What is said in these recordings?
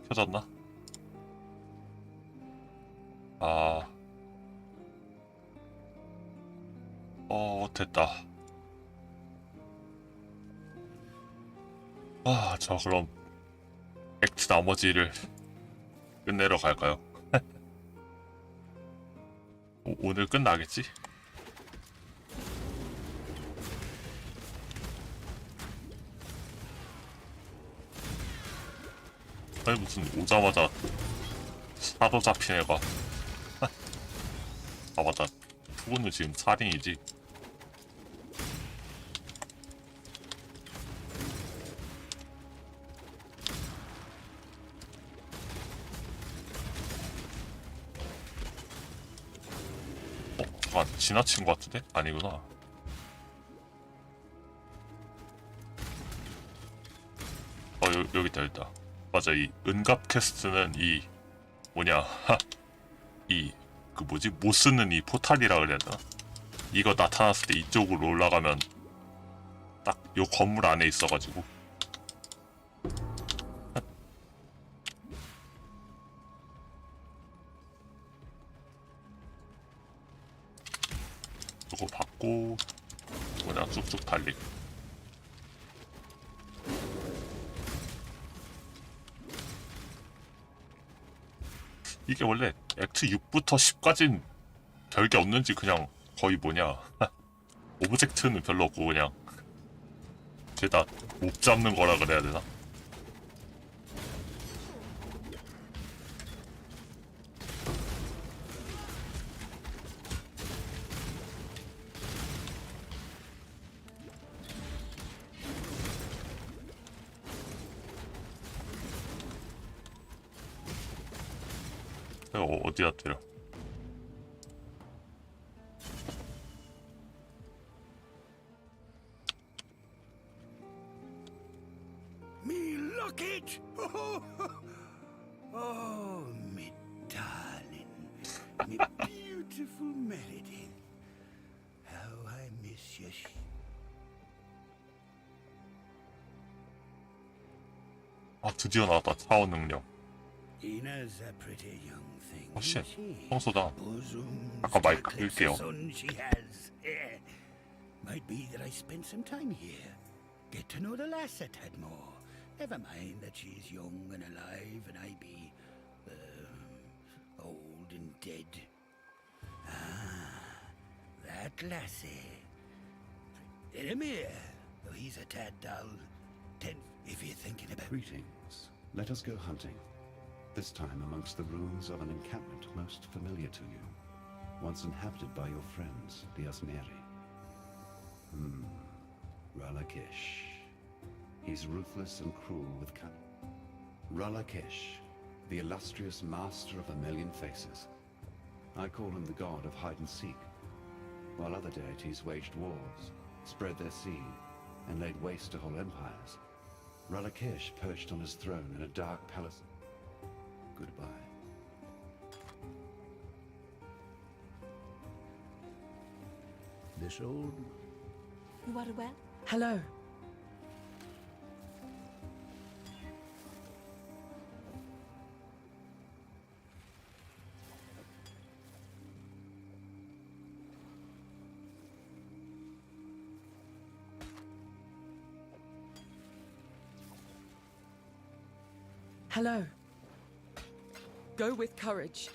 켜졌나? 아, 됐다. 저 그럼 액트 나머지를 끝내러 갈까요? 오늘 끝나겠지? 아니 무슨 오자마자 사도 잡힌 애가 맞다. 투구는 지금 살인이지. 잠깐 지나친 것 같은데? 아니구나. 여기 있다, 여기 있다. 맞아, 이 은갑 퀘스트는 이 뭐냐 이 그 뭐지, 못 쓰는 이 포탈이라 그래야 되나? 이거 나타났을 때 이쪽으로 올라가면 딱 요 건물 안에 있어가지고 이거 받고 뭐냐 쑥쑥 달리고. 이게 원래 액트 6부터 10까진 별게 없는지 그냥 거의 뭐냐 오브젝트는 별로 없고 그냥 죄다 못 잡는 거라 그래야 되나? 어디다 때려? Me locket! Oh, me darling, me beautiful Meredith. How I miss you. 드디어 나왔다. 차원 능력. Ina's a pretty young thing. 쉣. isn't she? 청소다. Bosoms, 아까 마이크 chocolates, 끌게요. the sun she has. Might be that I spent some time here. Get to know the lass a tad more. Never mind that she's young and alive and I be old and dead. That lassie. Eramir, though he's a tad dull. Tenth, if you're thinking about. Greetings. Let us go hunting. This time amongst the ruins of an encampment most familiar to you, once inhabited by your friends, the Asmeri. Ralakish. He's ruthless and cruel with Ralakish, the illustrious master of a million faces. I call him the god of hide and seek, while other deities waged wars, spread their seed, and laid waste to whole empires. Ralakish perched on his throne in a dark palace. Goodbye. This old. You are well? Hello. Hello. Go with courage.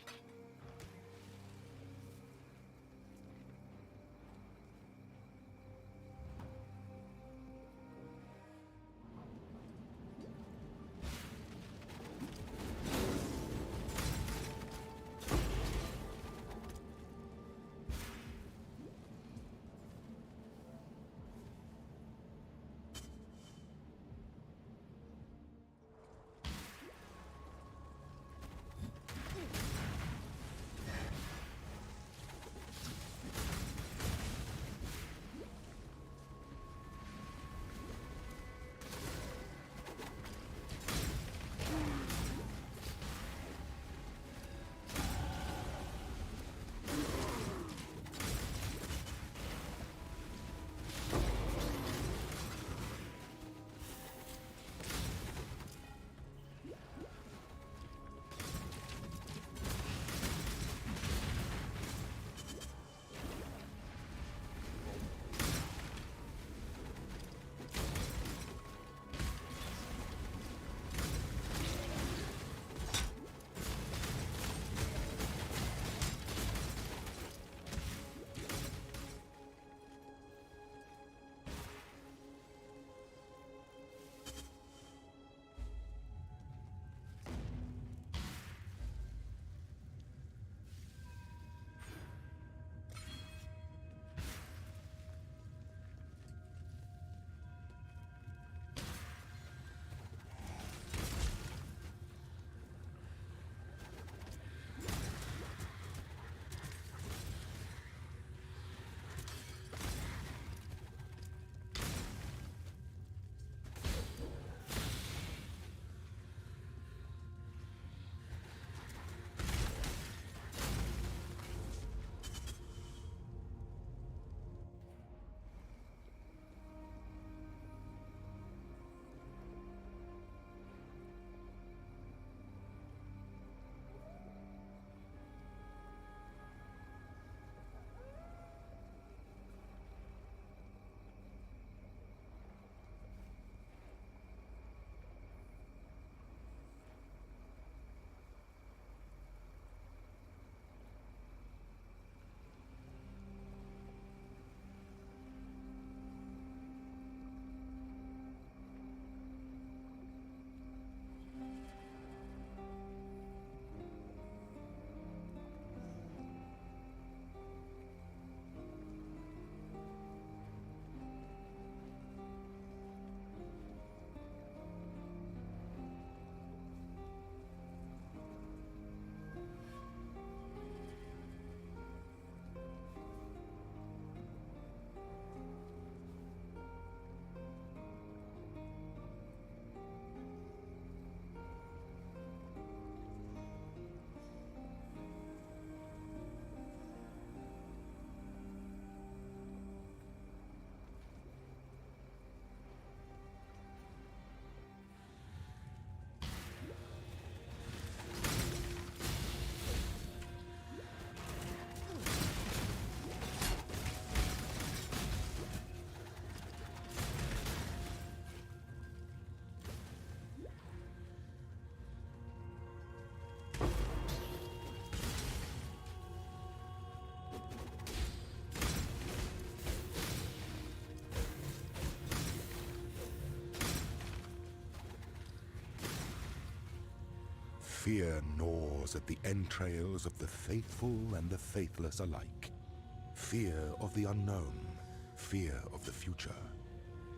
Fear gnaws at the entrails of the faithful and the faithless alike. Fear of the unknown, fear of the future.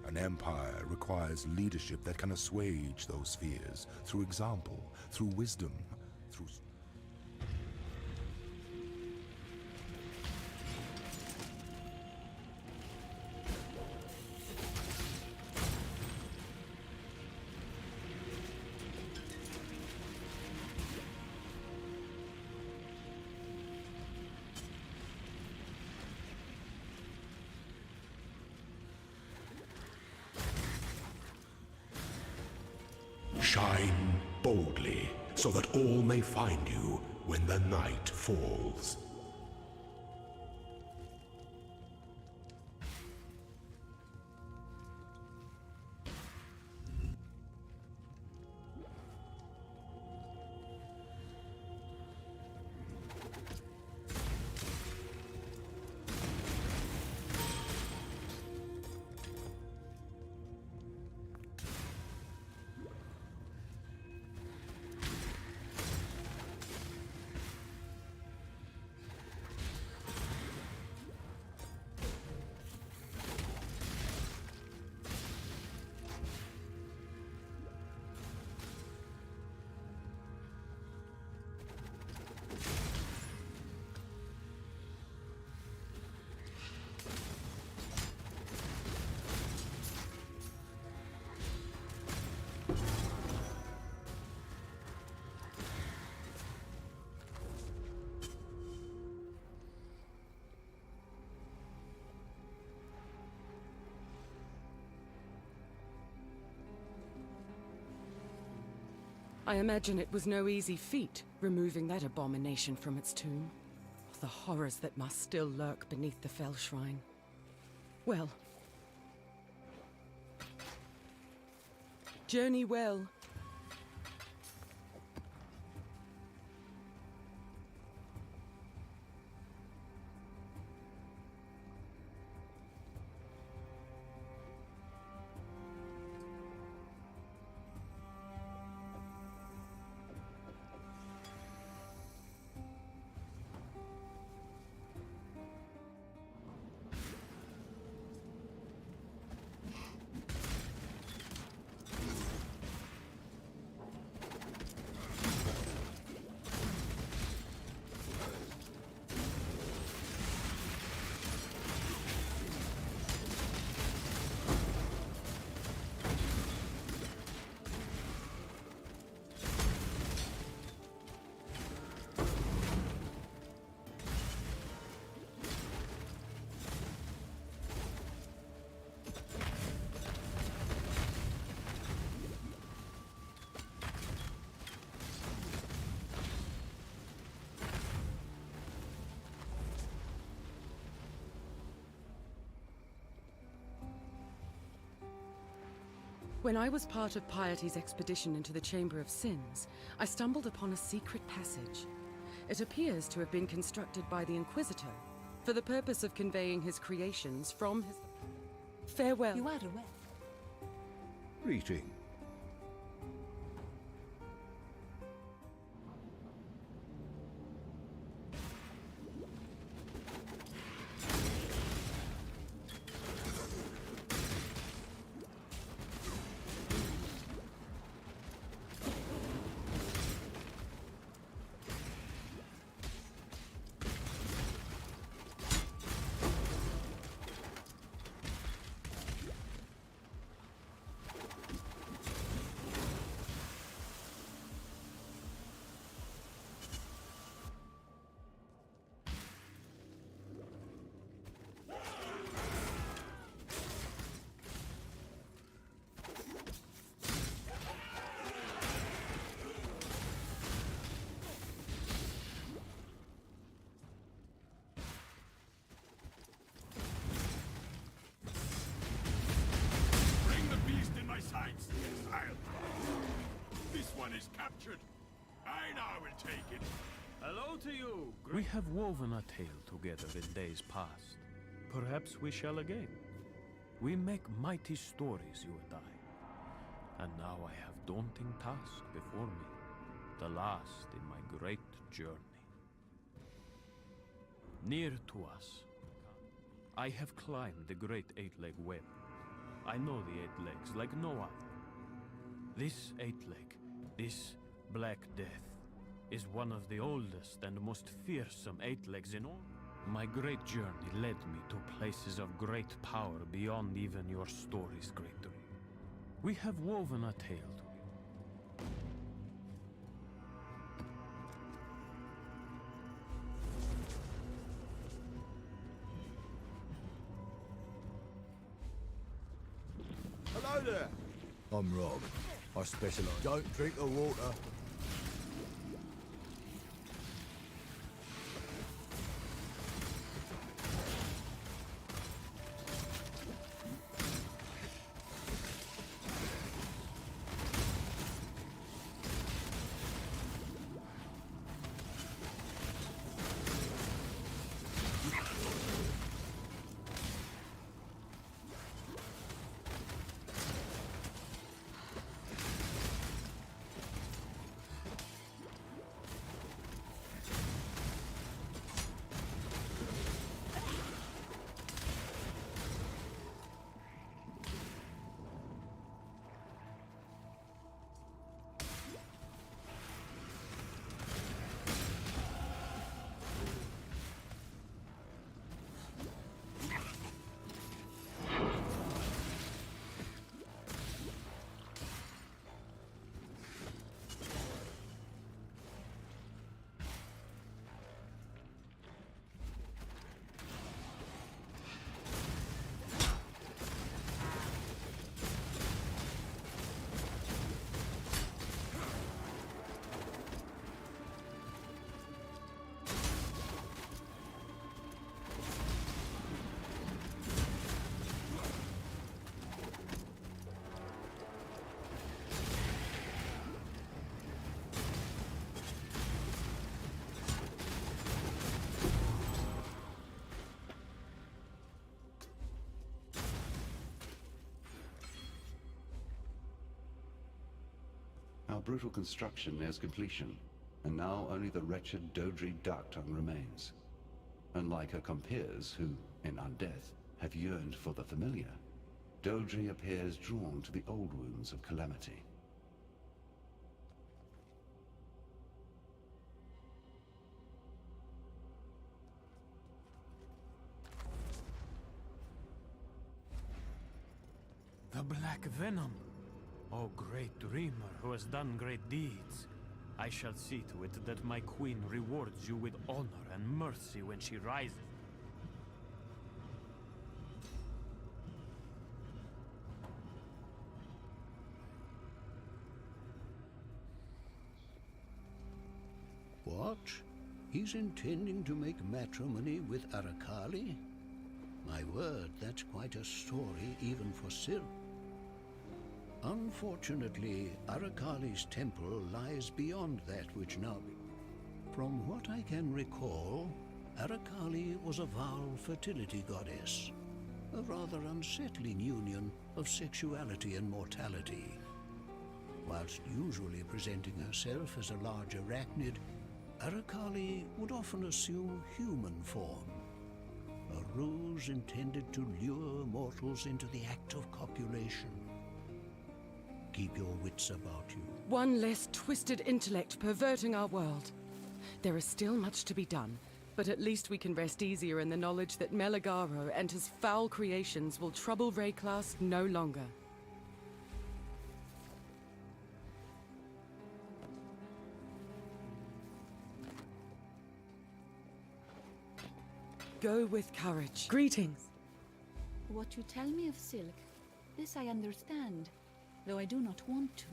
An empire requires leadership that can assuage those fears through example, through wisdom, through... Shine boldly, so that all may find you when the night falls. I imagine it was no easy feat, removing that abomination from its tomb. The horrors that must still lurk beneath the fell shrine. Well. Journey well. When I was part of Piety's expedition into the Chamber of Sins, I stumbled upon a secret passage. It appears to have been constructed by the Inquisitor for the purpose of conveying his creations from his... Farewell. You are aware. Greeting. Is captured. I now will take it. Hello to you. We have woven a tale together in days past. Perhaps we shall again. We make mighty stories, you and I. And now I have daunting task before me. the last in my great journey. Near to us, I have climbed the great eight-leg web. I know the eight legs like no other. This eight-leg, this Black Death, is one of the oldest and most fearsome eight-legs in all. My great journey led me to places of great power beyond even your story's great dream. We have woven a tale together. Hello there. I'm Rob. I specialize. Don't drink the water. Our brutal construction nears completion, and now only the wretched Dodri Darktongue remains. Unlike her compeers who, in undeath, have yearned for the familiar, Dodri appears drawn to the old wounds of calamity. The Black Venom! O great dreamer who has done great deeds. I shall see to it that my queen rewards you with honor and mercy when she rises. What? He's intending to make matrimony with Arakali? My word, that's quite a story even for Sil. Unfortunately, Arakali's temple lies beyond that which now be. From what I can recall, Arakali was a Val fertility goddess, a rather unsettling union of sexuality and mortality. Whilst usually presenting herself as a large arachnid, Arakali would often assume human form, a ruse intended to lure mortals into the act of copulation. Keep your wits about you. One less twisted intellect perverting our world. There is still much to be done, but at least we can rest easier in the knowledge that Meligaro and his foul creations will trouble Rayclass no longer. Go with courage. Greetings. What you tell me of Silk, this I understand, though I do not want to.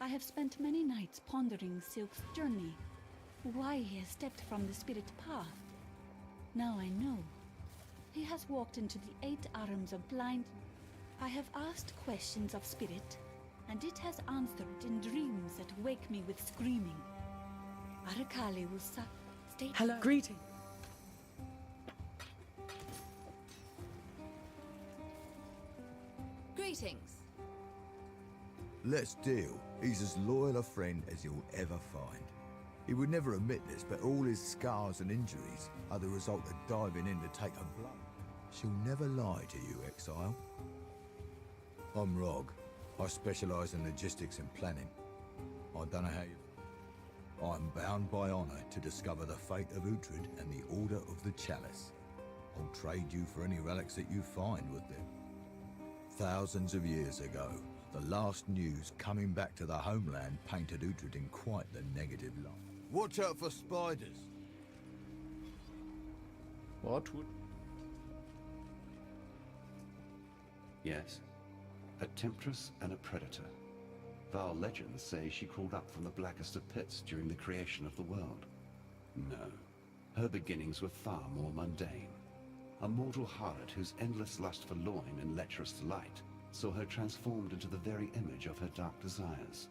I have spent many nights pondering Silk's journey, why he has stepped from the spirit path. Now I know. He has walked into the 8 arms of blind. I have asked questions of spirit, and it has answered in dreams that wake me with screaming. Arakali will stay. Hello. Greetings. Greetings. Let's deal. He's as loyal a friend as you'll ever find. He would never admit this, but all his scars and injuries are the result of diving in to take a blow. She'll never lie to you, exile. I'm Rog. I specialise in logistics and planning. I don't know how you... I'm bound by honour to discover the fate of Uhtred and the Order of the Chalice. I'll trade you for any relics that you find with them. Thousands of years ago, the last news coming back to the homeland painted Uhtred in quite the negative light. Watch out for spiders! What would... Yes. A temptress and a predator. Val legends say she crawled up from the blackest of pits during the creation of the world. No. Her beginnings were far more mundane. A mortal harlot whose endless lust for loin and lecherous delight saw her transformed into the very image of her dark desires.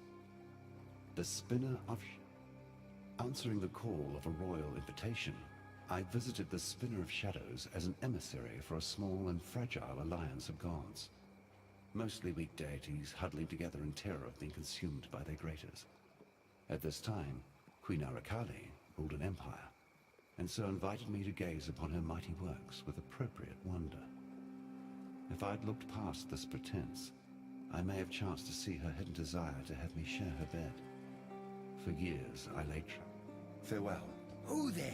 The Spinner of... Answering the call of a royal invitation, I visited the Spinner of Shadows as an emissary for a small and fragile alliance of gods. Mostly weak deities huddling together in terror of being consumed by their graters. At this time, Queen Arakali ruled an empire, and so invited me to gaze upon her mighty works with appropriate wonder. If I'd looked past this pretense, I may have chanced to see her hidden desire to have me share her bed. For years I lay trapped. Farewell. Who there?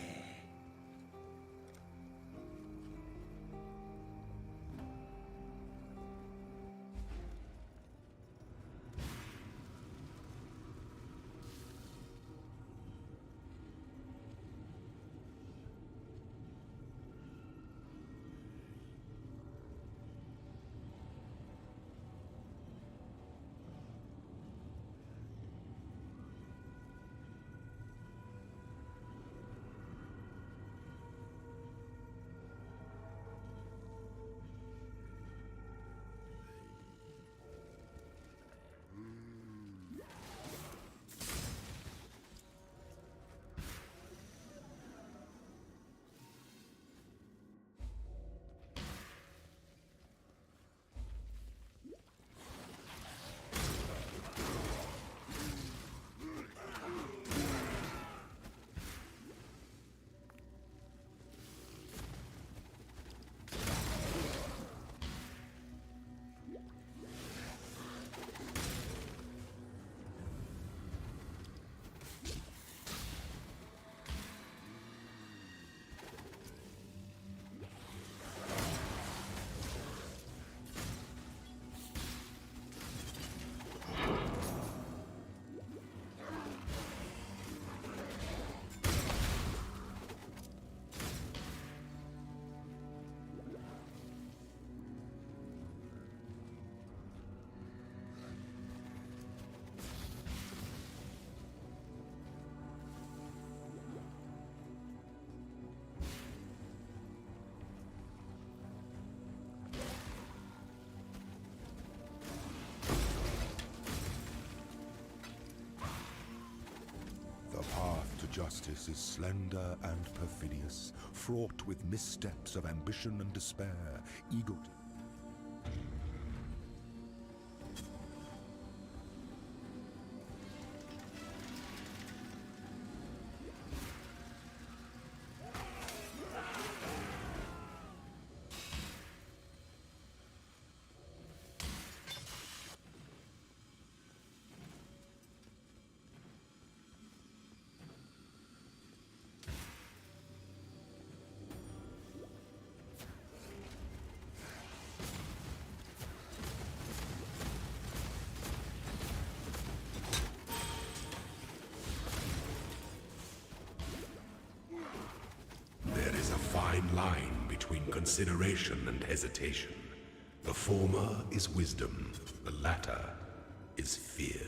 Justice is slender and perfidious, fraught with missteps of ambition and despair, egotism. Line between consideration and hesitation. The former is wisdom, the latter is fear.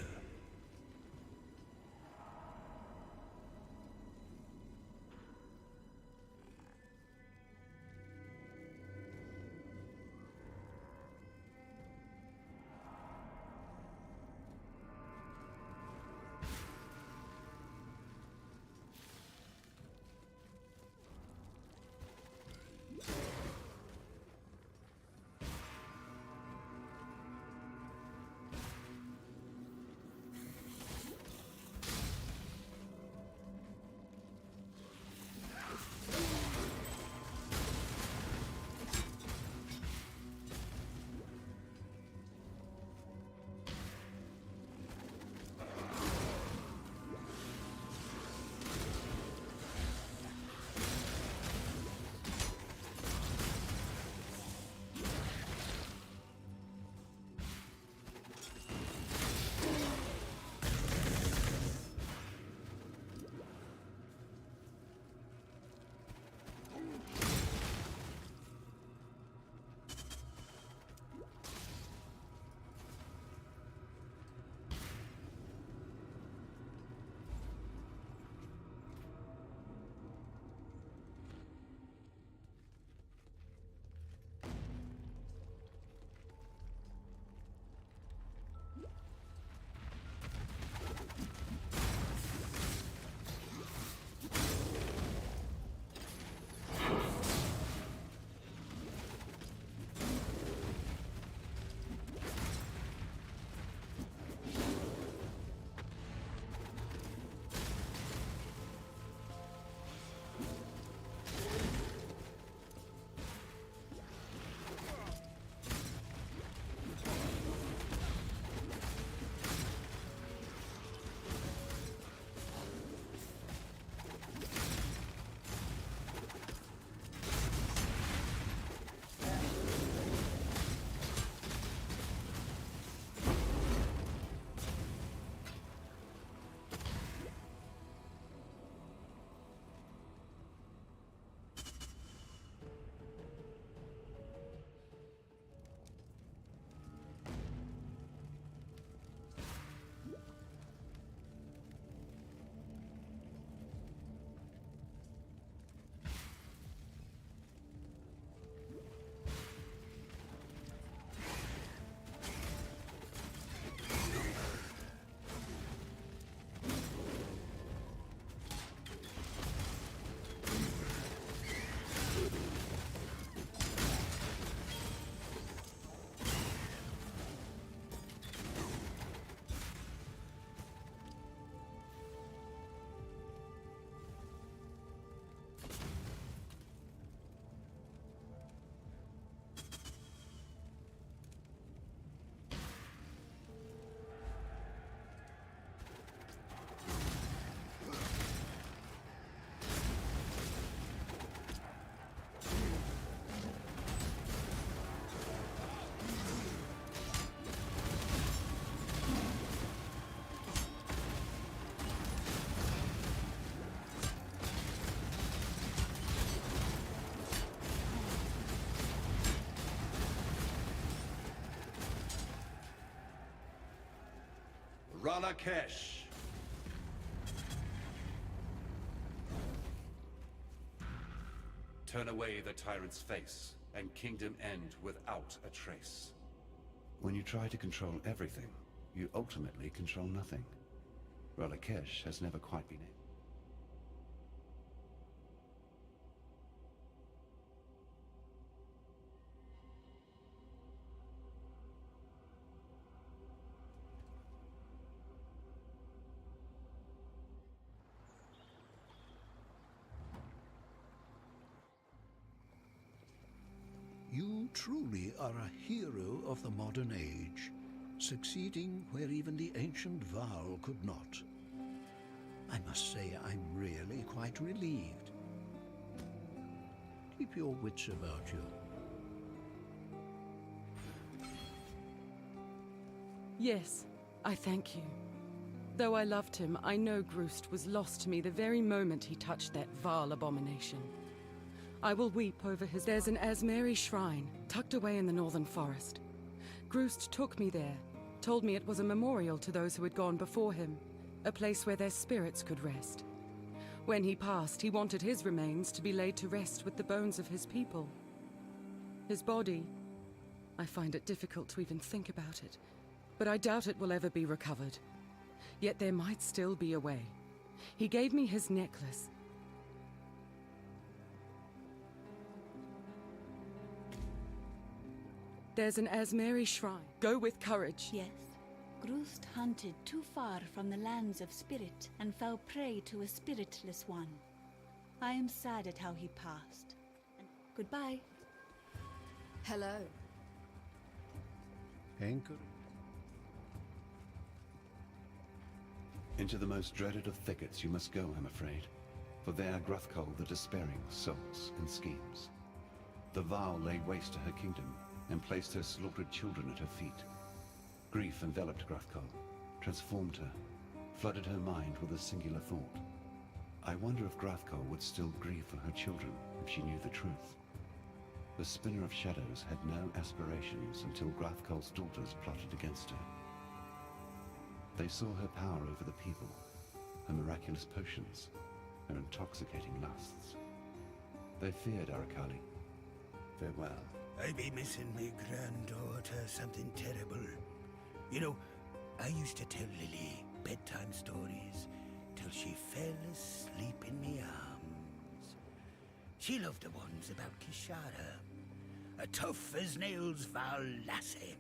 Ralakesh! Turn away the tyrant's face, and kingdom end without a trace. When you try to control everything, you ultimately control nothing. Ralakesh has never quite been able. You truly are a hero of the modern age, succeeding where even the ancient Val could not. I must say I'm really quite relieved. Keep your wits about you. Yes, I thank you. Though I loved him, I know Groost was lost to me the very moment he touched that vile abomination. I will weep over his... There's an Asmeri shrine, tucked away in the northern forest. Groost took me there, told me it was a memorial to those who had gone before him, a place where their spirits could rest. When he passed, he wanted his remains to be laid to rest with the bones of his people. His body... I find it difficult to even think about it, but I doubt it will ever be recovered. Yet there might still be a way. He gave me his necklace. There's an Asmeri shrine. Go with courage. Yes. Groost hunted too far from the lands of spirit and fell prey to a spiritless one. I am sad at how he passed. And goodbye. Hello. Anchor. Into the most dreaded of thickets you must go, I'm afraid. For there Gruthkul the Despairing souls and schemes. The Val laid waste to her kingdom, and placed her slaughtered children at her feet. Grief enveloped Gruthkul, transformed her, flooded her mind with a singular thought. I wonder if Gruthkul would still grieve for her children if she knew the truth. The Spinner of Shadows had no aspirations until Gruthkul's daughters plotted against her. They saw her power over the people, her miraculous potions, her intoxicating lusts. They feared Arakali. Farewell. I be missing my granddaughter something terrible. You know, I used to tell Lily bedtime stories till she fell asleep in me arms. She loved the ones about Kishara, a tough-as-nails Val lassie,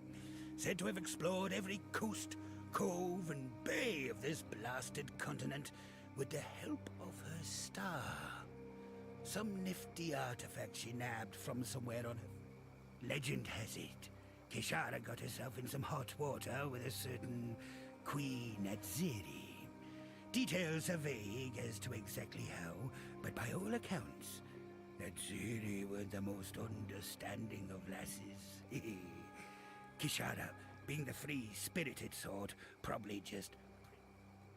said to have explored every coast, cove and bay of this blasted continent with the help of her star. Some nifty artifact she nabbed from somewhere on her. Legend has it, Kishara got herself in some hot water with a certain queen at Ziri. Details are vague as to exactly how, but by all accounts, that Ziri were the most understanding of lasses. Kishara, being the free-spirited sort, probably just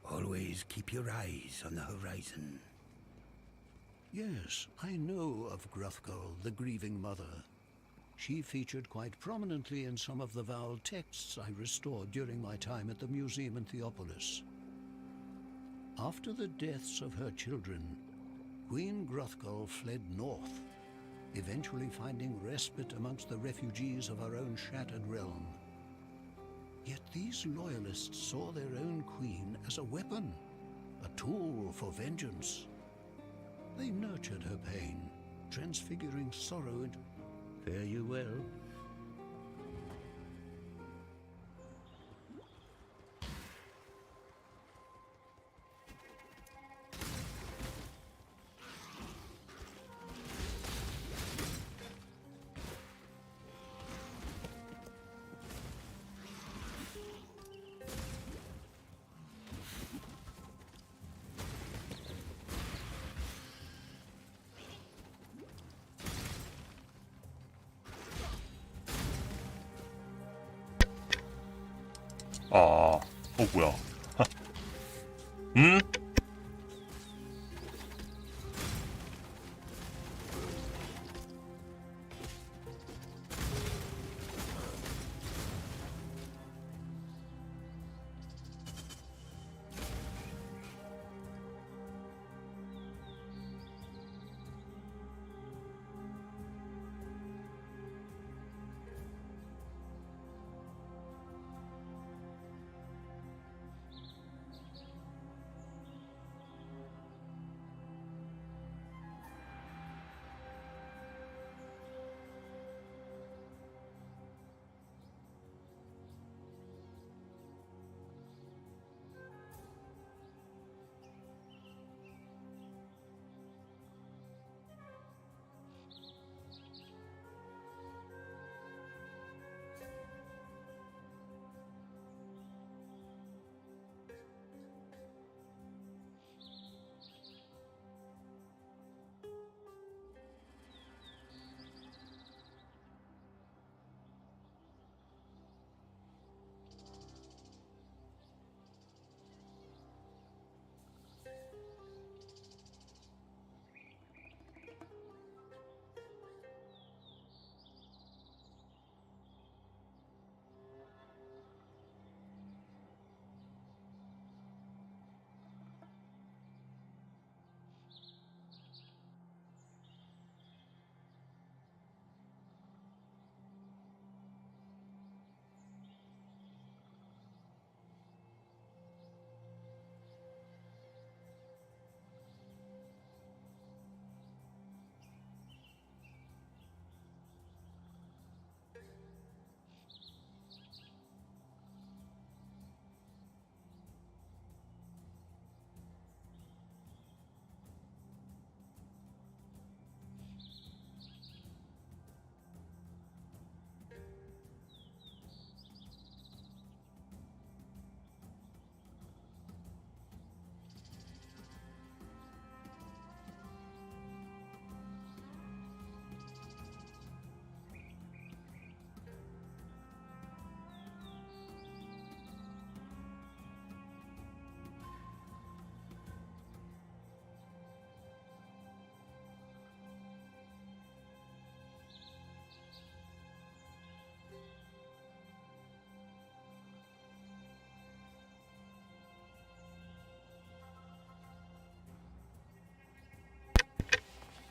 always keep your eyes on the horizon. Yes, I know of Gruthkul, the grieving mother. She featured quite prominently in some of the Val texts I restored during my time at the museum in Theopolis. After the deaths of her children, Queen Gruthkul fled north, eventually finding respite amongst the refugees of her own shattered realm. Yet these loyalists saw their own queen as a weapon, a tool for vengeance. They nurtured her pain, transfiguring sorrow into... Fare you well. 뭐야? 응?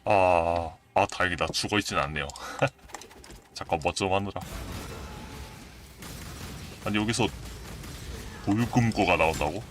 다행이다. 죽어있진 않네요. 잠깐 뭐 좀 하느라. 아니 여기서 돌금고가 나온다고?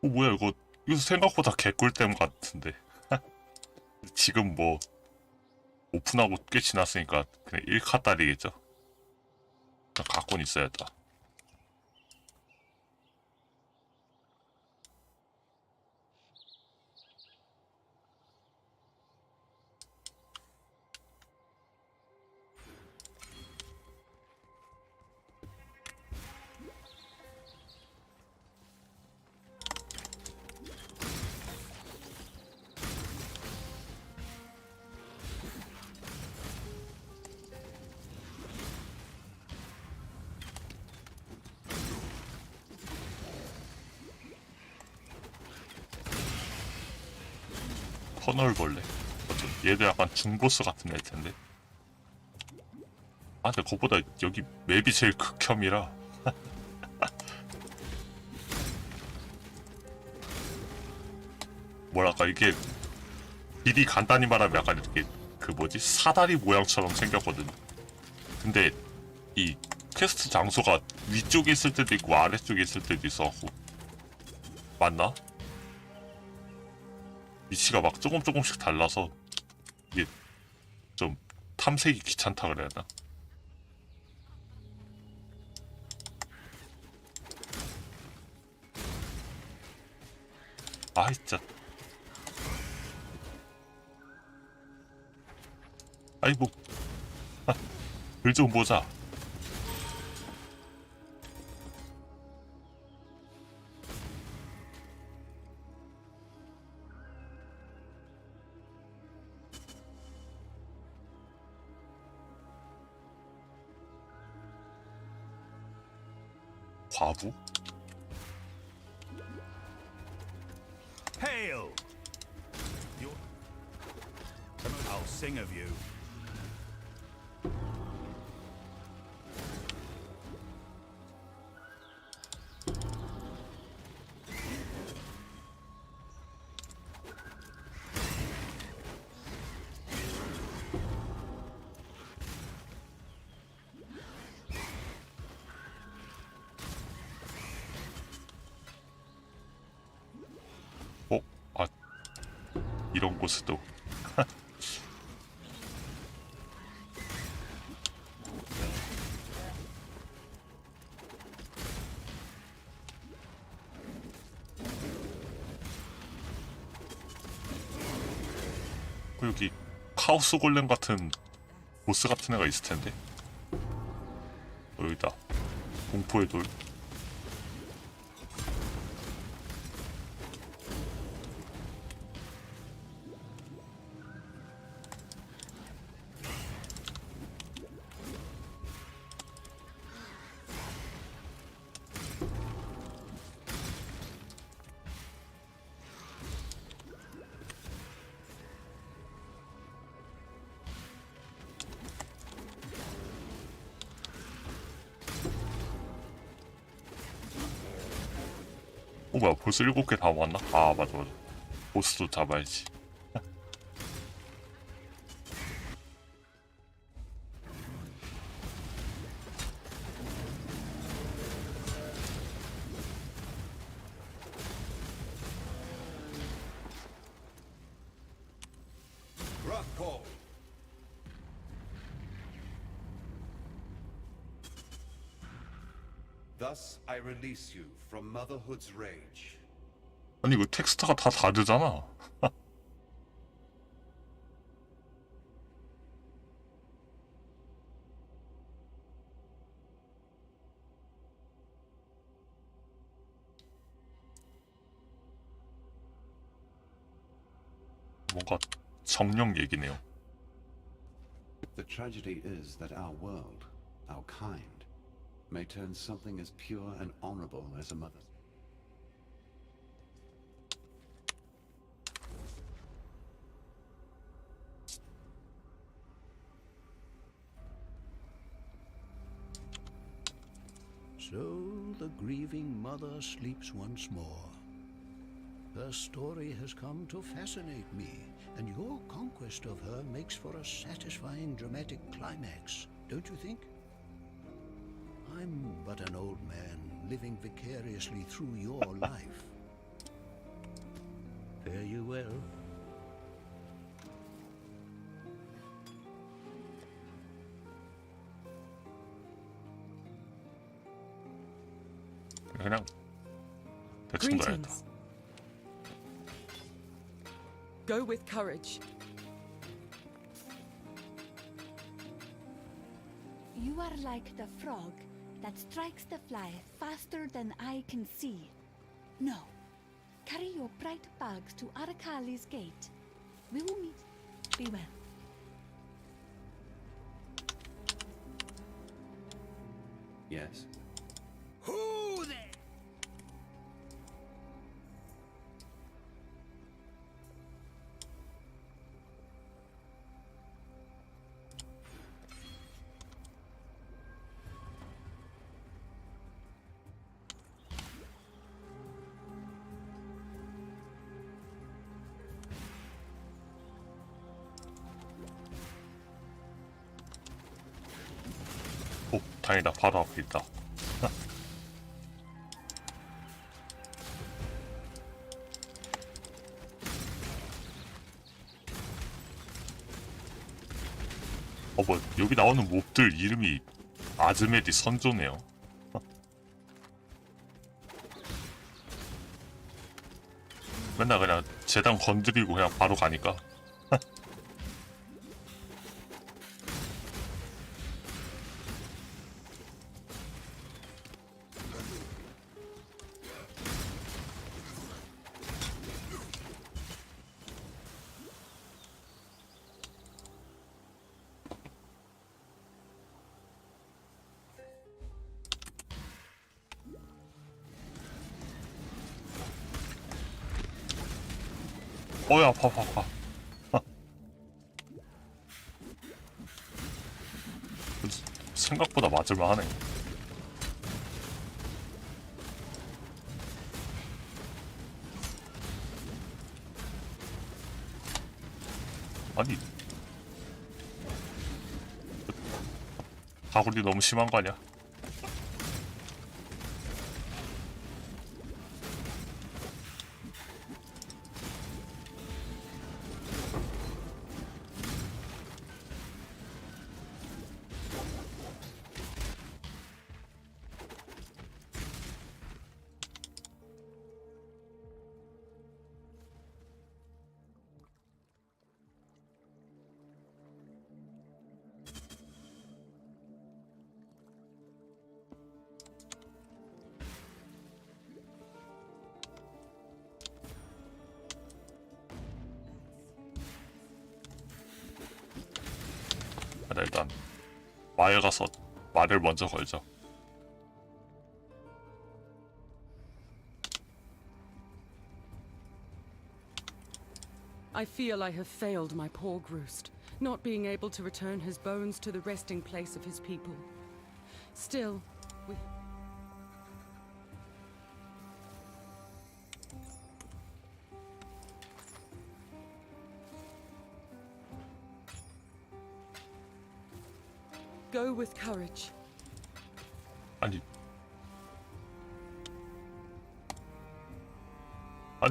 뭐야 이거 생각보다 개꿀템 같은데. 지금 뭐 오픈하고 꽤 지났으니까 그냥 1카 딸이겠죠? 그냥 갖고는 있어야겠다. 터널벌레. 얘도 약간 중보스 같은 애일 텐데. 근데 그거보다 여기 맵이 제일 극혐이라. 뭐랄까 이게 길이 간단히 말하면 약간 이렇게 그 뭐지 사다리 모양처럼 생겼거든. 근데 이 퀘스트 장소가 위쪽에 있을 때도 있고 아래쪽에 있을 때도 있어갖고 맞나? 위치가 막 조금씩 달라서 이게 좀 탐색이 귀찮다 그래야 하나? 진짜. 뭐 글 좀 보자. 과부? Hail! I'll sing of you. 이런 곳에도. 여기 카오스 골렘 같은 보스 같은 애가 있을 텐데. 여기다 공포의 돌. 뭐야 벌써 7개 다 모았나? 맞아. 보스도 잡아야지. Thus I release you from motherhood's rage. 아니 이거 텍스트가 다 다르잖아. 뭔가 정령 얘기네요. The tragedy is that our world, our kind, may turn something as pure and honorable as a mother. So the grieving mother sleeps once more. Her story has come to fascinate me, and your conquest of her makes for a satisfying dramatic climax, don't you think? I'm but an old man living vicariously through your life. Fare you well. 그냥 대충 가야겠다. Greetings. Go with courage. You are like the frog that strikes the fly faster than I can see. No. Carry your bright bags to Arakali's gate. We will meet. Be well. Yes? Who there? 오, 다행이다. 바로 앞에 있다. 뭐 여기 나오는 몹들 이름이 아즈메디 선조네요. 맨날 그냥 재단 건드리고 그냥 바로 가니까. 어야 아파. 생각보다 맞을만 하네. 아니 가구리 너무 심한 거 아니야? 일단 마을 가서 말을 먼저 걸죠. I feel I have failed my poor Groost, not being able to return his bones to the resting place of his people. Still, we... Go with courage. 아니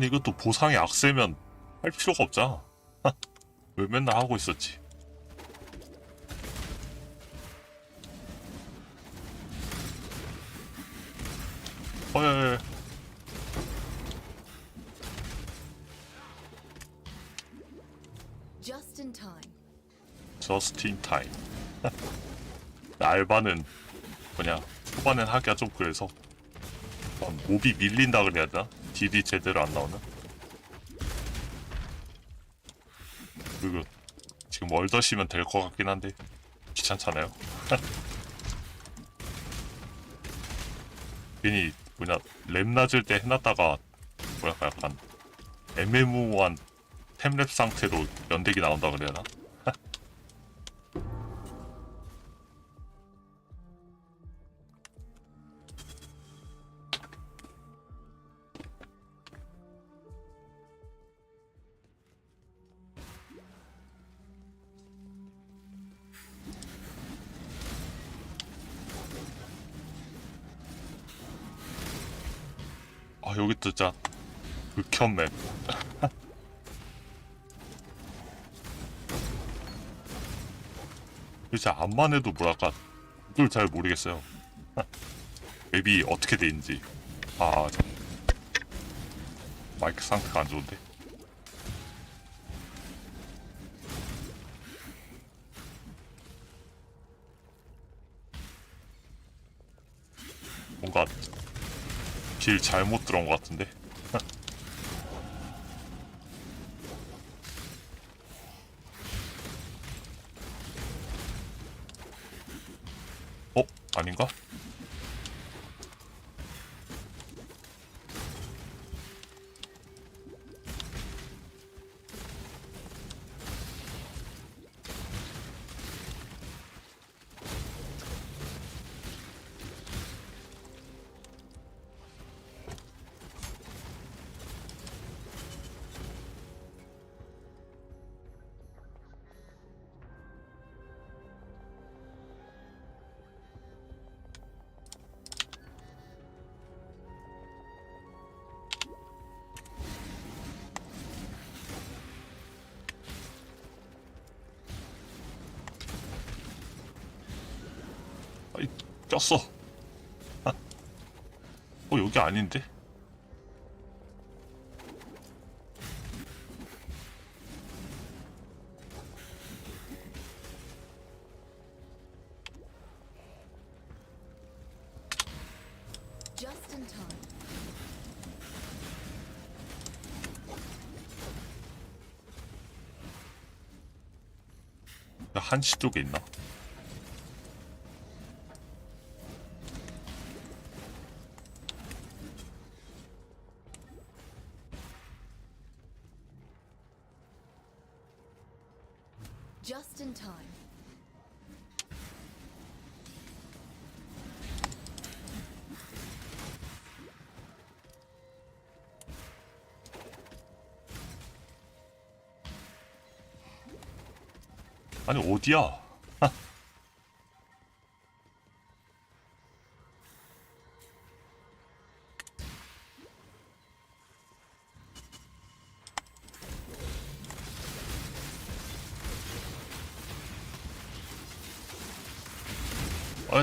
이것도 보상의 악세면 할 필요가 없잖아. 왜 맨날 하고 있었지? 예. Just in time. Just in time. 알바는 뭐냐 초반엔 하기가 좀 그래서 몹이 밀린다 그래야 되나? 딜이 제대로 안 나오는? 그리고 지금 월더시면 될 것 같긴 한데 귀찮잖아요. 괜히 뭐냐 랩 낮을 때 해놨다가 뭐랄까 약간 애매모호한 템랩 상태로 연대기 나온다 그래야 하나? 아 여기 또 진짜 극혐맵. 진짜 암만 해도 뭐랄까 그걸 잘 모르겠어요. 맵이 어떻게 돼 있는지. 아 마이크 상태가 안 좋은데. 뭔가 길 잘못 들어온 것 같은데. 어? 아닌가? 아이 꼈어. 여기 아닌데? Just in time. 한시 쪽에 있나? Just in time. 아니 어디야?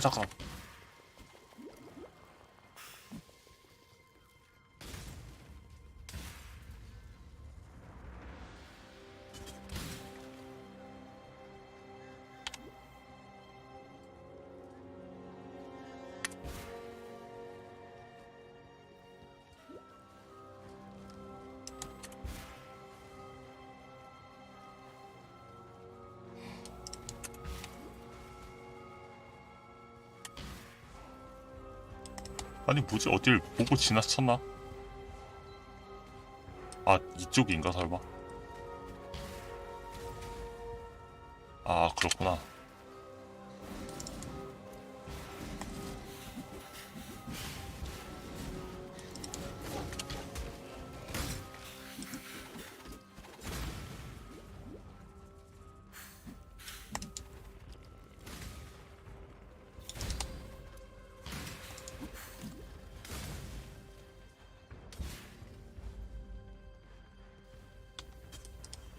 잠깐. 아니 뭐지 어딜 보고 지나쳤나? 아 이쪽인가 설마? 아 그렇구나.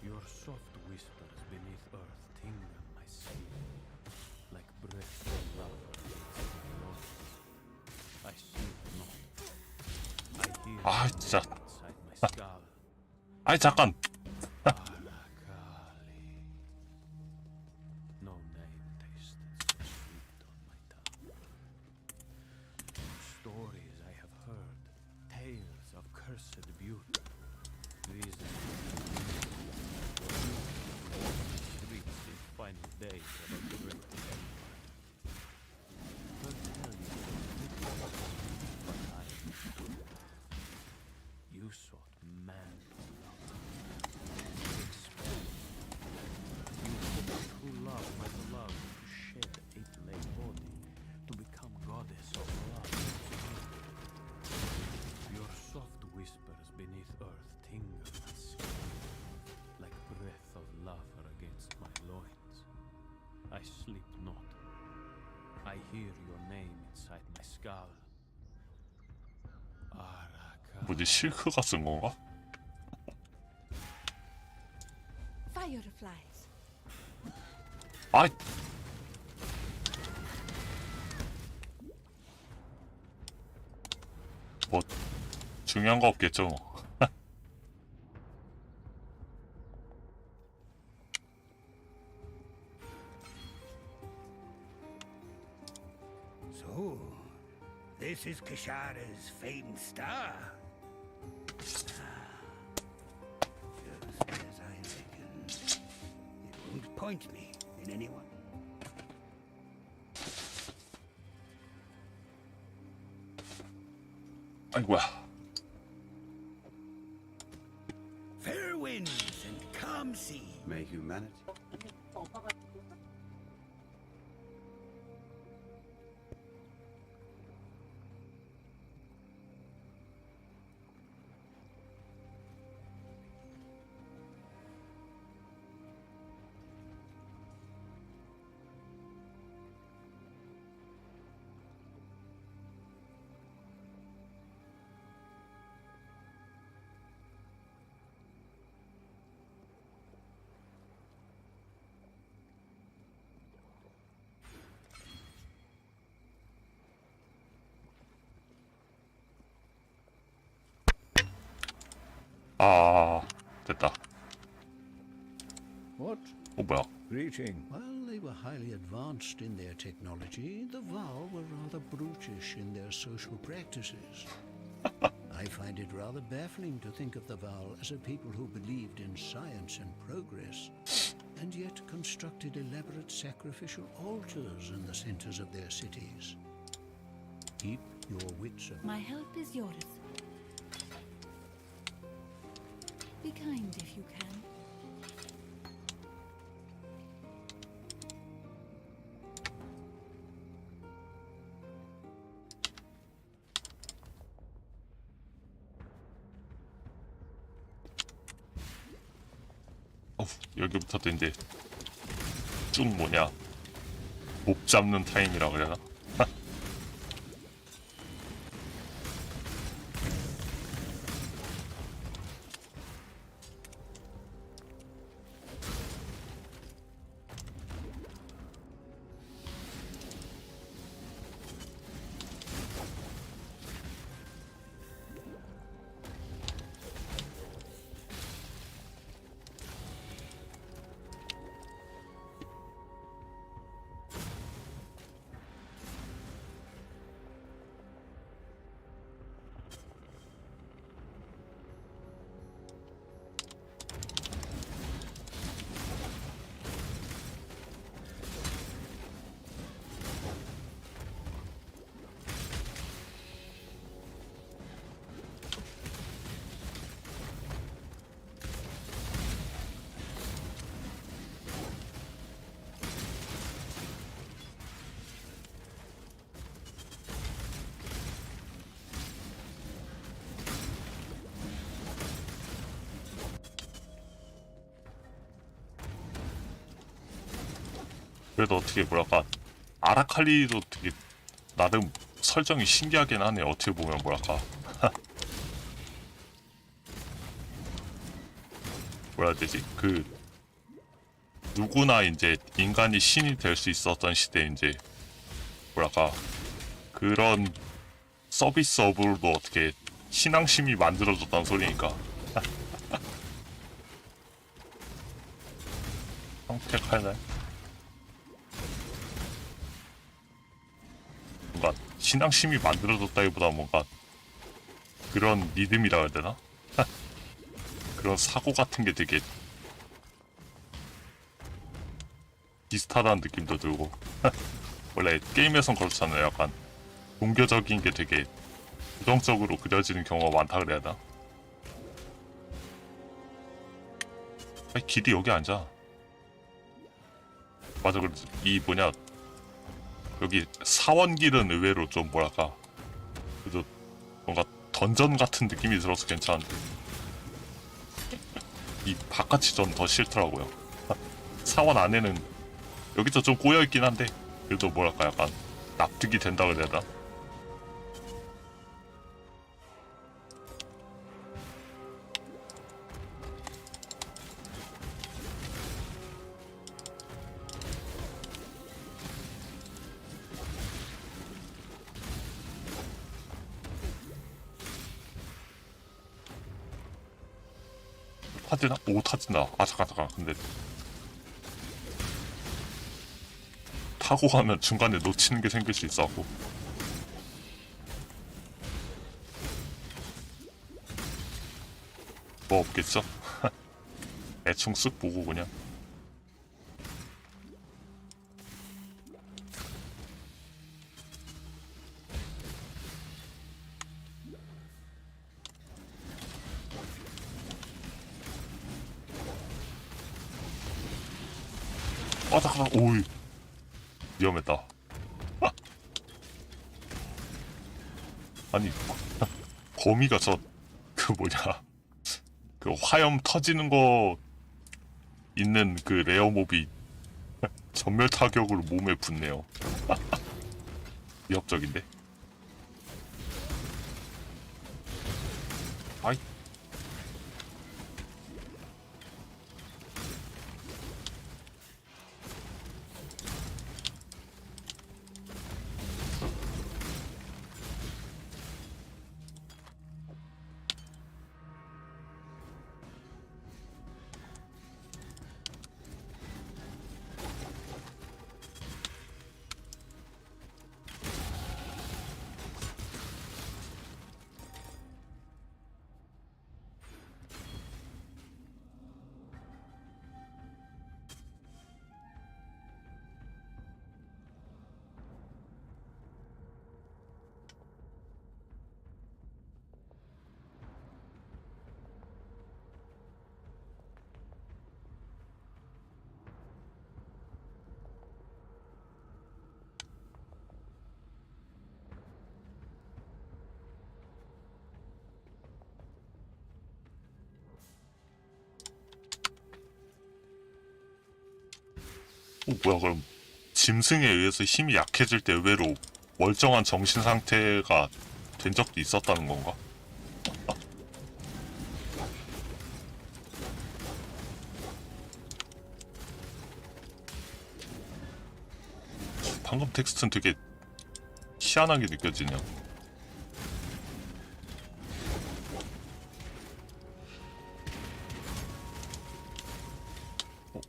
Your soft whispers beneath earth tingle my skin, like breath of love against my nostrils. I see it not. I hear 아 it 진짜. inside my skull. 아니 잠깐. Arakali. No name tasted so sweet on my tongue. Stories I have heard, tales of cursed beauty. These 뭐지 실크가 쓴 건가? Fireflies. 아, 뭐 중요한 거 없겠죠. So, this is Kashara's famed star. Just as I reckon. It won't point me in anyone. 아이고야. Fair winds and calm sea. May humanity... 아, 됐다. What? 뭐야? Greeting. While they were highly advanced in their technology, the Val were rather brutish in their social practices. I find it rather baffling to think of the Val as a people who believed in science and progress, and yet constructed elaborate sacrificial altars in the centers of their cities. Keep your wits about. My help is yours. Be kind if you can. 여기부터도 이제 쭉 뭐냐 목 잡는 타임이라 그래나? 그래도 어떻게 뭐랄까 아라칼리도 되게 나름 설정이 신기하긴 하네. 어떻게 보면 뭐랄까 뭐라 해야 되지? 그 누구나 이제 인간이 신이 될 수 있었던 시대에 이제 뭐랄까 그런 서비스업으로도 어떻게 신앙심이 만들어졌다는 소리니까. 선택할래? 뭔가 신앙심이 만들어졌다기보다 뭔가 그런 믿음이라 해야 되나? 그런 사고 같은 게 되게 비슷하다는 느낌도 들고. 원래 게임에선 그렇잖아요. 약간 종교적인 게 되게 부정적으로 그려지는 경우가 많다 그래야 하나? 아니, 길이 여기 앉아. 맞아, 그래서 이 뭐냐 여기 사원길은 의외로 좀 뭐랄까 그래도 뭔가 던전 같은 느낌이 들어서 괜찮은데 이 바깥이 좀 더 싫더라고요. 사원 안에는 여기서 좀 꼬여있긴 한데 그래도 뭐랄까 약간 납득이 된다 그래야 되나? 타지나? 오 타진다. 아 잠깐 근데 타고 가면 중간에 놓치는 게 생길 수 있어갖고. 뭐 없겠어? 대충 쓱 보고 그냥. 아 잠깐, 오이 위험했다. 아니 거미가 저 그 뭐냐 그 화염 터지는 거 있는 그 레어 몹이 전멸 타격으로 몸에 붙네요. 위협적인데. 아이. 뭐야 그럼 짐승에 의해서 힘이 약해질 때 의외로 멀쩡한 정신 상태가 된 적도 있었다는 건가? 방금 텍스트는 되게 희한하게 느껴지냐.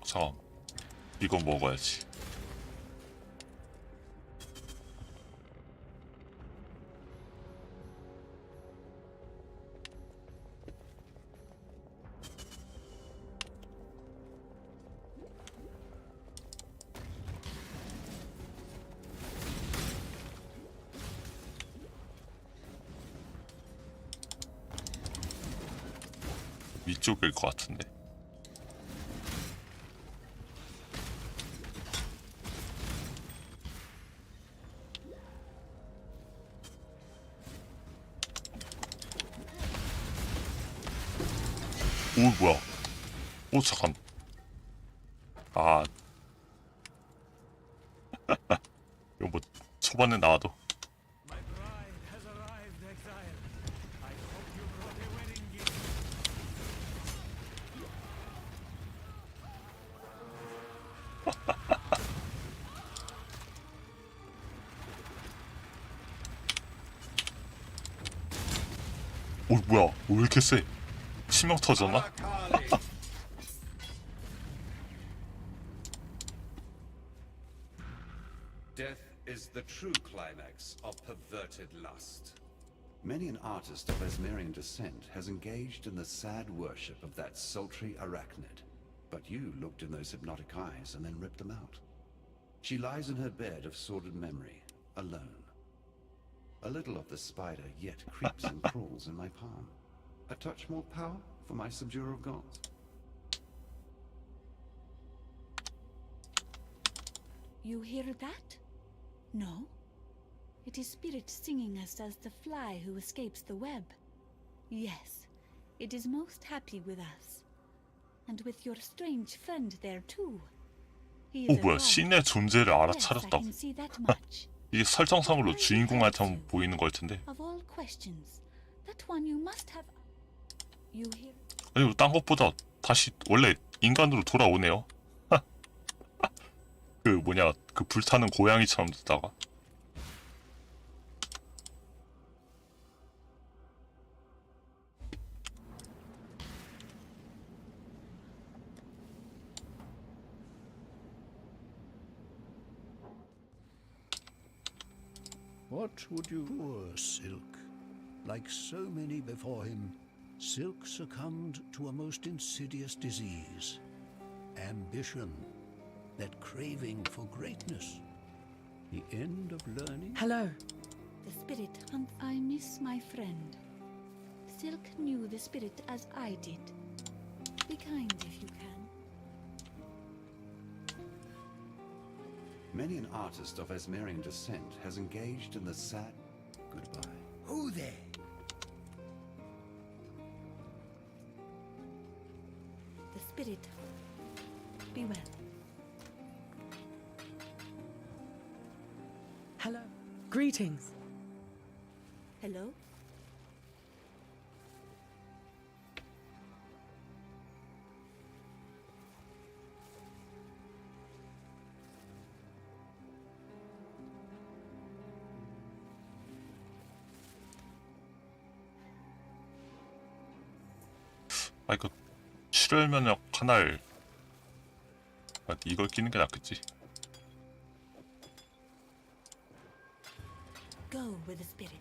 잠깐, 이거 먹어야지. 위쪽일 것 같은데. 오 뭐야? 오 잠깐. 아 이거 뭐 초반에 나와도. My bride has arrived, exile. I hope you brought a wedding gift. 오 뭐야? 왜 이렇게 세? 치명 터졌나? Death is the true climax of perverted lust. Many an artist of Esmerian descent has engaged in the sad worship of that sultry arachnid. But you looked in those hypnotic eyes and then ripped them out. She lies in her bed of sordid memory, alone. A little of the spider yet creeps and crawls in my palm. A touch more power for my subduer of gods. You hear that? No? It is spirit singing as does the fly who escapes the web. Yes, it is most happy with us. And with your strange friend there too. He 오 is a 뭐야? god. 신의 존재를 Yes, I 알아차렸다고. can see that much. 이게 설정상으로 주인공한테 보이는 걸 텐데. Of all questions, that one you must have. You hear? 아니 딴 것보다 다시 원래 인간으로 돌아오네요. 그 뭐냐 그 불타는 고양이처럼 듣다가. What would you... Poor Silk. Like so many before him, Silk succumbed to a most insidious disease. Ambition. That craving for greatness. The end of learning. Hello. The spirit hunt. I miss my friend. Silk knew the spirit as I did. Be kind if you can. Many an artist of Esmerian descent has engaged in the sad goodbye. Who there? The spirit. Be well. Hello. Greetings. Hello? 아 이거 출혈 면역 하나를 이걸 끼는 게 낫겠지. Go with the spirit.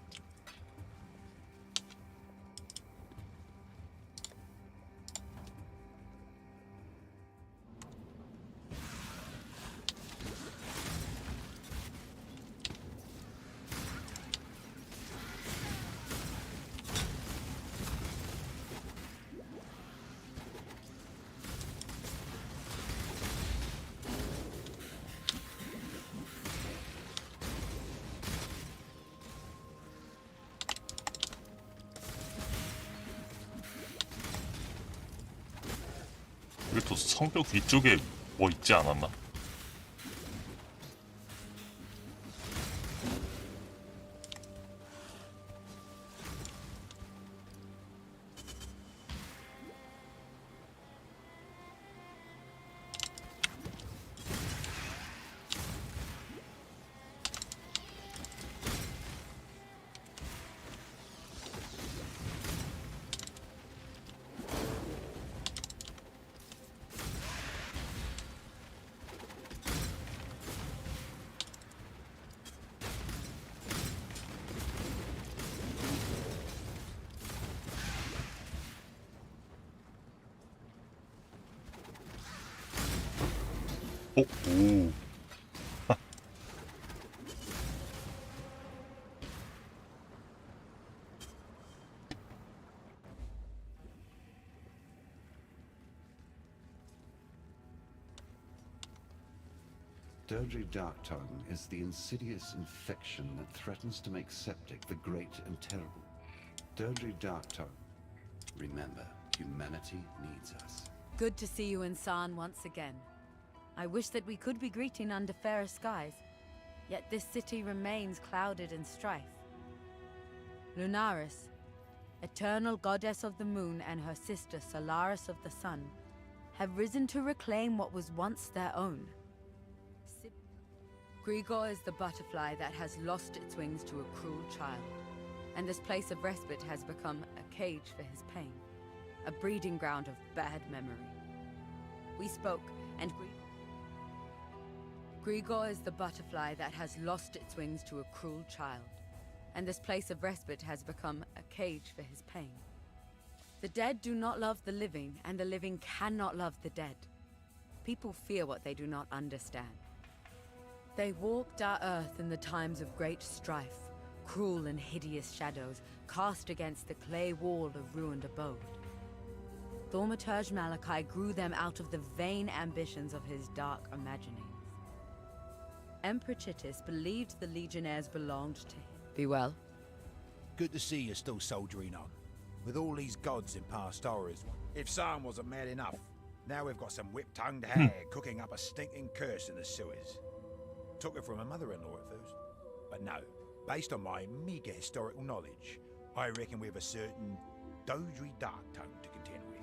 이게 또 성벽 위쪽에 뭐 있지 않았나? 오. Durdry Darktongue is the insidious infection that threatens to make Septic the great and terrible. Durdry Darktongue. Remember, humanity needs us. Good to see you in Sarn once again. I wish that we could be greeting under fairer skies, yet this city remains clouded in strife. Lunaris, eternal goddess of the moon, and her sister Solaris of the sun, have risen to reclaim what was once their own. Grigor is the butterfly that has lost its wings to a cruel child, and this place of respite has become a cage for his pain, a breeding ground of bad memory. We spoke, and Grigor is the butterfly that has lost its wings to a cruel child, and this place of respite has become a cage for his pain. The dead do not love the living, and the living cannot love the dead. People fear what they do not understand. They walked our earth in the times of great strife, cruel and hideous shadows cast against the clay wall of ruined abode. Thaumaturge Malachi grew them out of the vain ambitions of his dark imaginings. Emperor Chittis believed the Legionnaires belonged to him. Be well. Good to see you still soldiering on. With all these gods in past horrors. If Sarn wasn't mad enough, now we've got some whip-tongued hag cooking up a stinking curse in the sewers. Took it from her mother-in-law at first. But no, based on my meagre historical knowledge, I reckon we have a certain Dodry Darktongue to contend with.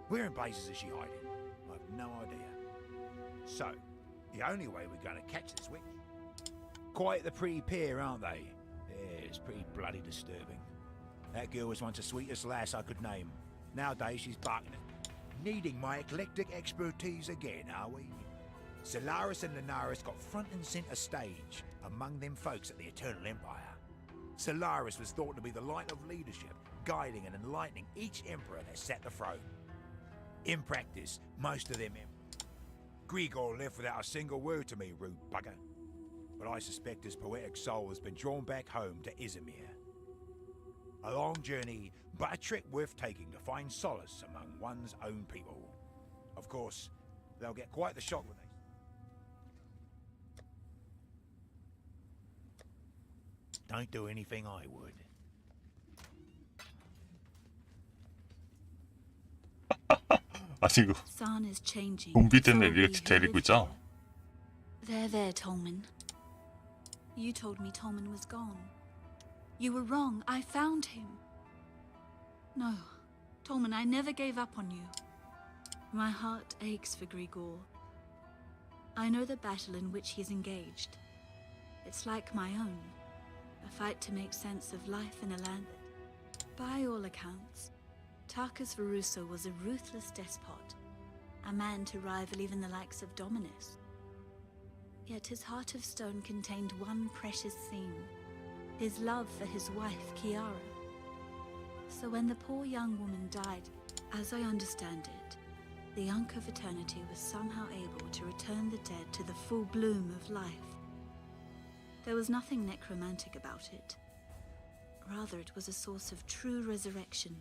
Where in blazes is she hiding? I've no idea. So, the only way we're going to catch this witch. Quite the pretty pair, aren't they? Yeah, it's pretty bloody disturbing. That girl was once the sweetest lass I could name. Nowadays she's barking at needing my eclectic expertise again, are we? Solaris and Lunaris got front and centre stage, among them folks at the Eternal Empire. Solaris was thought to be the light of leadership, guiding and enlightening each emperor that sat the throne. In practice, most of them Grigor left without a single word to me, rude bugger. But I suspect his poetic soul has been drawn back home to Izmir. A long journey, but a trip worth taking to find solace among one's own people. Of course, they'll get quite the shock when they... Don't do anything I would. 아니 이거 San is changing. 좀비 So 때문에 will 이렇게 he 데리고 live 있잖아. There, Tolman. You told me Tolman was gone. You were wrong. I found him. No, Tolman, I never gave up on you. My heart aches for Grigor. I know the battle in which he is engaged. It's like my own. A fight to make sense of life in a land that, by all accounts, Tarkus Varuso was a ruthless despot, a man to rival even the likes of Dominus. Yet his heart of stone contained one precious theme, his love for his wife, Kiara. So when the poor young woman died, as I understand it, the Ankh of Eternity was somehow able to return the dead to the full bloom of life. There was nothing necromantic about it. Rather, it was a source of true resurrection.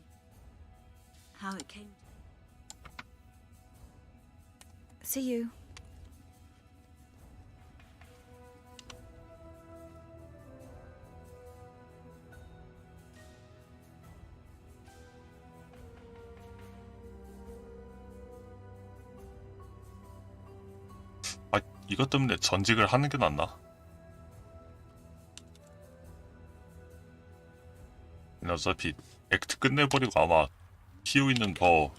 How it came. See you. 아 이것 때문에 전직을 하는 게 낫나? 어차피 액트 끝내버리고 아마 PoE는 더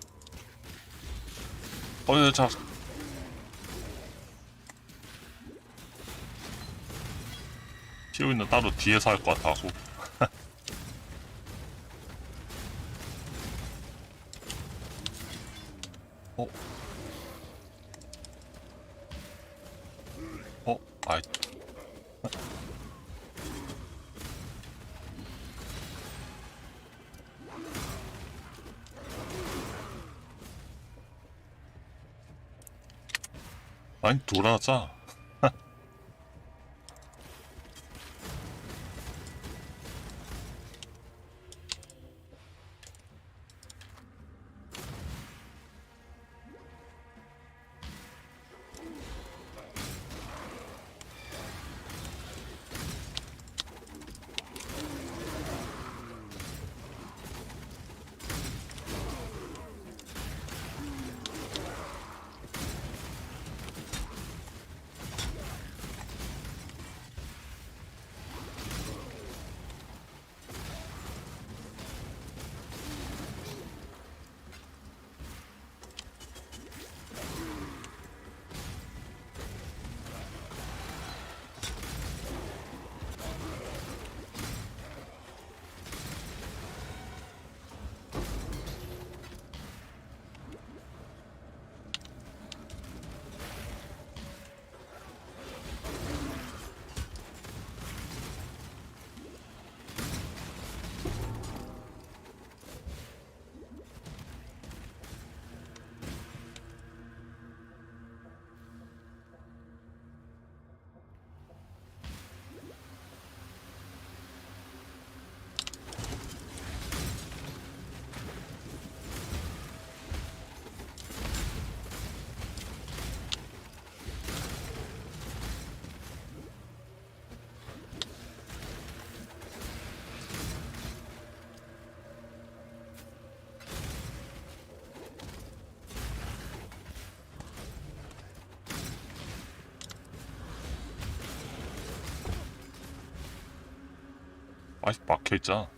자 PoE는 따로 뒤에서 할 것 같다고. 아이 아니 돌아가자. 아직 막혀있잖아.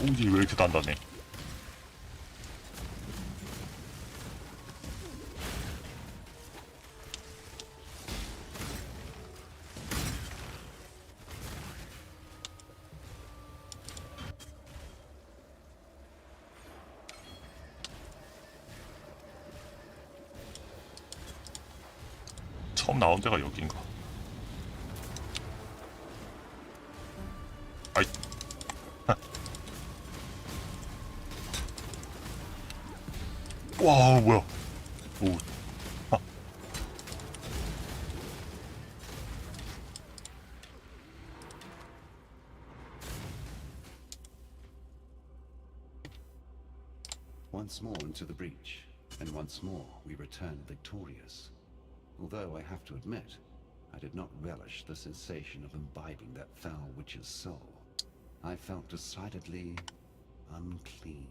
성질이 왜 이렇게 단단해? 처음 나온 데가 여긴가? 아이. 와, 뭐야? 오. 아. Once more into the breach, and once more we returned victorious. Although I have to admit, I did not relish the sensation of imbibing that foul witch's soul. I felt decidedly unclean.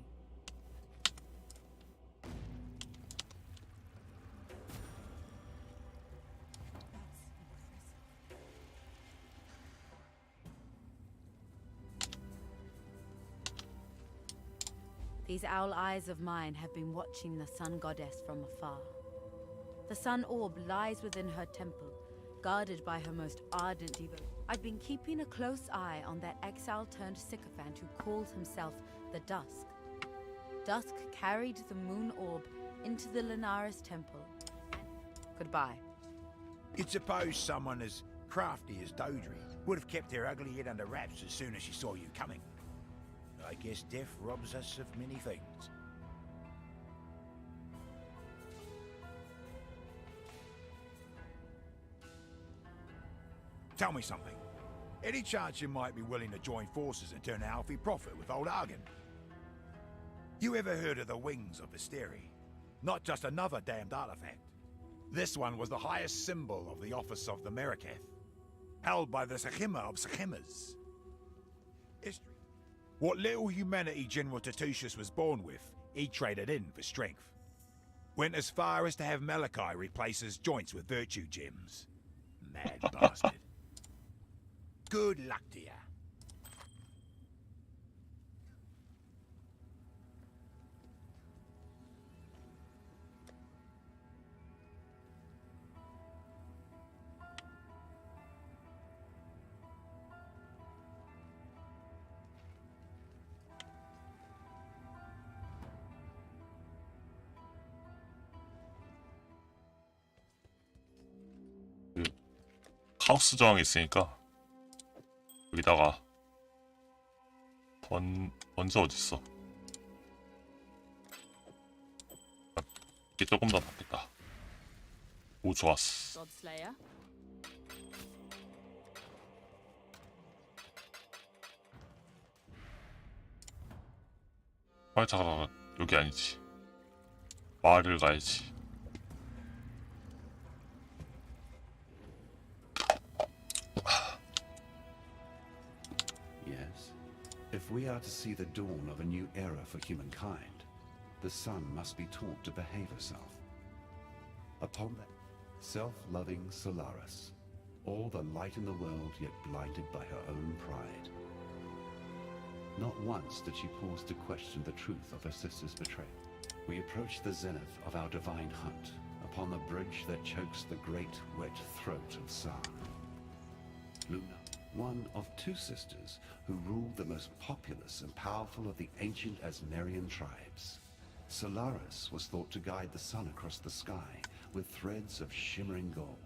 These owl eyes of mine have been watching the sun goddess from afar. The sun orb lies within her temple, guarded by her most ardent devotee. I've been keeping a close eye on that exile-turned-sycophant who calls himself the Dusk. Dusk carried the moon orb into the Linares temple. Goodbye. You'd suppose someone as crafty as Dodri would have kept her ugly head under wraps as soon as she saw you coming. I guess death robs us of many things. Tell me something. Any chance you might be willing to join forces and turn a healthy profit with old Argon? You ever heard of the Wings of Visteri? Not just another damned artifact. This one was the highest symbol of the office of the Meriketh, held by the Sechima of Sechimas. History. What little humanity General Tertusius was born with, he traded in for strength. Went as far as to have Malachi replace his joints with virtue gems. Mad bastard. Good luck to ya. 하우스 저항이 있으니까 여기다가 번져 어딨어? 이게 조금 더 낫겠다. 오, 좋았어. 잠깐, 여기 아니지. 마을을 가야지. Yes. If we are to see the dawn of a new era for humankind, the sun must be taught to behave herself. Upon that self-loving Solaris, all the light in the world yet blinded by her own pride. Not once did she pause to question the truth of her sister's betrayal. We approach the zenith of our divine hunt, upon the bridge that chokes the great wet throat of San. Luna, one of two sisters who ruled the most populous and powerful of the ancient Asmerian tribes. Solaris was thought to guide the sun across the sky with threads of shimmering gold,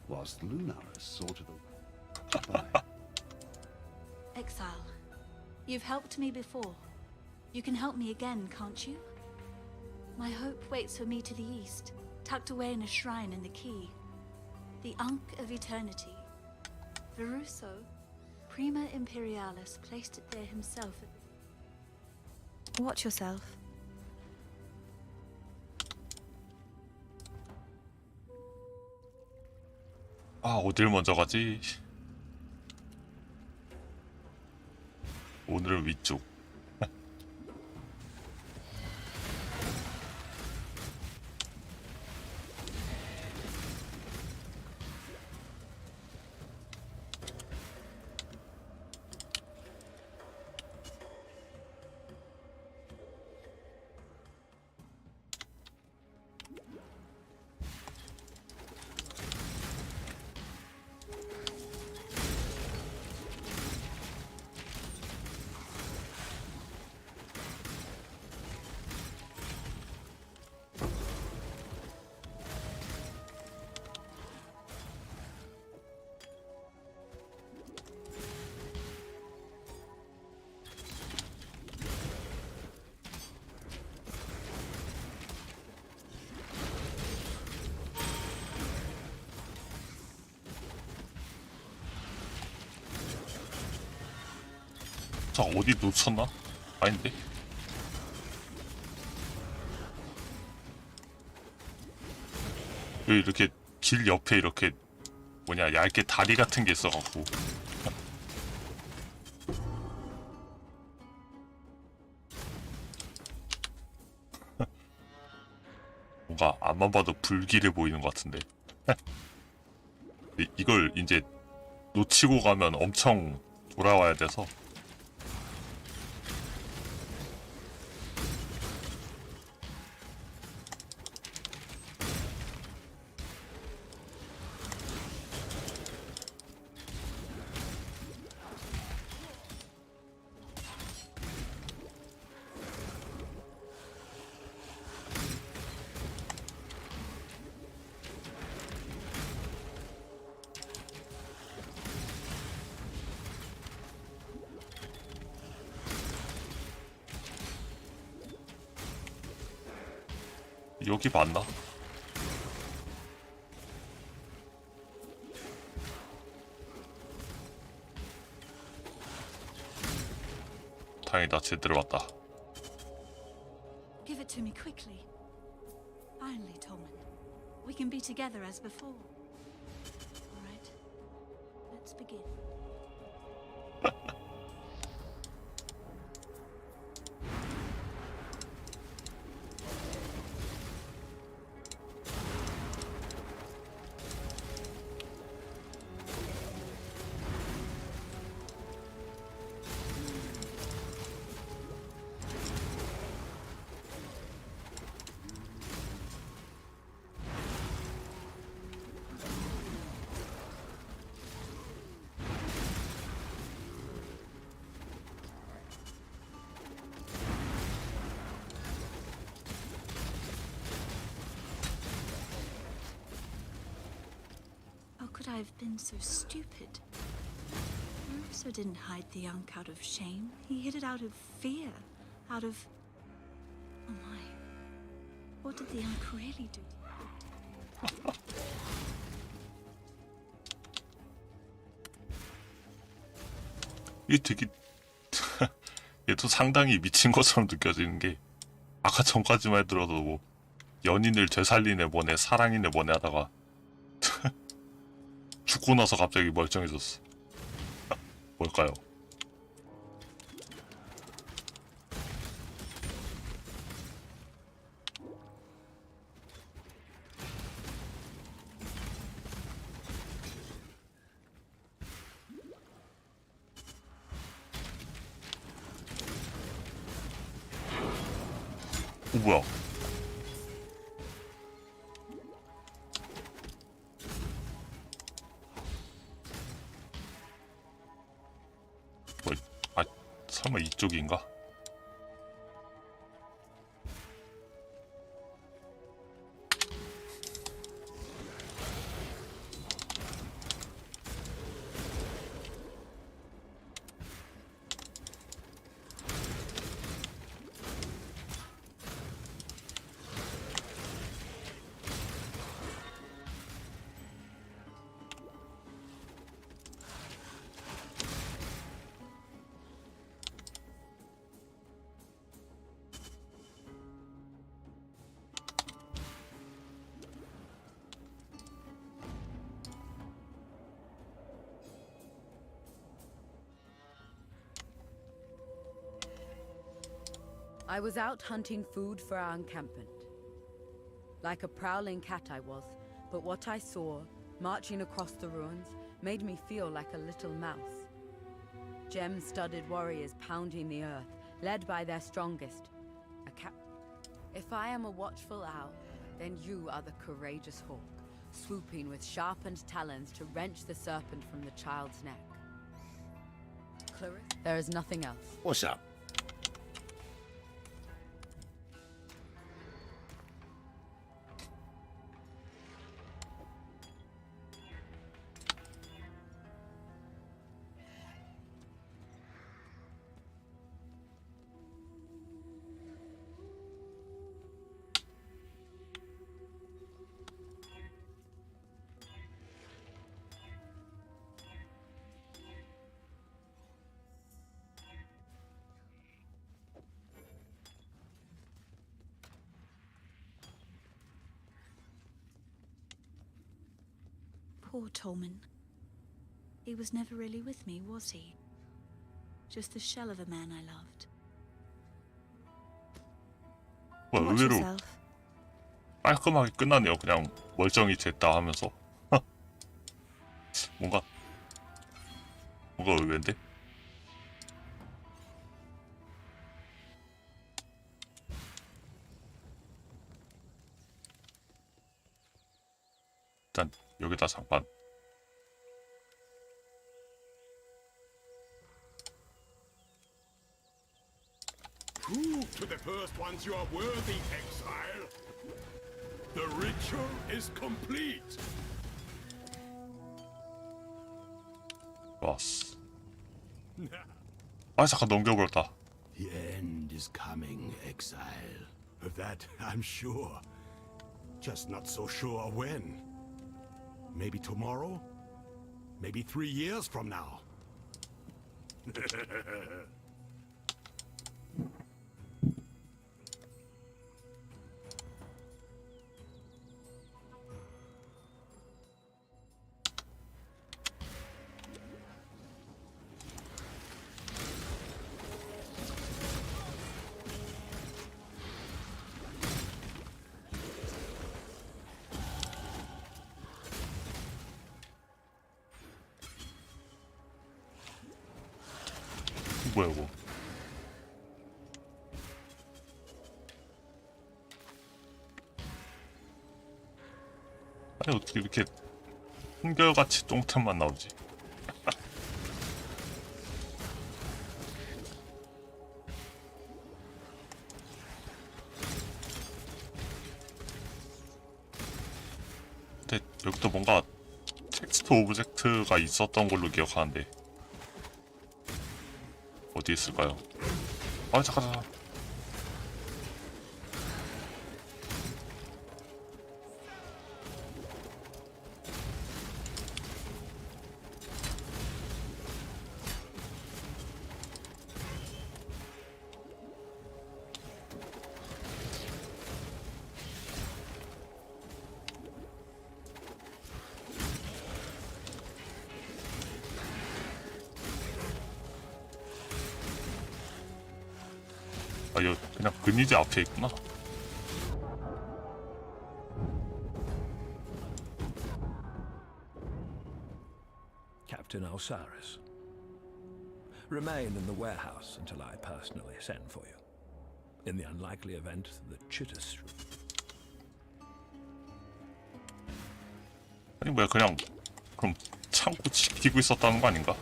whilst Lunaris saw to the... Goodbye. Exile, you've helped me before. You can help me again, can't you? My hope waits for me to the east, tucked away in a shrine in the Key. The Ankh of Eternity. Veruso, Prima Imperialis, placed it there himself. Watch yourself. 아, 어딜 먼저 가지? 오늘은 위쪽. 포탑 어디 놓쳤나? 아닌데? 여기 이렇게 길 옆에 이렇게 뭐냐 얇게 다리 같은 게 있어갖고 뭔가 앞만 봐도 불길해 보이는 것 같은데 이걸 이제 놓치고 가면 엄청 돌아와야 돼서 여기 맞나? 다행이다 제대로 왔다. Give it to me quickly. Finally, Tommen. We can be together as before. All right. Let's begin. How could I have been so stupid? Urso didn't hide the Yunk out of shame. He hid it out of fear. Out of... Oh my. What did the Yunk really do? 이게 되게 얘도 상당히 미친 것처럼 느껴지는 게 아까 전까지만 해도 뭐 연인을 되살리네 뭐네 사랑이네 뭐네 하다가 죽고 나서 갑자기 멀쩡해졌어. 뭘까요? 뭐야? 뭐, 아, 설마 이쪽인가? I was out hunting food for our encampment. Like a prowling cat I was, but what I saw, marching across the ruins, made me feel like a little mouse. Gem-studded warriors pounding the earth, led by their strongest. If I am a watchful owl, then you are the courageous hawk, swooping with sharpened talons to wrench the serpent from the child's neck. Clarissa, there is nothing else. What's up? Poor Tolman. He was never really with me, was he? Just the shell of a man I loved. 뭐 Watch 의외로 yourself. 깔끔하게 끝나네요. 그냥 멀쩡히 됐다 하면서. 뭔가 의외인데? 일단 여기다 잠깐. Prove to the first ones you are worthy, exile. The ritual is complete. 좋았어. 아 잠깐 넘겨버렸다. The end is coming, exile. Of that, I'm sure. Just not so sure when. Maybe tomorrow? Maybe 3 years from now. 뭐야 이거? 아니 어떻게 이렇게 한결같이 똥템만 나오지? 근데 여기도 뭔가 텍스트 오브젝트가 있었던 걸로 기억하는데 어디 있을까요? 아 잠깐. 아, 이거 그냥 근위지 앞에 있구나. Captain Osiris. Remain in the warehouse until I personally send for you. In the unlikely event that Chitters... 아니 뭐야 그냥 그럼 창고 지키고 있었다는 거 아닌가?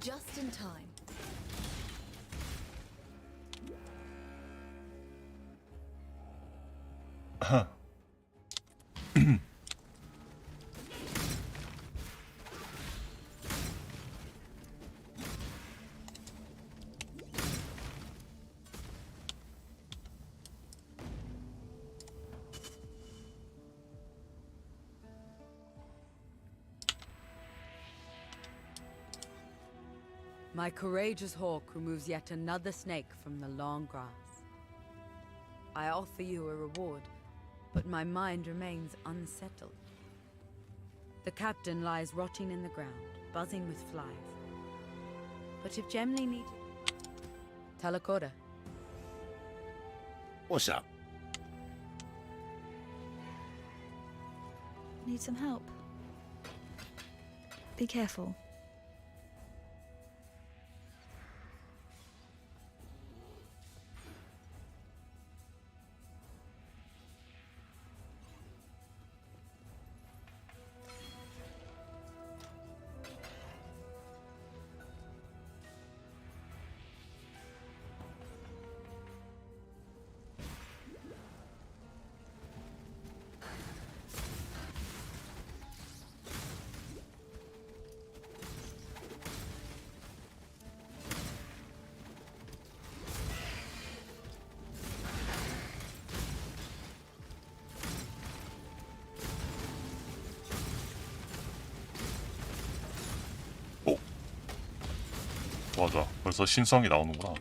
Just in time. My courageous hawk removes yet another snake from the long grass. I offer you a reward, but my mind remains unsettled. The captain lies rotting in the ground, buzzing with flies. But if Gemly needed... Talakoda. What's up? Need some help? Be careful. 맞아. 벌써 신성이 나오는구나.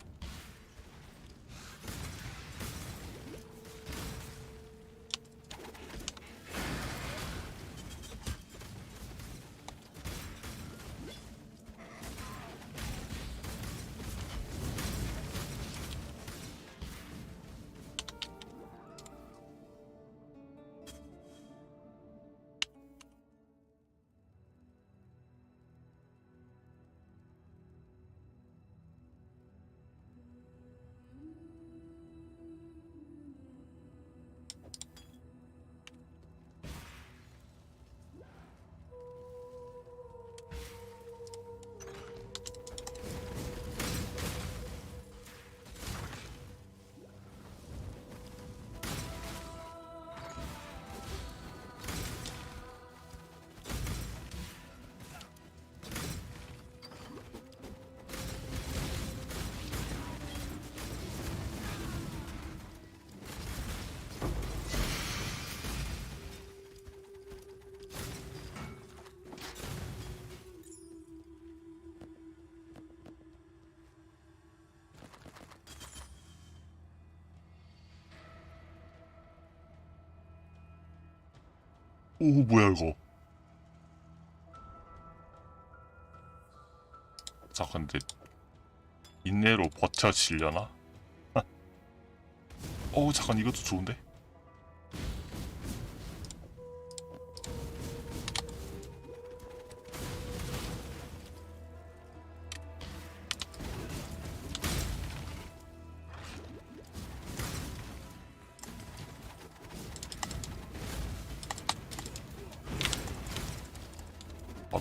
오 뭐야 이거. 자 근데 인내로 버텨지려나? 어우 잠깐 이것도 좋은데?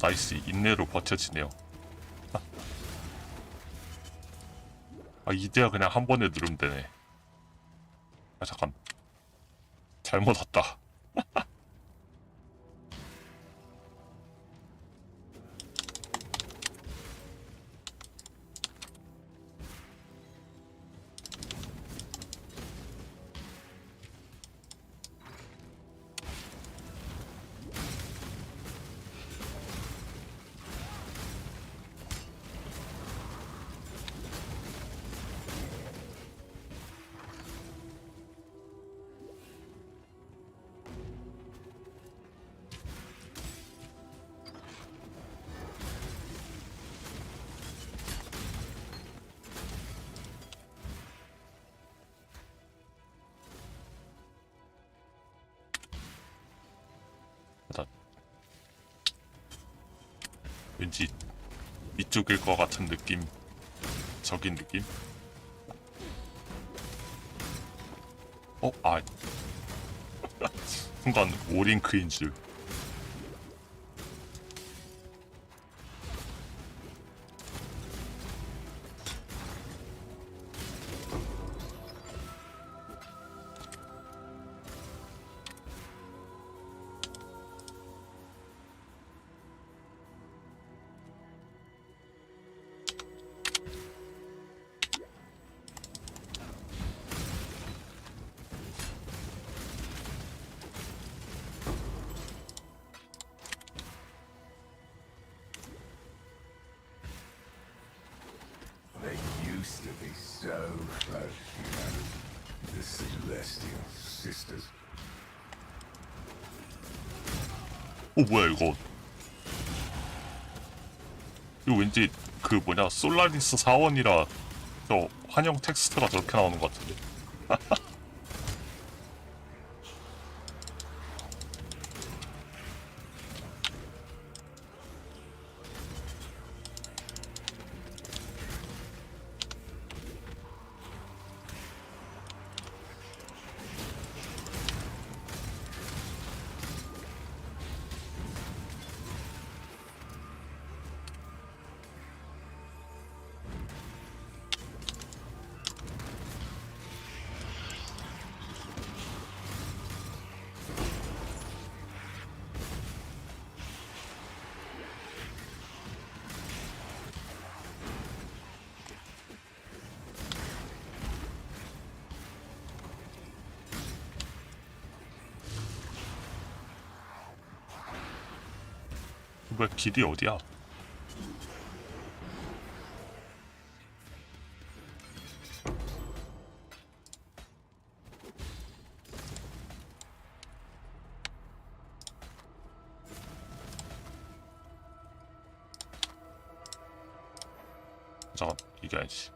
나이스. 인내로 버텨지네요. 아 이제야 그냥 한 번에 누르면 되네. 아 잠깐 잘못 왔다. 왠지 이쪽일 것 같은 느낌, 적인 느낌? 아 순간 오링크인 줄. They used to be so close, you know. The celestial sisters. 뭐야 이거. 이거 왠지 그 뭐냐 솔라리스 사원이라 저 환영 텍스트가 저렇게 나오는 것 같은데. 뭐야 길이 어디야? 잠깐 이게 아니지.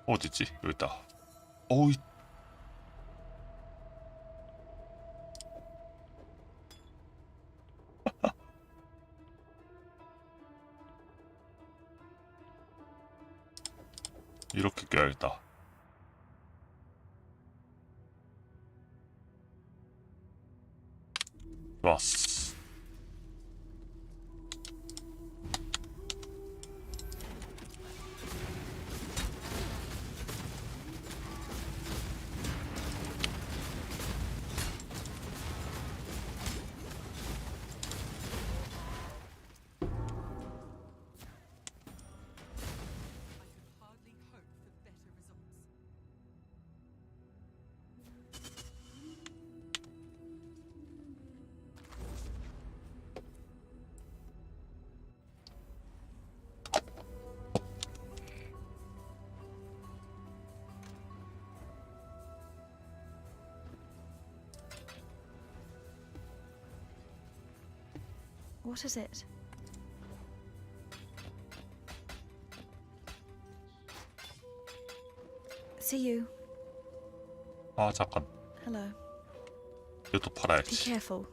어딨지? 여기 있다. 어이. 이렇게 껴야겠다. 좋았어. What is it? See you. 아 잠깐. Hello. 이것도 Be 팔아야지. careful.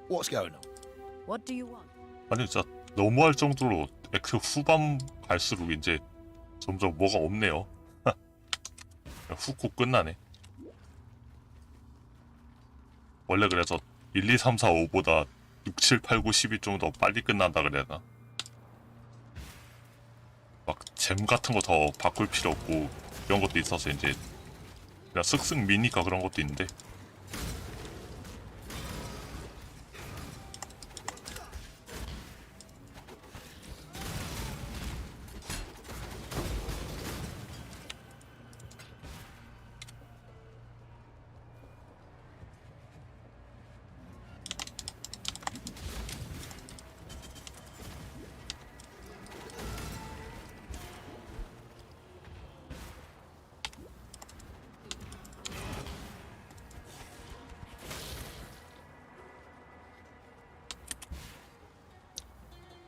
What's going on? What do you want? 아니 진짜 너무할 정도로 액트 후반 갈수록 이제 점점 뭐가 없네요. 그냥 훅훅 끝나네. 원래 그래서 1, 2, 3, 4, 5보다 6, 7, 8, 9, 10이 좀 더 빨리 끝난다 그래야 되나? 막 잼 같은 거 더 바꿀 필요 없고 이런 것도 있어서 이제 그냥 쓱쓱 미니까 그런 것도 있는데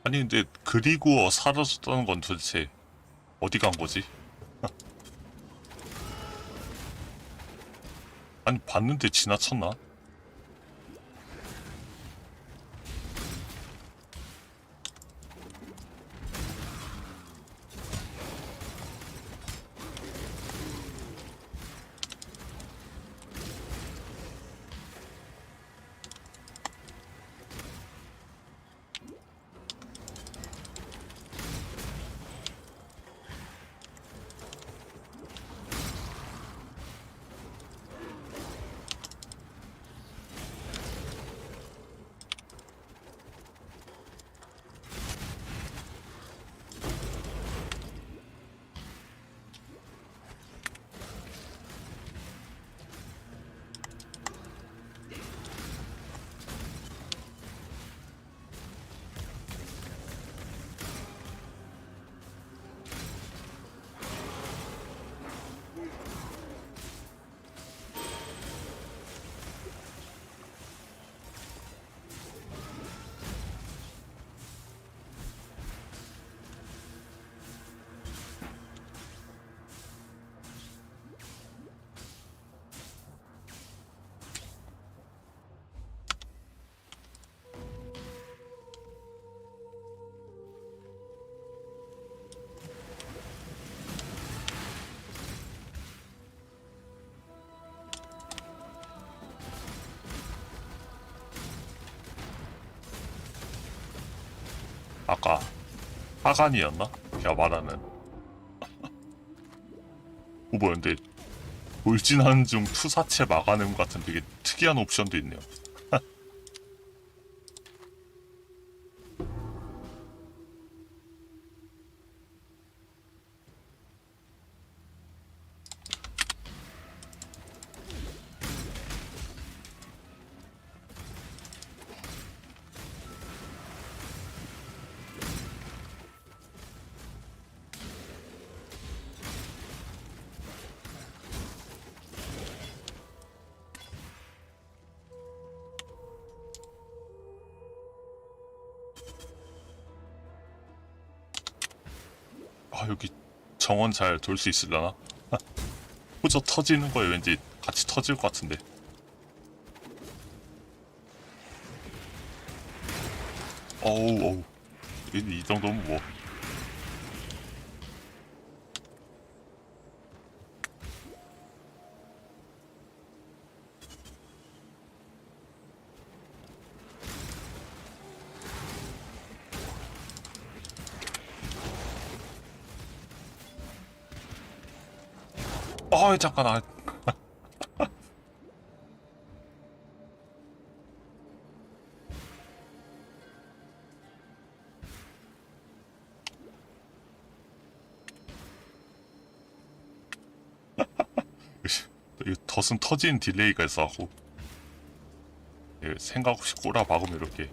아니 근데 그리고 사라졌다는 건 도대체 어디 간 거지? 아니 봤는데 지나쳤나? 아까 하간이었나? 걔가 말하는 뭐였는데 돌진하는 중 투사체 막아냄 같은 되게 특이한 옵션도 있네요. 아 여기 정원 잘 돌 수 있으려나? 호저 터지는 거에 왠지 같이 터질 것 같은데. 어우 이 정도면 뭐. 잠깐 이 덫은 터진 딜레이가 있어갖고 생각 없이 꼬라 박으면 이렇게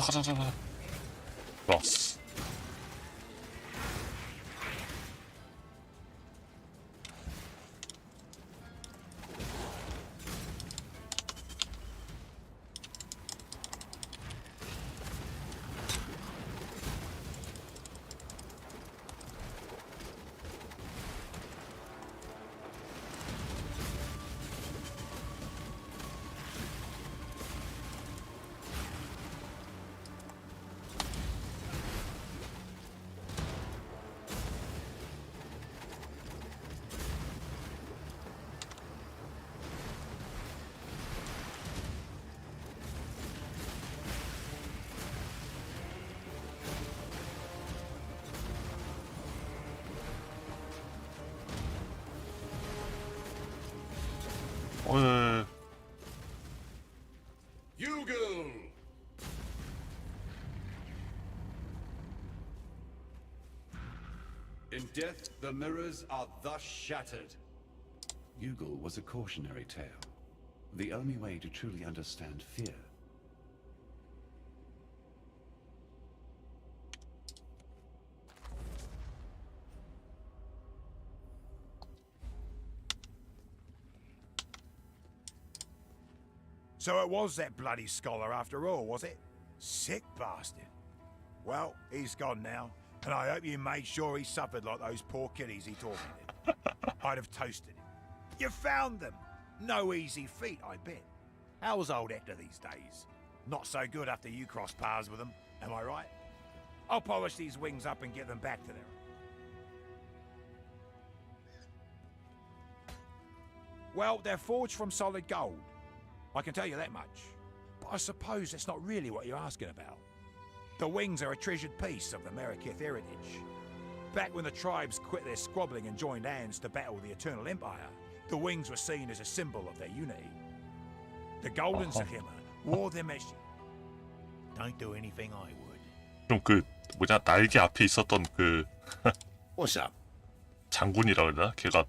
가자. 좋았어. Hugel! In death, the mirrors are thus shattered. Hugel was a cautionary tale. The only way to truly understand fear. So it was that bloody scholar after all, was it? Sick bastard. Well, he's gone now, and I hope you made sure he suffered like those poor kiddies he tormented. I'd have toasted him. You found them! No easy feat, I bet. How's old Hector these days? Not so good after you crossed paths with him, am I right? I'll polish these wings up and get them back to their... Well, they're forged from solid gold. I can tell you that much. But I suppose that's not really what you're asking about. The wings are a treasured piece of the Merakith heritage. Back when the tribes quit their squabbling and joined hands to battle the Eternal Empire, the wings were seen as a symbol of their unity. The Golden Sahima wore them as... Don't do anything I would. 좀 날개 앞에 있었던 What's up? 장군이라 그러나? 걔가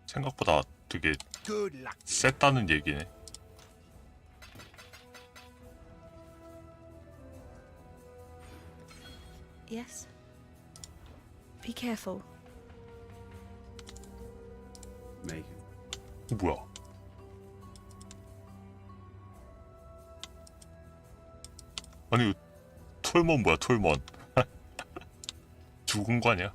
생각보다 되게 Good luck. 셌다는 얘기네. Yes? Be careful. Mayhew. 뭐야? 아니 톨먼 뭐야 톨먼? 죽은 거 아니야?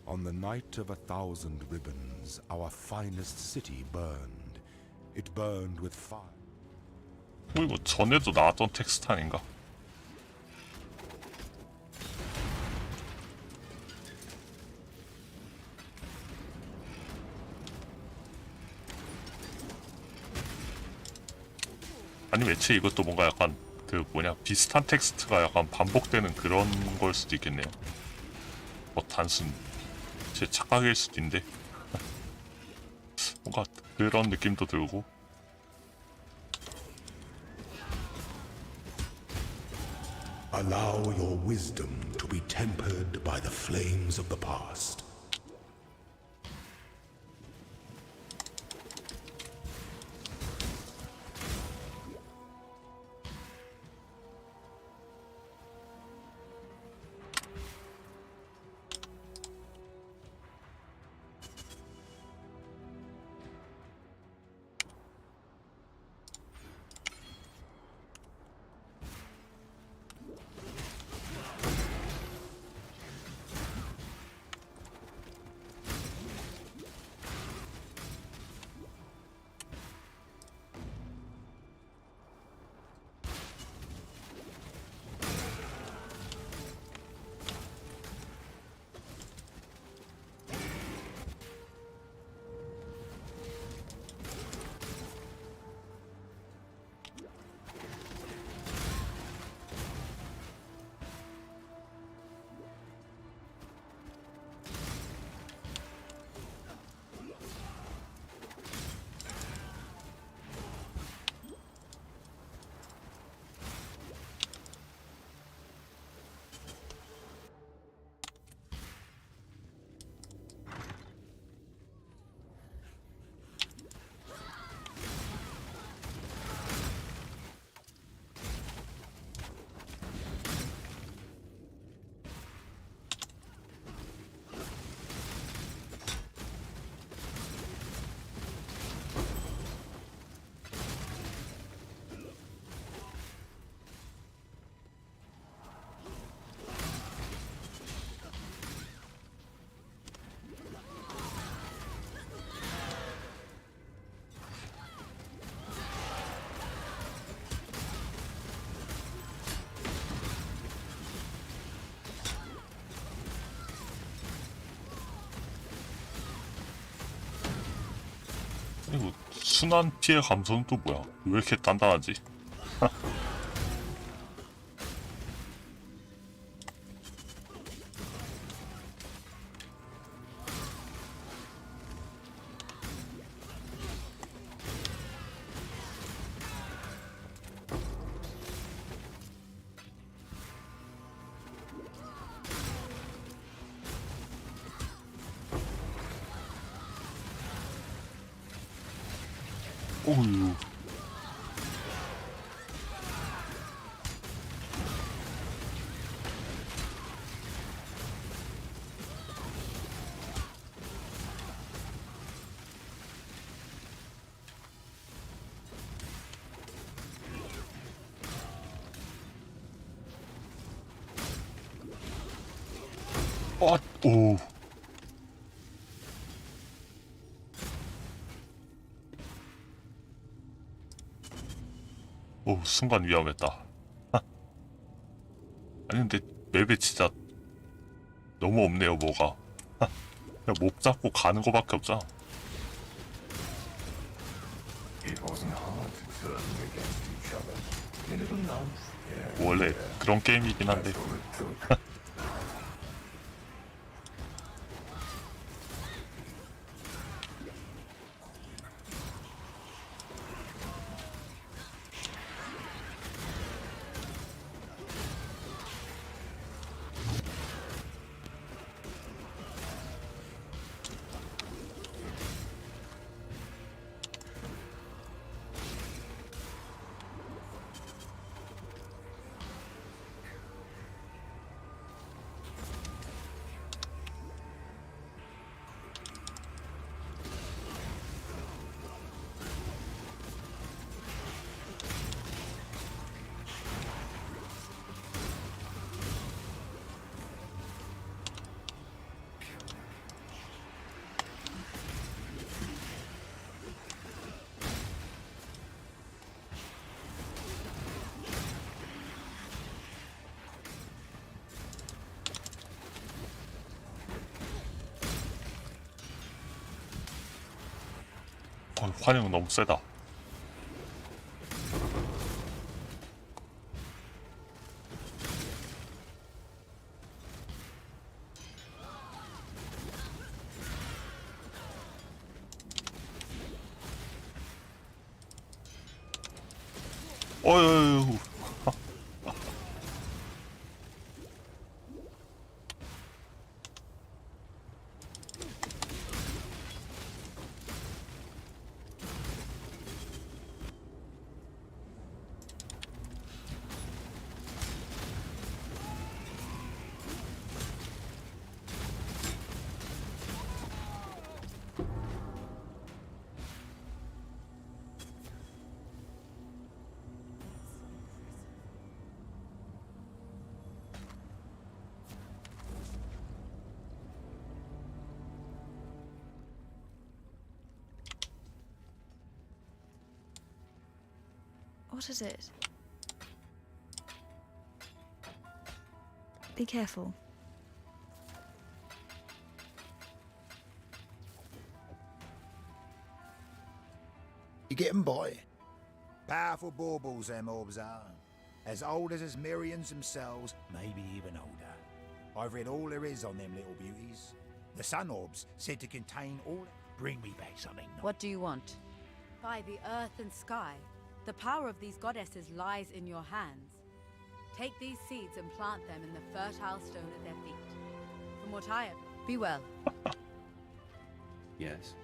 On the night of 1,000 ribbons, our finest city burned. It burned with fire. 이거 전에도 나왔던 텍스트 아닌가? 아니면 애초에 이것도 뭔가 약간 비슷한 텍스트가 약간 반복되는 그런 걸 수도 있겠네요. 단순 제 착각일 수도 있는데 뭔가 그런 느낌도 들고. Allow your wisdom to be tempered by the flames of the past. 순환 피해 감소는 또 뭐야? 왜 이렇게 단단하지? 오유. 오. 오, 순간 위험했다. 아니 근데 맵에 진짜 너무 없네요, 뭐가. 그냥 목 잡고 가는 거밖에 없잖아. 원래 그런 게임이긴 한데. 환영은 너무 세다. 어휴. What is it? Be careful. You get 'em, boy? Powerful baubles, them orbs are. As old as his Mirians themselves, maybe even older. I've read all there is on them little beauties. The sun orbs said to contain all... Bring me back something. What do you want? By the earth and sky, the power of these goddesses lies in your hands. Take these seeds and plant them in the fertile stone at their feet. From what I have... Be well. Yes.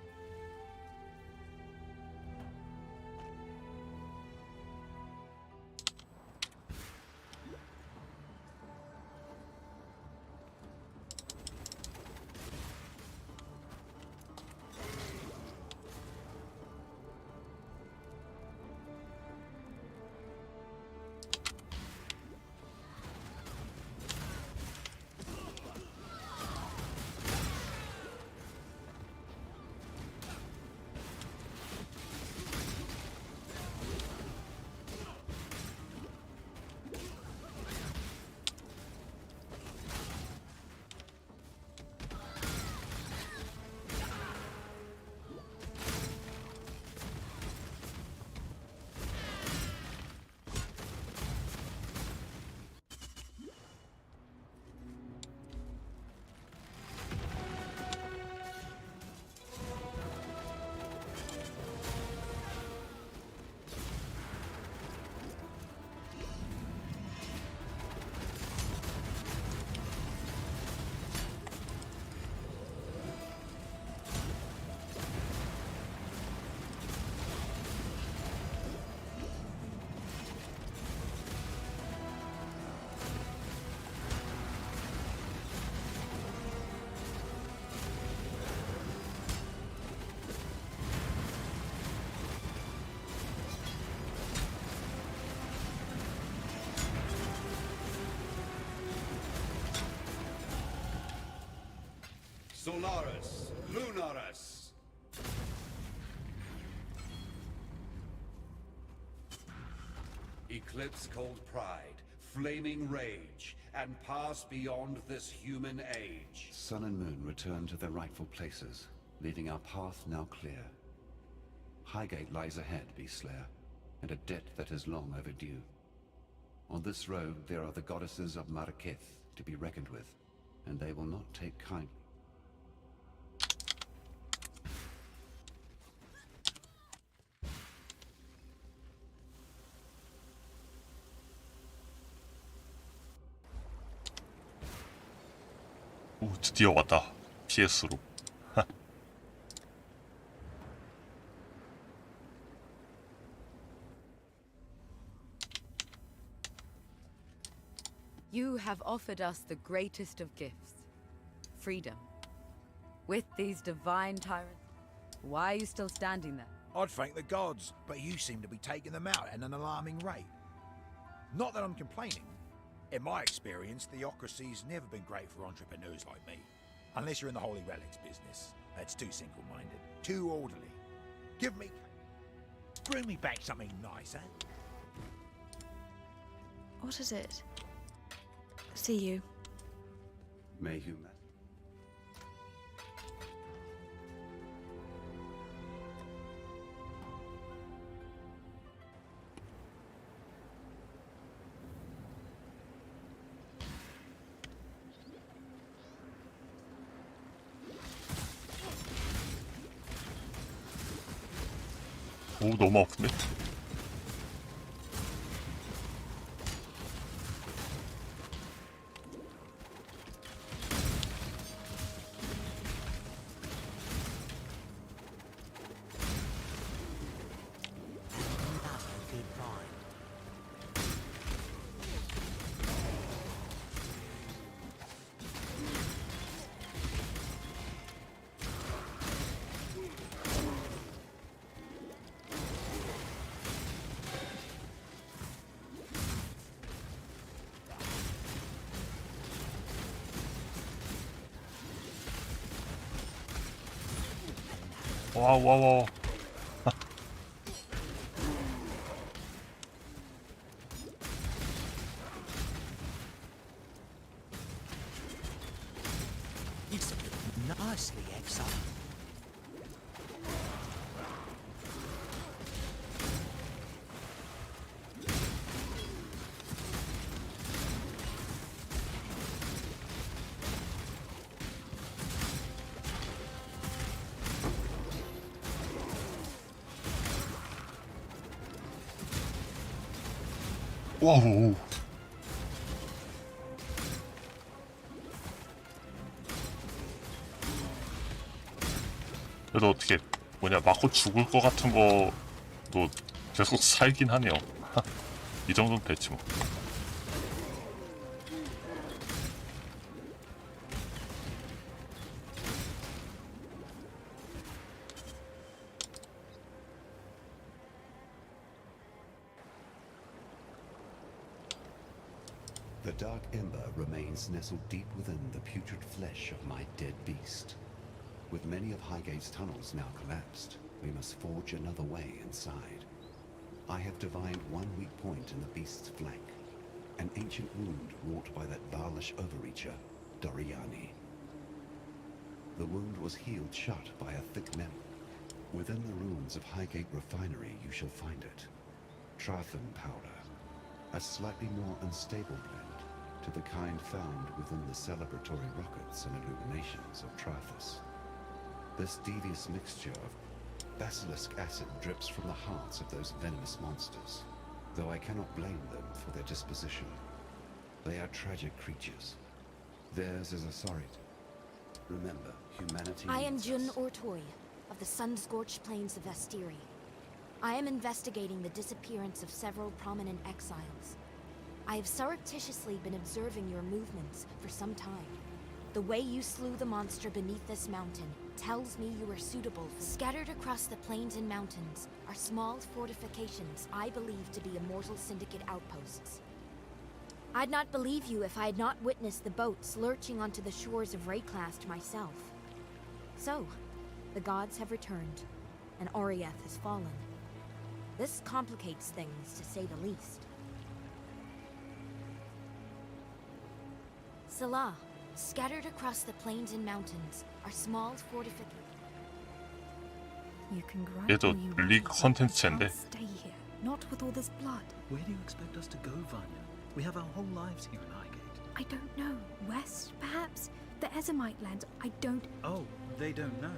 Solaris, Lunaris. Eclipse cold pride, flaming rage, and pass beyond this human age. Sun and moon return to their rightful places, leaving our path now clear. Highgate lies ahead, Beastslayer, and a debt that is long overdue. On this road there are the goddesses of Marraketh to be reckoned with, and they will not take kindly. 오, 드디어 왔다. PS로. You have offered us the greatest of gifts. Freedom. With these divine tyrants. Why are you still standing there? I'd thank the gods, but you seem to be taking them out at an alarming rate. Not that I'm complaining. In my experience, theocracy's never been great for entrepreneurs like me. Unless you're in the Holy Relics business. That's too single-minded, too orderly. Bring me back something nice, eh? What is it? See you. May you met. 오, 너무 아픈데? 와와와. It's nicely exiled. 와우. 그래도 어떻게 맞고 죽을 것 같은 거도 계속 살긴 하네요. 이 정도는 됐지 뭐. The dark ember remains nestled deep within the putrid flesh of my dead beast. With many of Highgate's tunnels now collapsed, we must forge another way inside. I have divined one weak point in the beast's flank, an ancient wound wrought by that Baalish overreacher, Doriani. The wound was healed shut by a thick memory. Within the ruins of Highgate Refinery you shall find it. Trathan powder, a slightly more unstable blend to the kind found within the celebratory rockets and illuminations of Trathus. This devious mixture of basilisk acid drips from the hearts of those venomous monsters, though I cannot blame them for their disposition. They are tragic creatures. Theirs is a sorry. Remember, humanity I am needs Jun us. Ortoy, of the sun-scorched plains of Vestiri. I am investigating the disappearance of several prominent exiles. I have surreptitiously been observing your movements for some time. The way you slew the monster beneath this mountain tells me you are suitable. Scattered across the plains and mountains are small fortifications I believe to be Immortal Syndicate outposts. I'd not believe you if I had not witnessed the boats lurching onto the shores of Rayclast myself. So, the gods have returned, and Oriath has fallen. This complicates things, to say the least. Salah, scattered across the plains and mountains, are small fortifications. You can grind 얘도 all you want, 리그 but 컨텐츠인데. can't stay here. Not with all this blood. Where do you expect us to go, Vanya? We have our whole lives here in Highgate. I don't know. West, perhaps? The Ezomite lands. I don't... Oh, they don't know.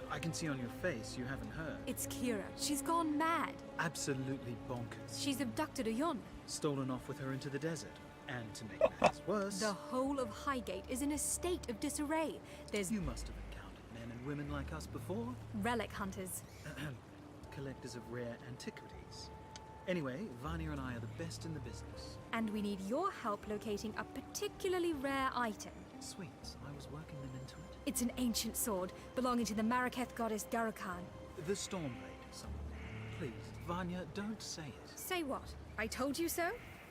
I can see on your face you haven't heard. It's Kira. She's gone mad. Absolutely bonkers. She's abducted Ayun. Stolen off with her into the desert. And to make matters worse... The whole of Highgate is in a state of disarray. There's... You must have encountered men and women like us before. relic hunters. Collectors of rare antiquities. Anyway, Vanya and I are the best in the business. And we need your help locating a particularly rare item. Sweets, I was working them into it. It's an ancient sword belonging to the Maraketh goddess Garukan. The Stormblade, someone. Please, Vanya, don't say it. Say what? I told you so?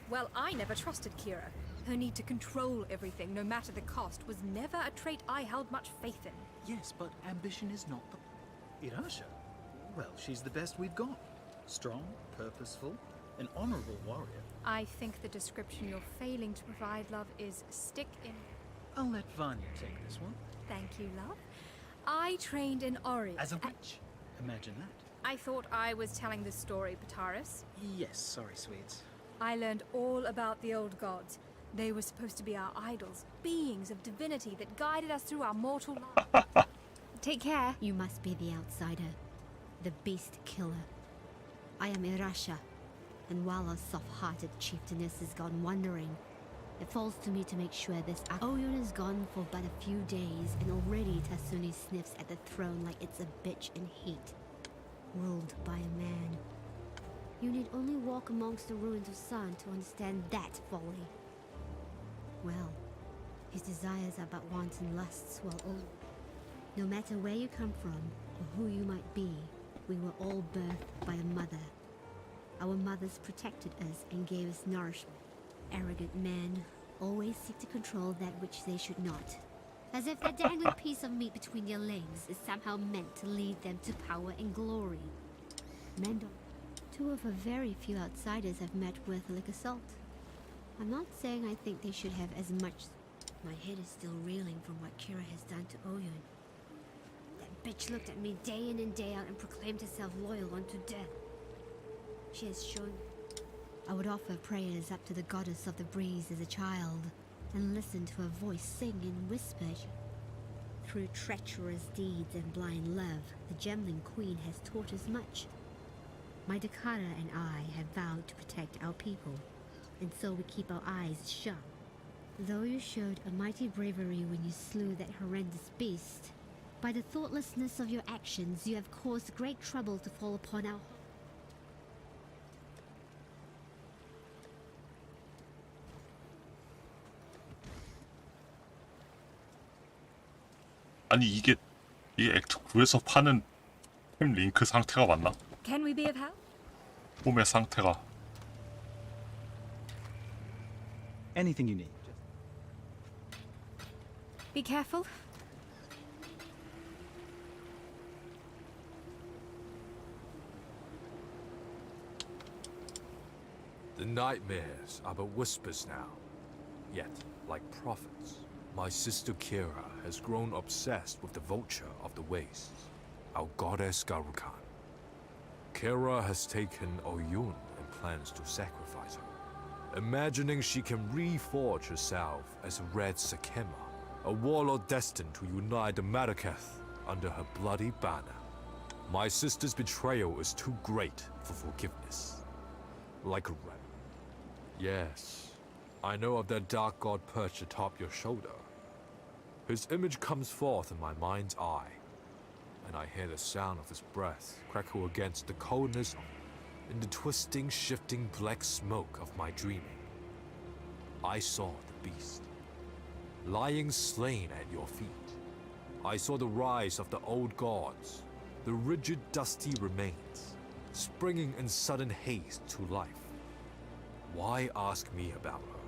Well, I never trusted Kira. Her need to control everything, no matter the cost, was never a trait I held much faith in. Yes, but ambition is not the... Irasha? Well, she's the best we've got. Strong, purposeful, an honorable warrior. I think the description you're failing to provide, love, is stick in... I'll let Vanya take this one. Thank you, love. I trained in Ori. As a witch? Imagine that. I thought I was telling this story, Pataris. Yes, sorry, sweets. I learned all about the old gods. They were supposed to be our idols, beings of divinity that guided us through our mortal lives. Take care. You must be the outsider, the beast killer. I am Irasha, and while our soft-hearted chieftainess is gone wandering, it falls to me to make sure this Oyun is gone for but a few days, and already Tasuni sniffs at the throne like it's a bitch in heat, ruled by a man. You need only walk amongst the ruins of Sun to understand that folly. Well, his desires are but wanton lusts while old. No matter where you come from, or who you might be, we were all birthed by a mother. Our mothers protected us and gave us nourishment. Arrogant men always seek to control that which they should not. As if that dangling piece of meat between their legs is somehow meant to lead them to power and glory. Men don't. Two of the very few outsiders I've met with like assault. I'm not saying I think they should have as much. My head is still reeling from what Kira has done to Oyun. That bitch looked at me day in and day out and proclaimed herself loyal unto death. She has shown... I would offer prayers up to the goddess of the breeze as a child, and listen to her voice sing in whispers. Through treacherous deeds and blind love, the Gemling Queen has taught us much. My Dakara and I have vowed to protect our people, and so we keep our eyes shut. Though you showed a mighty bravery when you slew that horrendous beast, by the thoughtlessness of your actions you have caused great trouble to fall upon our... 아니 이게 액트 9에서 파는 템 링크 상태가 맞나? Can we be of help? 폼의 상태가. Anything you need. Be careful. The nightmares are but whispers now. Yet, like prophets, my sister Kira has grown obsessed with the vulture of the wastes, our goddess Garukan. Kira has taken Oyun and plans to sacrifice her, imagining she can reforge herself as Red Sakema, a warlord destined to unite the Maraketh under her bloody banner. My sister's betrayal is too great for forgiveness. Like a rebel. Yes, I know of that dark god perched atop your shoulder. His image comes forth in my mind's eye, and I hear the sound of his breath crackle against the coldness in the twisting, shifting black smoke of my dreaming. I saw the beast, lying slain at your feet. I saw the rise of the old gods, the rigid, dusty remains, springing in sudden haste to life. Why ask me about her?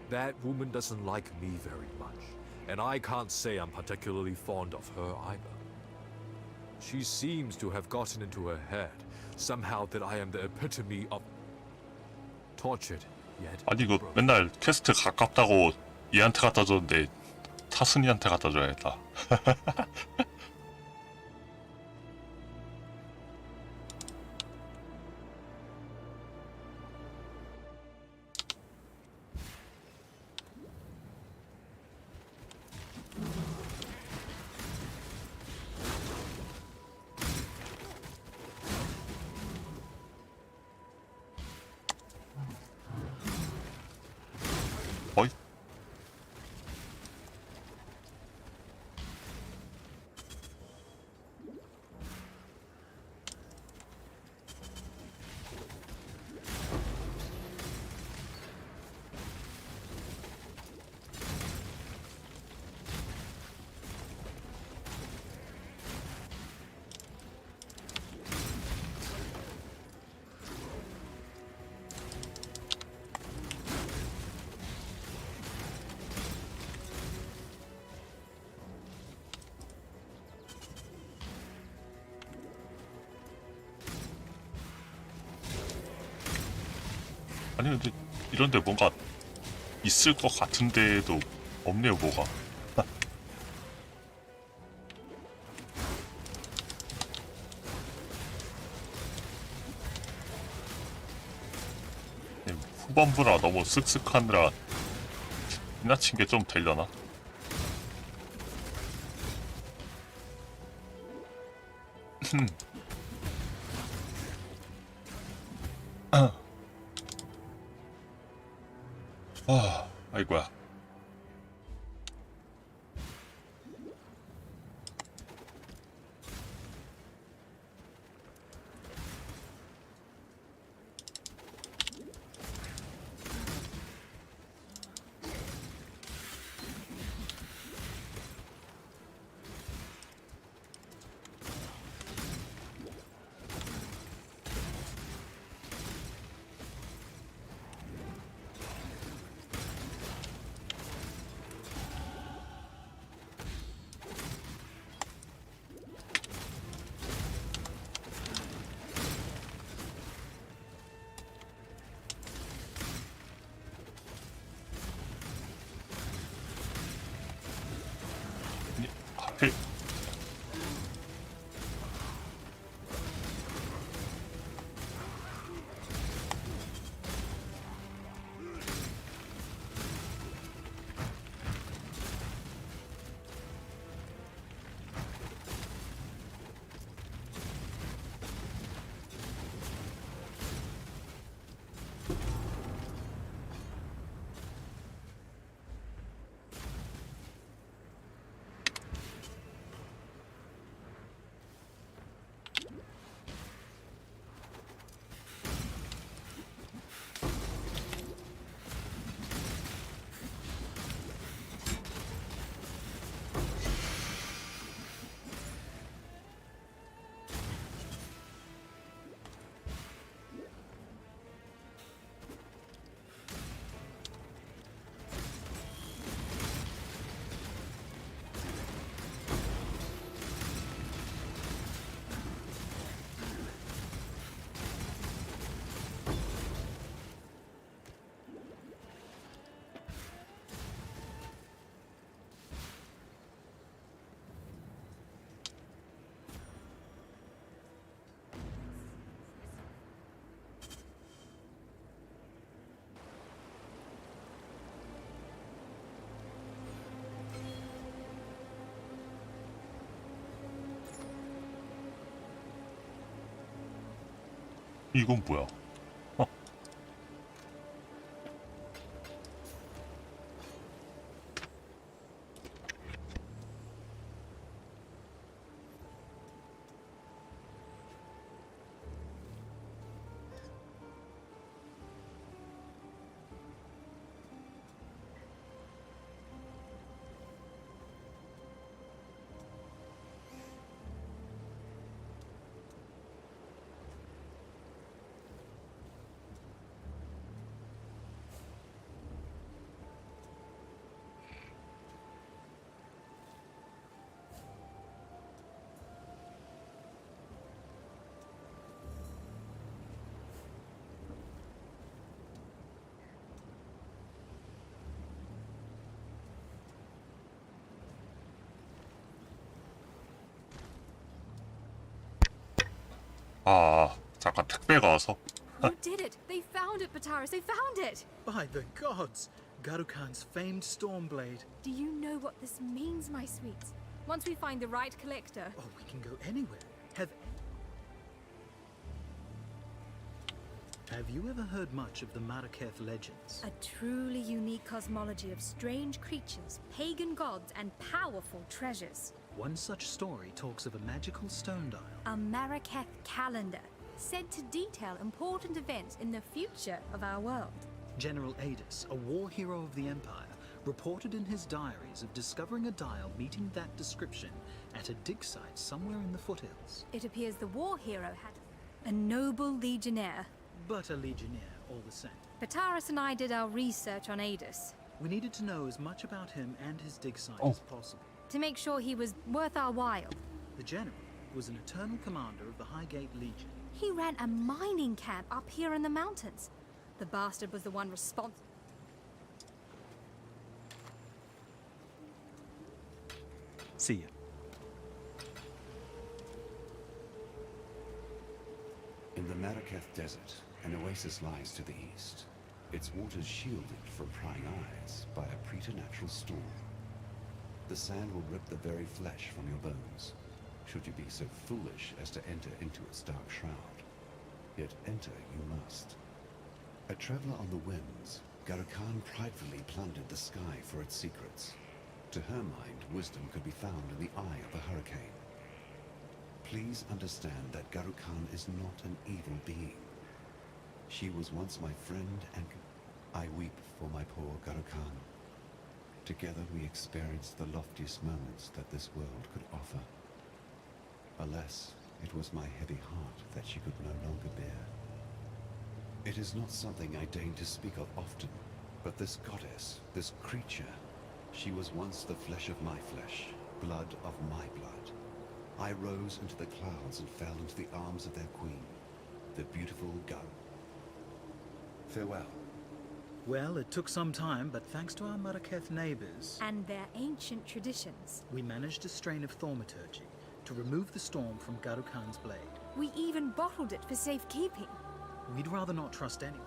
That woman doesn't like me very much, and I can't say I'm particularly fond of her either. She seems to have gotten into her head somehow that I am the epitome of tortured yet. 아니 이거 맨날 퀘스트 가깝다고 얘한테 갖다 줬는데 타순이한테 갖다 줘야겠다. 어이? 아니 근데 이런데 뭔가 있을 것 같은데도 없네요 뭐가. 후반부라 너무 쓱쓱하느라 지나친 게 좀 되려나? 아이고야. 하필 이건 뭐야? 잠깐 택배가 와서. You did it! They found it, Bataris! They found it! By the gods! Garukan's famed Stormblade. Do you know what this means, my sweets? Once we find the right collector... Oh, we can go anywhere. Have you ever heard much of the Maraketh legends? A truly unique cosmology of strange creatures, pagan gods, and powerful treasures. One such story talks of a magical stone dial. A Maraketh calendar, said to detail important events in the future of our world. General Adis, a war hero of the Empire, reported in his diaries of discovering a dial meeting that description at a dig site somewhere in the foothills. It appears the war hero had a noble legionnaire. But a legionnaire, all the same. Bataris and I did our research on Adis. We needed to know as much about him and his dig site as possible. To make sure he was worth our while. The general was an eternal commander of the Highgate Legion. He ran a mining camp up here in the mountains. The bastard was the one responsible. See ya. In the Maraketh Desert, an oasis lies to the east. Its waters shielded from prying eyes by a preternatural storm. The sand will rip the very flesh from your bones, should you be so foolish as to enter into its dark shroud. Yet enter you must. A traveler on the winds, Garukan pridefully plundered the sky for its secrets. To her mind, wisdom could be found in the eye of a hurricane. Please understand that Garukan is not an evil being. She was once my friend, and I weep for my poor Garukan. Together we experienced the loftiest moments that this world could offer. Alas, it was my heavy heart that she could no longer bear. It is not something I deign to speak of often, but this goddess, this creature, she was once the flesh of my flesh, blood of my blood. I rose into the clouds and fell into the arms of their queen, the beautiful Garu. Farewell. Well, it took some time, but thanks to our Maraketh neighbors and their ancient traditions, we managed a strain of thaumaturgy to remove the storm from Garukan's blade. We even bottled it for safekeeping. We'd rather not trust anyone.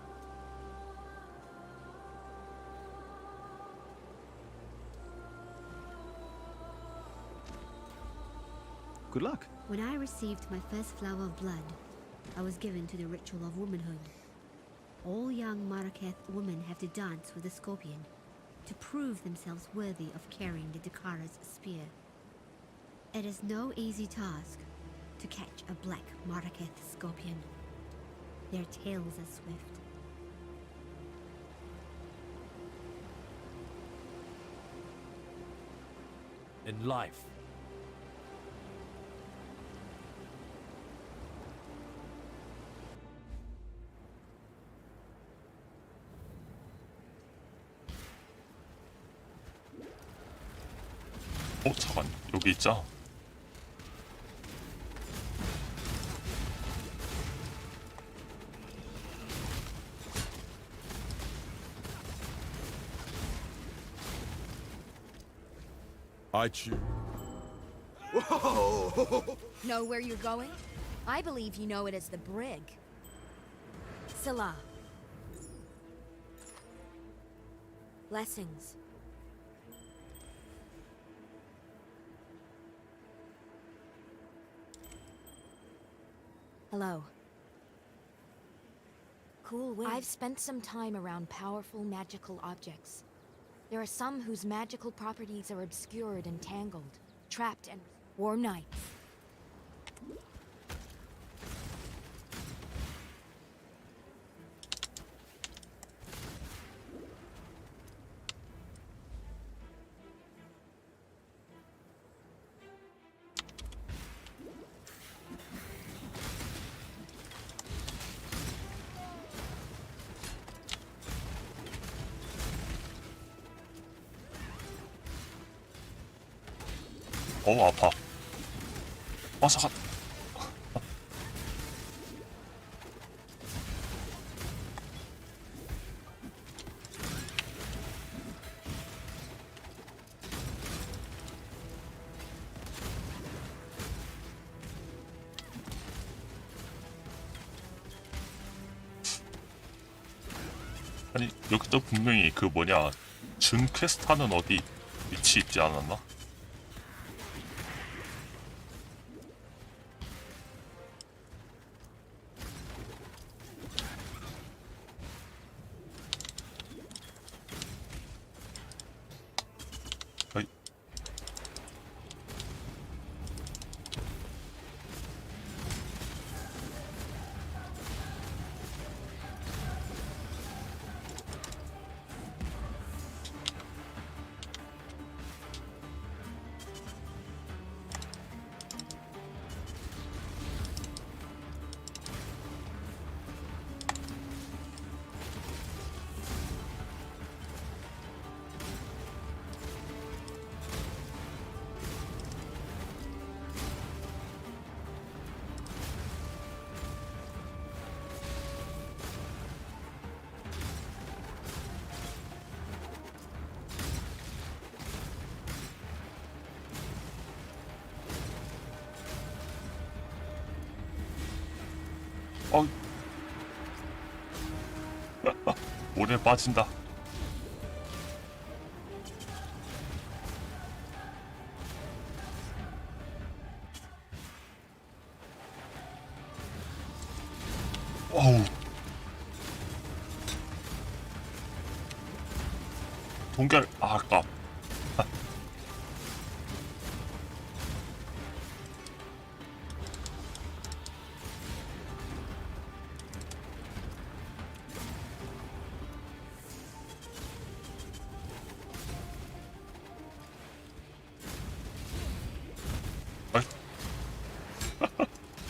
Good luck. When I received my first flower of blood, I was given to the ritual of womanhood. All young Maraketh women have to dance with the scorpion to prove themselves worthy of carrying the Dakara's spear. It is no easy task to catch a black Maraketh scorpion. Their tails are swift. In life, 잠깐 여기 있자. I choose. Whoa! Know where you're going? I believe you know it as the brig. Scylla. Blessings. Hello. Cool wind. I've spent some time around powerful magical objects. There are some whose magical properties are obscured and tangled, trapped and warm nights. 아파. 잠깐. 아니 여기도 분명히 그 뭐냐 준 퀘스트하는 어디 위치 있지 않았나? 어이. 오래 빠진다. 어우. 동결 아깝.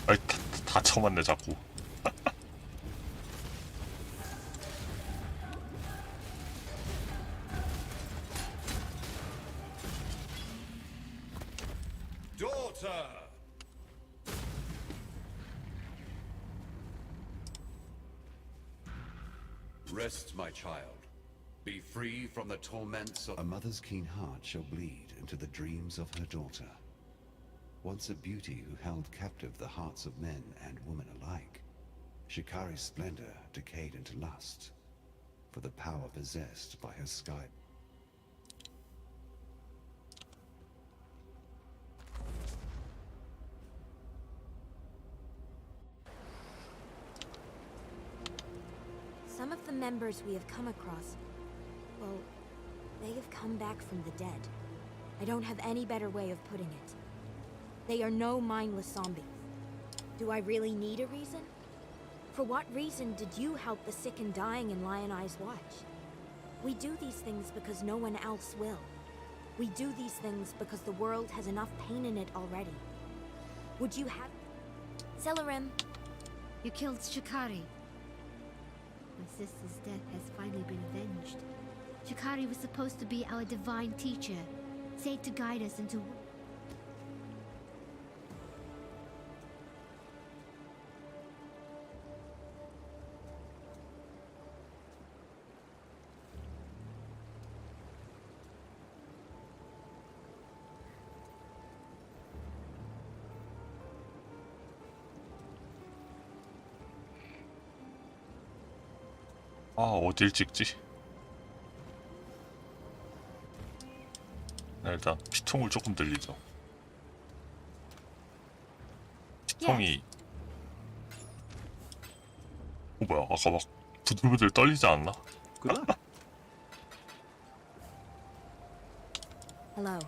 아이 다 쳐맞네 자꾸. Daughter! Rest, my child. Be free from the torments of... A mother's keen heart shall bleed into the dreams of her daughter. Once a beauty who held captive the hearts of men and women alike, Shikari's splendor decayed into lust for the power possessed by her sky. Some of the members we have come across, well, they have come back from the dead. I don't have any better way of putting it. They are no mindless zombies. Do I really need a reason? For what reason did you help the sick and dying in Lion Eye's watch? We do these things because no one else will. We do these things because the world has enough pain in it already. Would you have... Celerim! You killed Shikari. My sister's death has finally been avenged. Shikari was supposed to be our divine teacher, said to guide us into... 아 어딜 찍지? 네, 일단 피통을 조금 들리죠. 피통이 뭐야 아까 막 부들부들 떨리지 않나? Hello.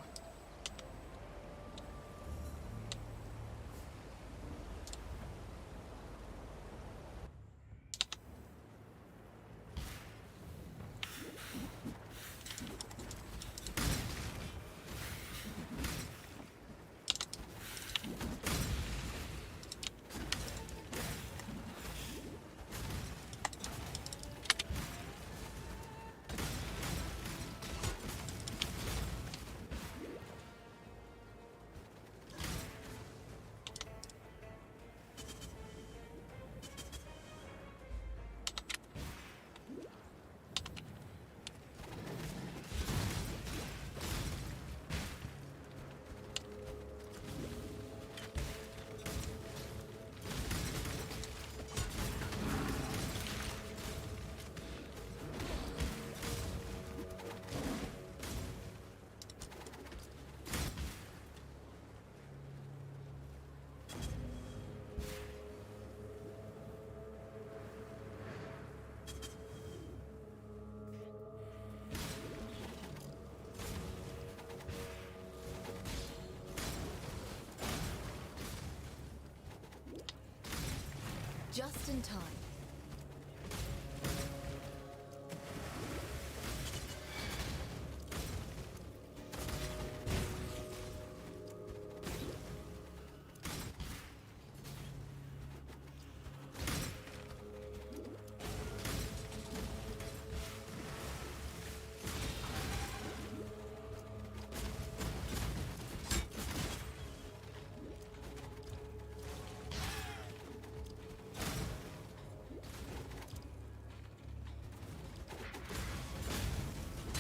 Just in time.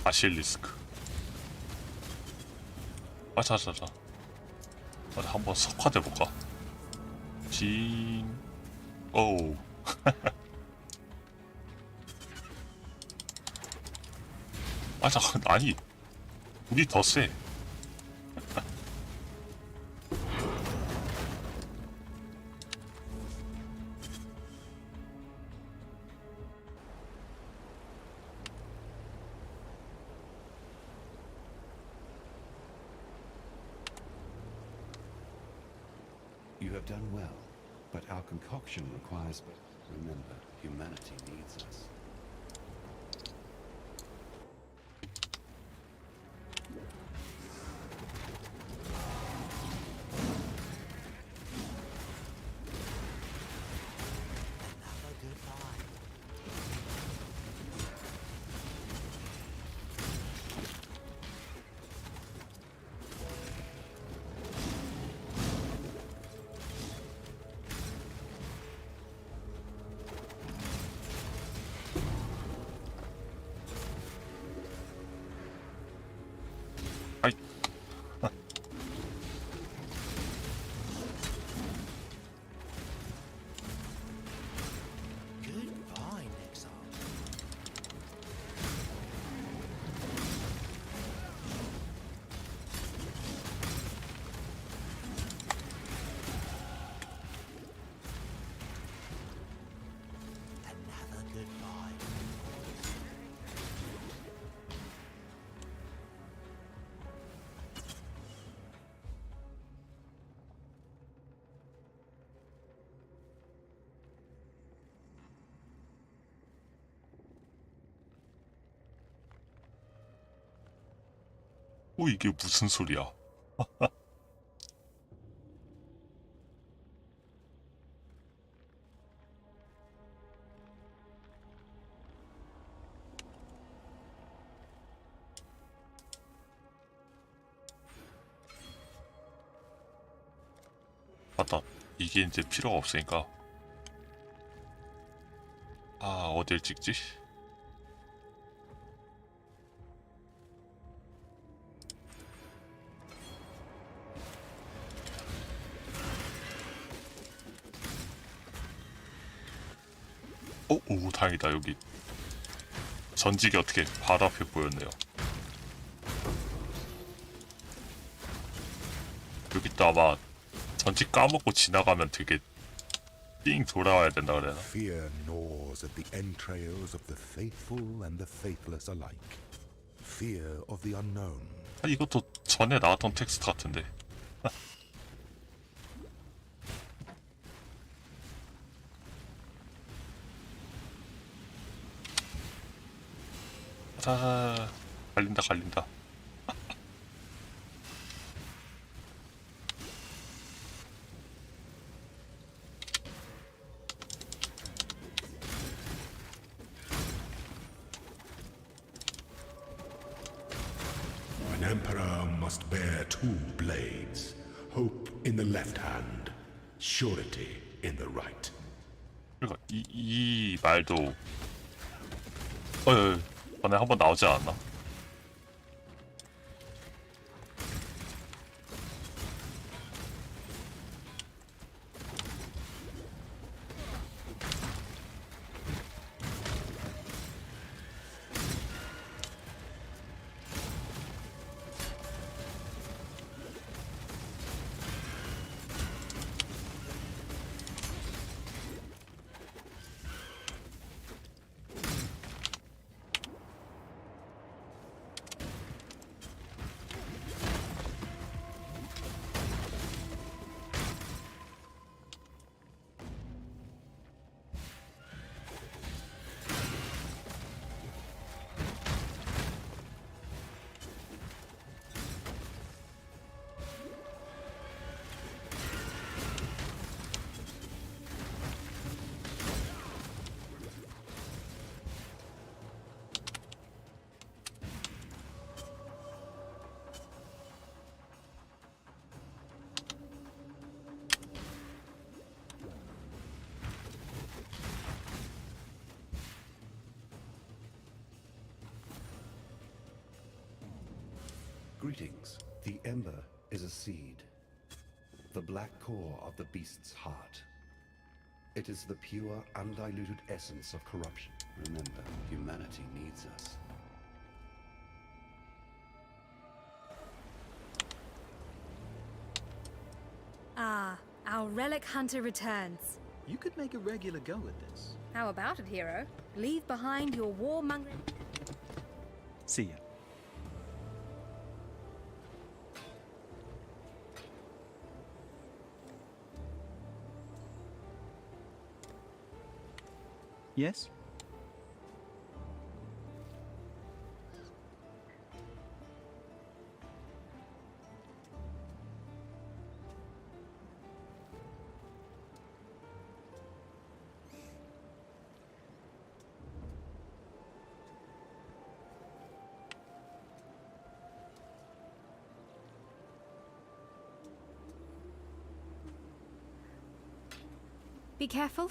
바실리스크. 자자자. 한번 석화돼 볼까? 징. 오우. 잠깐, 아니, 우리 더 세. You have done well, but our concoction requires... Remember, humanity needs us. 이게 무슨 소리야? 맞다. 이게 이제 필요가 없으니까. 어딜 찍지? 오, 다행이다. 여기 전직이 어떻게 바로 앞에 보였네요. 여기 또 아마 전직 까먹고 지나가면 되게 삥 돌아와야 된다 그래나? Fear gnaws at the entrails of the faithful and the faithless alike. Fear of the unknown. 이것도 전에 나왔던 텍스트 같은데. 갈린다. An emperor must bear two blades. Hope in the left hand, surety in the right. 그러니까 이 말도 전에 한번 나오지 않았나? Greetings. The ember is a seed. The black core of the beast's heart. It is the pure, undiluted essence of corruption. Remember, humanity needs us. Ah, our relic hunter returns. You could make a regular go at this. How about it, hero? Leave behind your warmongering. See ya. Yes? Be careful.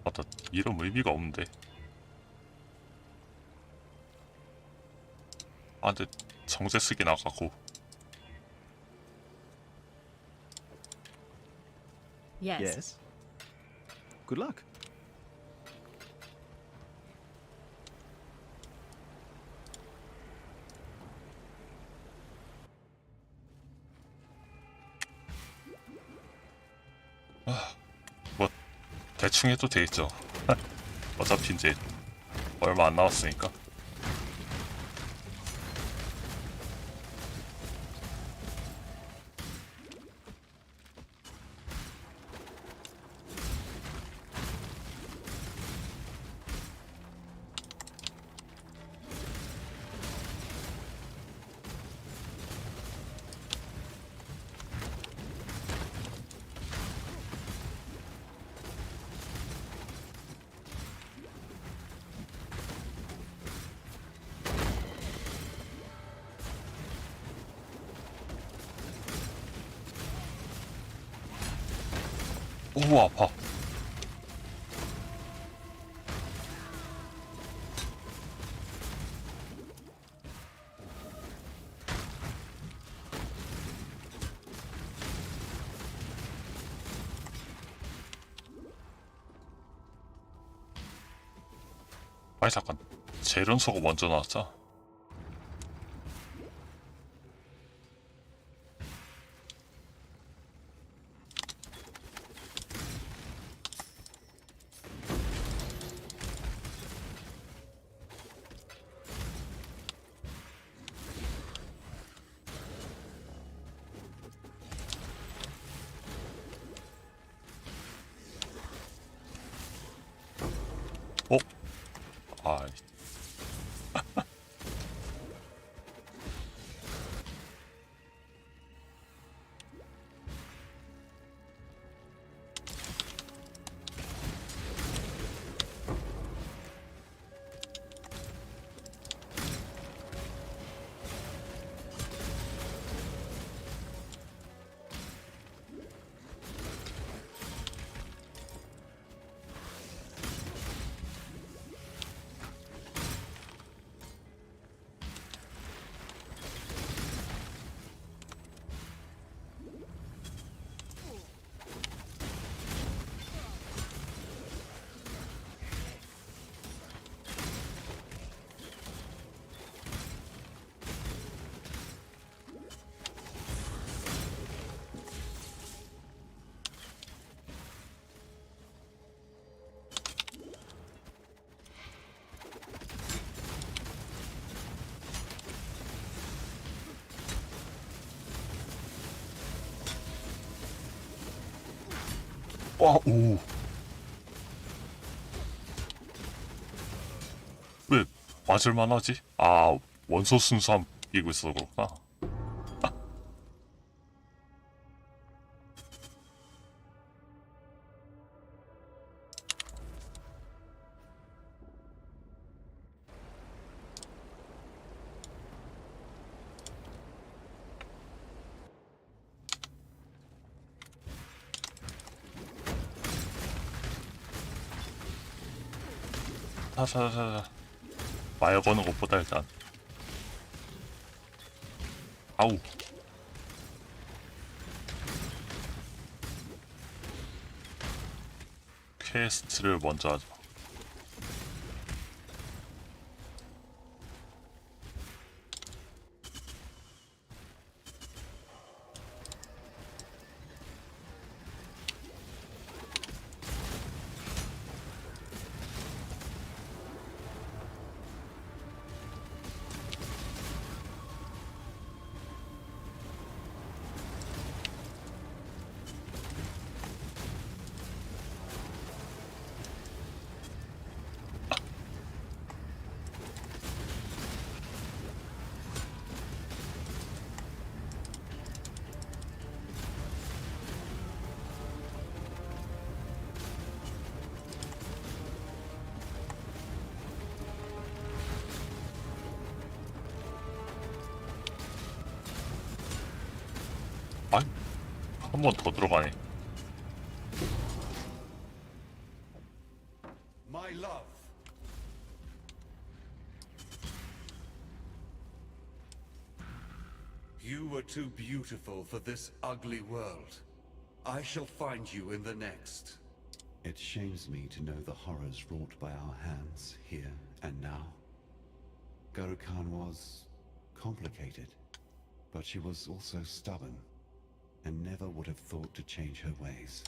맞다. 이름 의미가 없는데. 아, 근데 정세 쓰기 나가고. Yes. Good luck. 뭐 대충 해도 되겠죠. 어차피 이제 얼마 안 남았으니까. 오, 아파. 아니 잠깐, 재련소가 먼저 나왔자. 어? 아이. 와, 오. 왜 맞을만 하지? 아, 원소 순수함 끼고 있어서 그렇구나. 타타타타. 마여 거는 것보다 일단. 아우. 퀘스트를 먼저 하죠. 아, 한 번 더 들어가네. My love. You were too beautiful for this ugly world. I shall find you in the next. It shames me to know the horrors wrought by our hands here and now. Gurukhan was complicated, but she was also stubborn, and never would have thought to change her ways.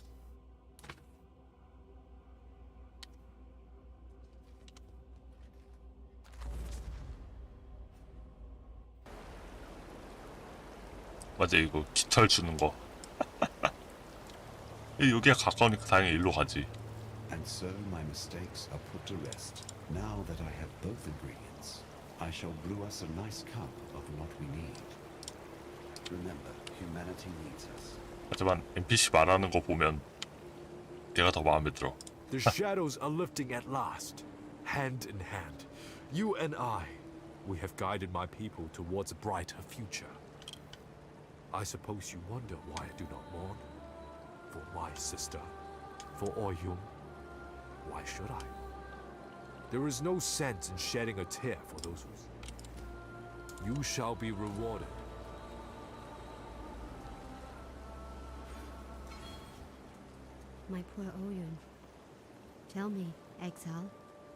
맞아, 이거 깃털 주는 거. 여기가 가까우니까 당연히 일로 가지. And so my mistakes are put to rest. Now that I have both ingredients, I shall brew us a nice cup of what we need. Remember, humanity needs us. 하지만 NPC 말하는 거 보면 내가 더 마음에 들어. The shadows are lifting at last, hand in hand. You and I, we have guided my people towards a brighter future. I suppose you wonder why I do not mourn? For my sister? For Oyun? Why should I? There is no sense in shedding a tear for those who... You shall be rewarded. My poor Oyun. Tell me, exile,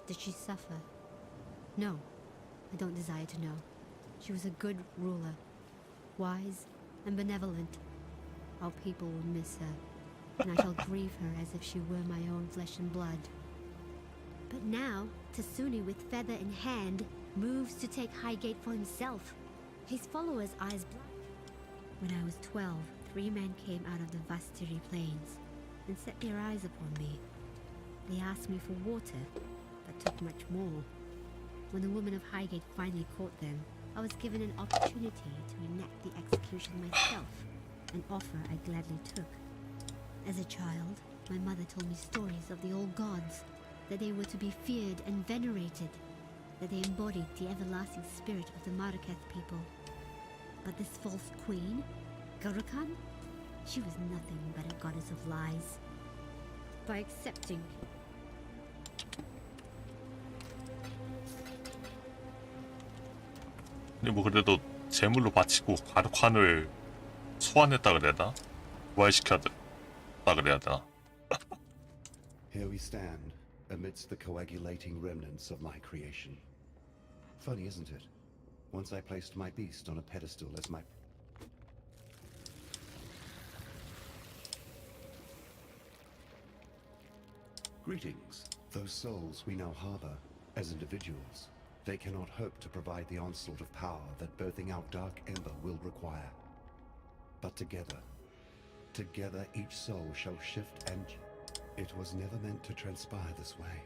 did she suffer? No, I don't desire to know. She was a good ruler, wise and benevolent. Our people will miss her, and I shall grieve her as if she were my own flesh and blood. But now, Tasuni with feather in hand moves to take Highgate for himself. His followers' eyes blind. When I was 12, 3 men came out of the Vastiri plains and set their eyes upon me. They asked me for water, but took much more. When the woman of Highgate finally caught them, I was given an opportunity to enact the execution myself, an offer I gladly took. As a child, my mother told me stories of the old gods, that they were to be feared and venerated, that they embodied the everlasting spirit of the Marraketh people. But this false queen, Gurukhan, she was nothing but a goddess of lies. By accepting 근데 뭐 그래도 제물로 바치고 가르칸을 소환했다 그래야 되나? 부활시켰다 그래야 되나? Here we stand, amidst the coagulating remnants of my creation. Funny, isn't it? Once I placed my beast on a pedestal as my... Greetings. Those souls we now harbor as individuals, they cannot hope to provide the onslaught of power that birthing out Dark Ember will require. But together each soul shall shift and... It was never meant to transpire this way.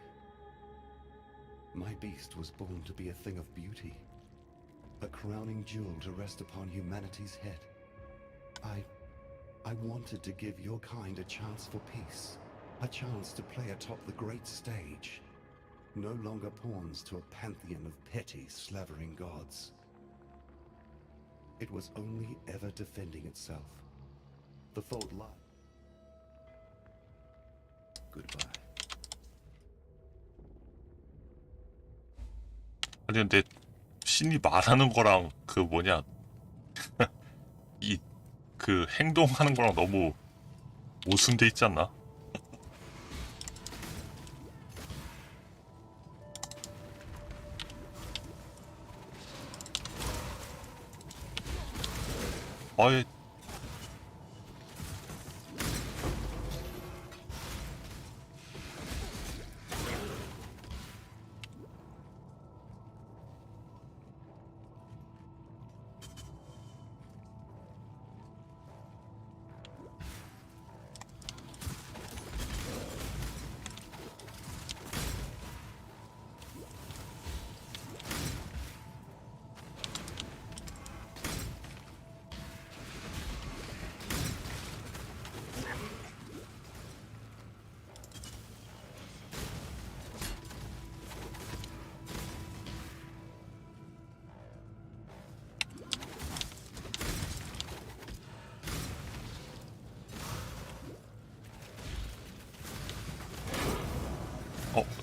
My beast was born to be a thing of beauty, a crowning jewel to rest upon humanity's head. I wanted to give your kind a chance for peace, a chance to play atop the great stage, no longer pawns to a pantheon of petty, slavering gods. It was only ever defending itself. The fault lied. Goodbye. 아니 근데 신이 말하는 거랑 그 뭐냐 이 그 행동하는 거랑 너무 모순돼 있지 않나? 아예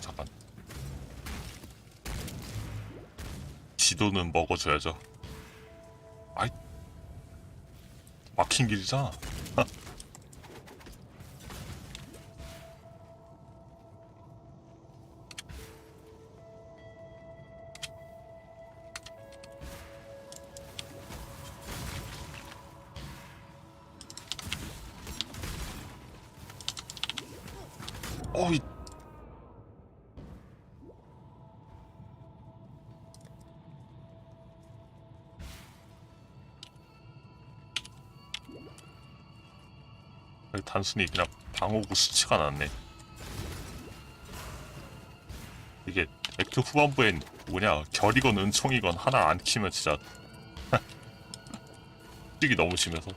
잠깐. 지도는 먹어줘야죠. 아이, 막힌 길이잖아. 어이. 단순히 그냥 방어구 수치가 낮네. 이게 액트 후반부엔 뭐냐 결이건 은총이건 하나 안 키면 진짜 쓰기 너무 심해서.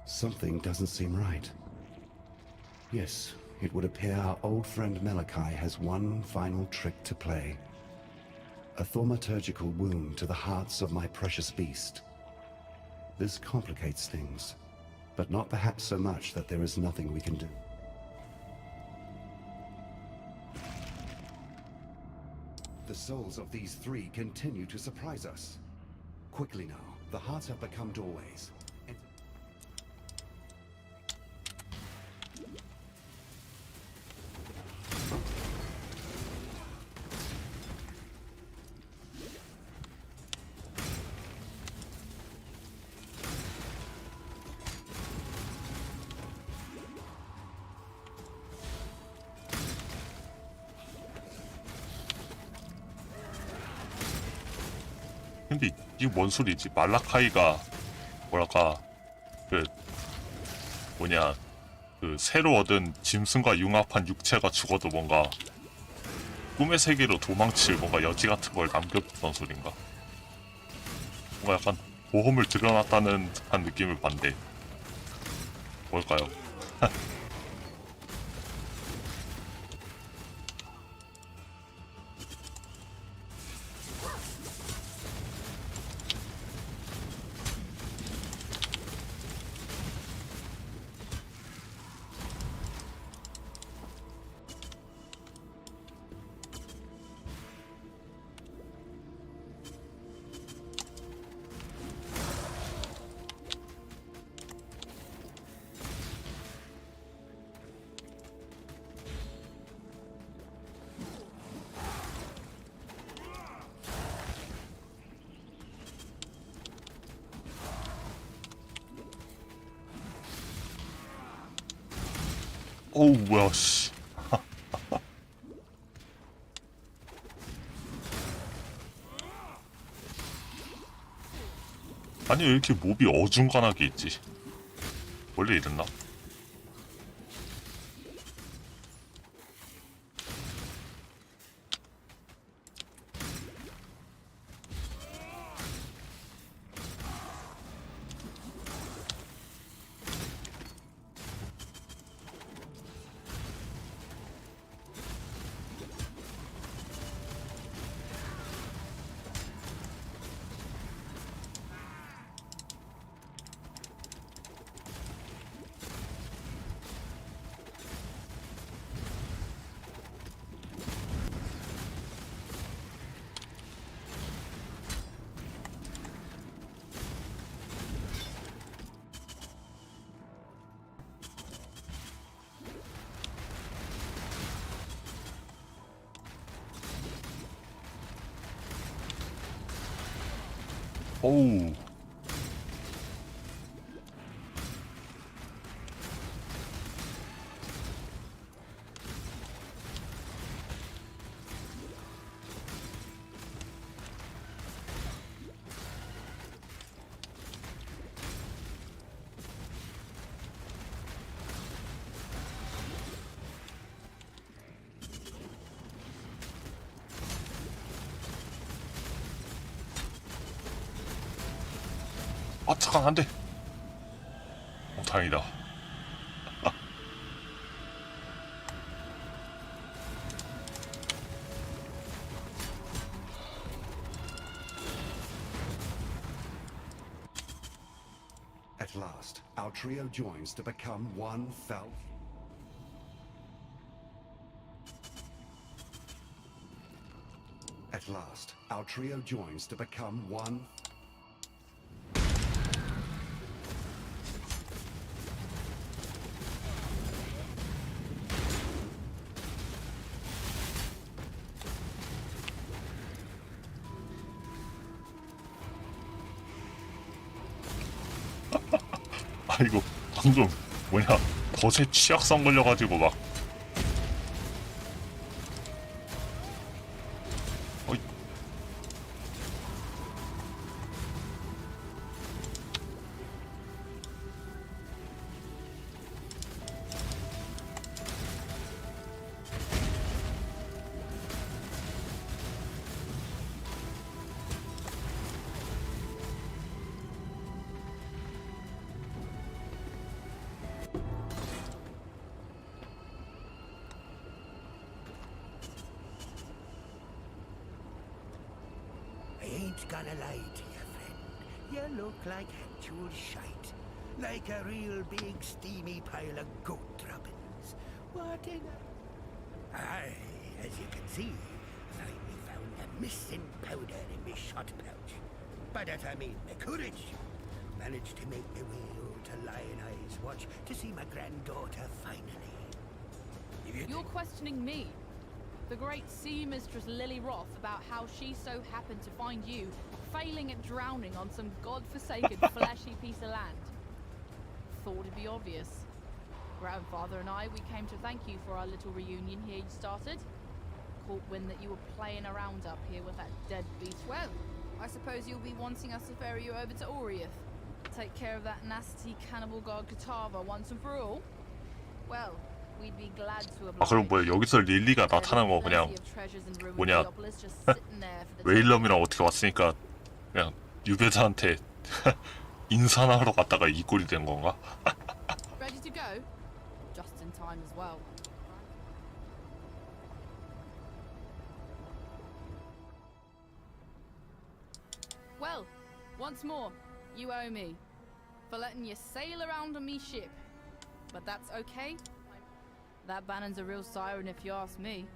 Something doesn't seem right. Yes, it would appear our old friend Malachi has one final trick to play. A thaumaturgical wound to the hearts of my precious beast. This complicates things, but not perhaps so much that there is nothing we can do. The souls of these three continue to surprise us. Quickly now, the hearts have become doorways. 근데 이게 뭔 소리지? 말라카이가 뭐랄까 그 뭐냐 그 새로 얻은 짐승과 융합한 육체가 죽어도 뭔가 꿈의 세계로 도망칠 뭔가 여지 같은 걸 남겨뒀던 소린가? 뭔가 약간 모험을 들여놨다는 듯한 느낌을 받는데 뭘까요? 어우 뭐야 씨. 아니 왜 이렇게 몹이 어중간하게 있지? 원래 이랬나? 어우. 아 잠깐 안돼. 다행이다. At last, our trio joins to become one fell. At last, our trio joins to become one. 아이고 방금 뭐냐 덫에 취약성 걸려가지고 막 어이. Ain't gonna lie to you, friend. You look like actual shite. Like a real big steamy pile of goat droppings. What in... Aye, as you can see, finally found a missing powder in me shot pouch. By that I mean my courage. Managed to make my way over to Lion Eyes Watch to see my granddaughter finally. You're questioning me, the great sea mistress Lily Roth, about how she so happened to find you failing at drowning on some godforsaken fleshy piece of land. Thought it'd be obvious. Grandfather and I, we came to thank you for our little reunion here you started. Caught wind that you were playing around up here with that dead beast. Well, I suppose you'll be wanting us to ferry you over to Oriath. Take care of that nasty cannibal god Katava once and for all. Well, we'd be glad to oblige. 아 그럼 뭐야 여기서 릴리가 나타난 거 그냥 뭐냐 웨일럼이랑 어떻게 왔으니까 그냥 유배자한테 인사나 하러 갔다가 이 꼴이 된 건가? Ready to go? Just in time as well. Well, once more, you owe me for letting you sail around on me ship. But that's okay. That Bannon's a real siren if you ask me.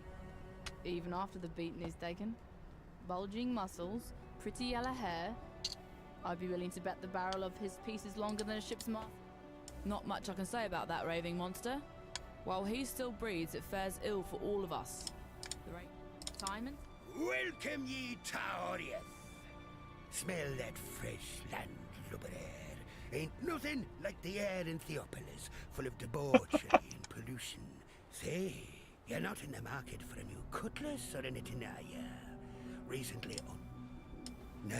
Even after the beating is taken. Bulging muscles, pretty yellow hair. I'd be willing to bet the barrel of his piece is longer than a ship's mast. Not much I can say about that raving monster. While he still breathes, it fares ill for all of us. The right time and... Welcome ye to Oriath. Smell that fresh landlubber air. Ain't nothing like the air in Theopolis, full of debauchery and pollution. Say, you're not in the market for a new cutlass or anything, are you? Recently, nah,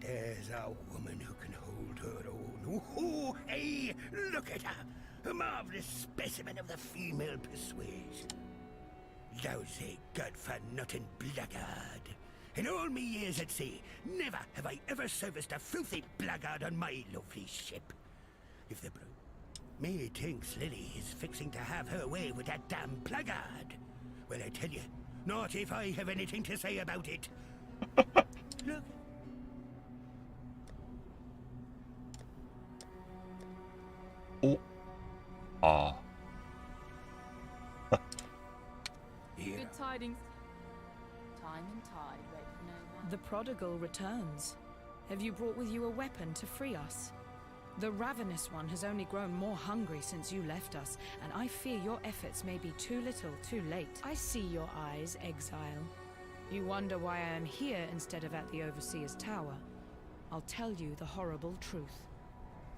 there's a woman who can hold her own. Ooh, hey, look at her! A marvelous specimen of the female persuasion. Lousy, good-for-nothing blackguard. In all me years at sea, never have I ever serviced a filthy blackguard on my lovely ship. If the me thinks Lily is fixing to have her way with that damn blackguard. Well, I tell you, not if I have anything to say about it. Look. 오. 아. Good tidings. Time and tide wait for no one. The prodigal returns. Have you brought with you a weapon to free us? The ravenous one has only grown more hungry since you left us, and I fear your efforts may be too little, too late. I see your eyes, exile. You wonder why I am here instead of at the Overseer's Tower. I'll tell you the horrible truth.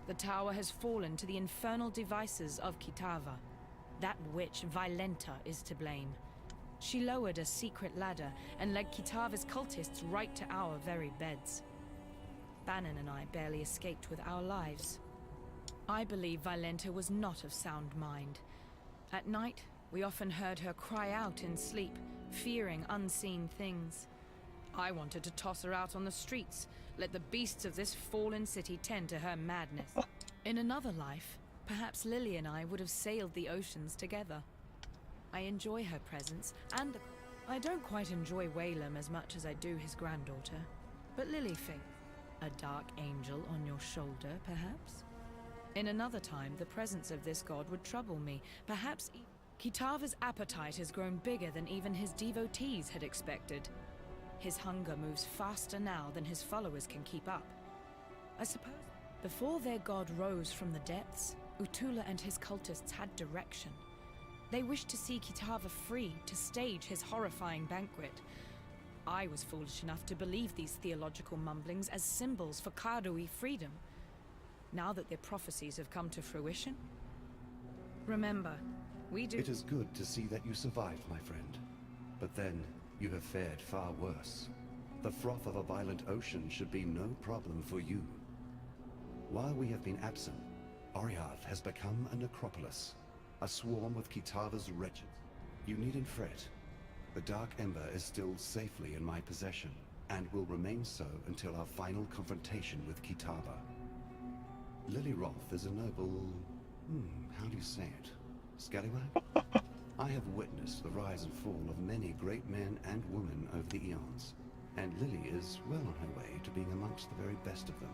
The tower has fallen to the infernal devices of Kitava. That witch, Violenta, is to blame. She lowered a secret ladder and led Kitava's cultists right to our very beds. Bannon and I barely escaped with our lives. I believe Violenta was not of sound mind. At night, we often heard her cry out in sleep, fearing unseen things. I wanted to toss her out on the streets, let the beasts of this fallen city tend to her madness. In another life, perhaps Lily and I would have sailed the oceans together. I enjoy her presence, and I don't quite enjoy Whalem as much as I do his granddaughter. But Lily thinks, a dark angel on your shoulder, perhaps? In another time, the presence of this god would trouble me. Perhaps Kitava's appetite has grown bigger than even his devotees had expected. His hunger moves faster now than his followers can keep up. I suppose before their god rose from the depths, Utula and his cultists had direction. They wished to see Kitava free to stage his horrifying banquet. I was foolish enough to believe these theological mumblings as symbols for Kadui freedom. Now that their prophecies have come to fruition, remember, we do— It is good to see that you survived, my friend. But then, you have fared far worse. The froth of a violent ocean should be no problem for you. While we have been absent, Oriath has become a necropolis, a swarm of Kitava's wretches. You needn't fret. The Dark Ember is still safely in my possession, and will remain so until our final confrontation with Kitava. Lily Roth is a noble— how do you say it? Scallywag? I have witnessed the rise and fall of many great men and women over the eons, and Lily is well on her way to being amongst the very best of them.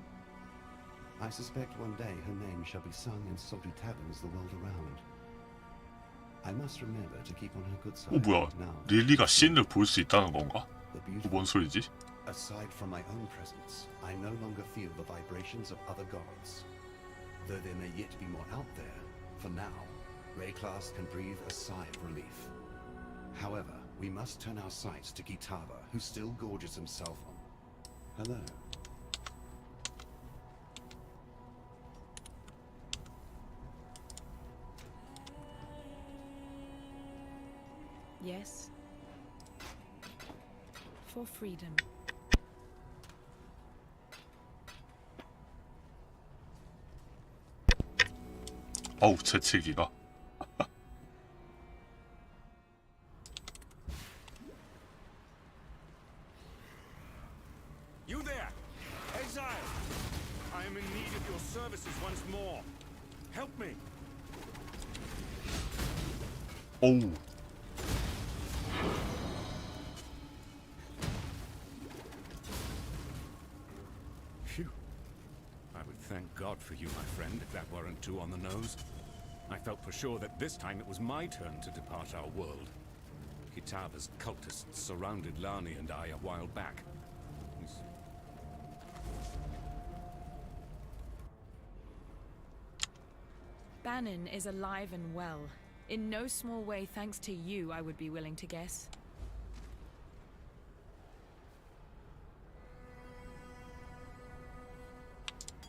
I suspect one day her name shall be sung in salty taverns the world around. I must remember to keep on her good side. 뭐야? 릴리가 씬을 볼 수 있다는 건가? 뭔 소리지? Aside from my own presence, I no longer feel the vibrations of other gods. Though there may yet be more out there, for now, Rayclass can breathe a sigh of relief. However, we must turn our sights to Kitava, who still gorges himself on— Hello. Yes. For freedom. 어우, 재채기가. You there, exile! I am in need of your services once more. Help me. 어우. Phew. I would thank God for you, my friend, if that weren't too on the nose. I felt for sure that this time it was my turn to depart our world. Kitava's cultists surrounded Lani and I a while back. Bannon is alive and well. In no small way thanks to you, I would be willing to guess.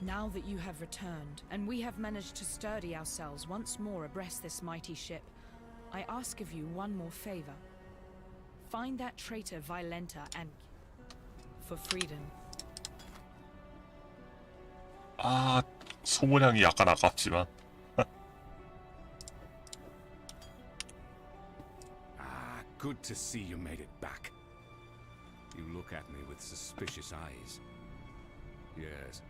Now that you have returned, and we have managed to sturdy ourselves once more abreast this mighty ship, I ask of you one more favor. Find that traitor Violenta and for freedom. 아, 소모량이 약간 아깝지만. Good to see you made it back. You look at me with suspicious eyes. Yes,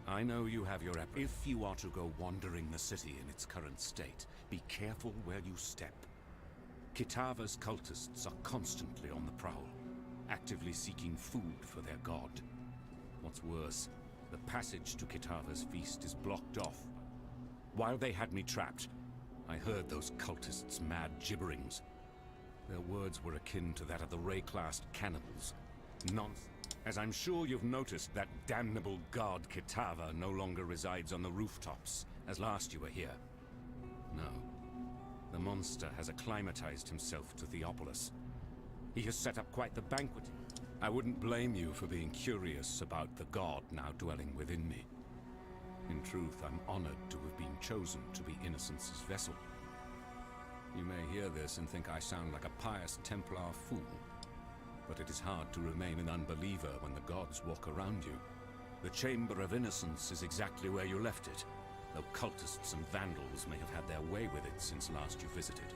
I know you have your If you are to go wandering the city in its current state, be careful where you step. Kitava's cultists are constantly on the prowl, actively seeking food for their god. What's worse, the passage to Kitava's feast is blocked off. While they had me trapped, I heard those cultists' mad gibberings. Their words were akin to that of the Ray-classed cannibals. Nonsense. As I'm sure you've noticed, that damnable god Kitava no longer resides on the rooftops, as last you were here. No. The monster has acclimatized himself to Theopolis. He has set up quite the banquet. I wouldn't blame you for being curious about the god now dwelling within me. In truth, I'm honored to have been chosen to be Innocence' vessel. You may hear this and think I sound like a pious Templar fool, but it is hard to remain an unbeliever when the gods walk around you. The Chamber of Innocence is exactly where you left it, though cultists and vandals may have had their way with it since last you visited.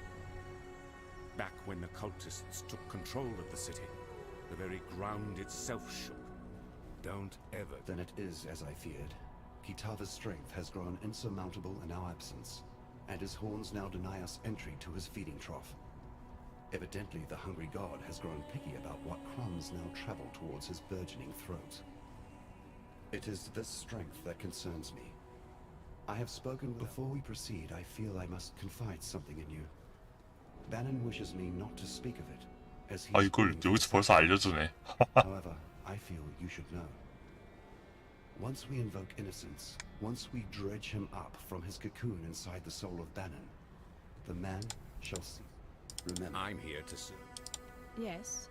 Back when the cultists took control of the city, the very ground itself shook. Don't ever... Then it is as I feared. Kitava's strength has grown insurmountable in our absence, and his horns now deny us entry to his feeding trough. Evidently, the hungry god has grown picky about what crumbs now travel towards his burgeoning throat. It is this strength that concerns me. I have spoken. Before we proceed, I feel I must confide something in you. Bannon wishes me not to speak of it, as he... 아, 이걸 여기서 벌써 알려주네. However, I feel you should know. Once we invoke Innocence, once we dredge him up from his cocoon inside the soul of Bannon, the man shall see. Remember, I'm here to see. Yes.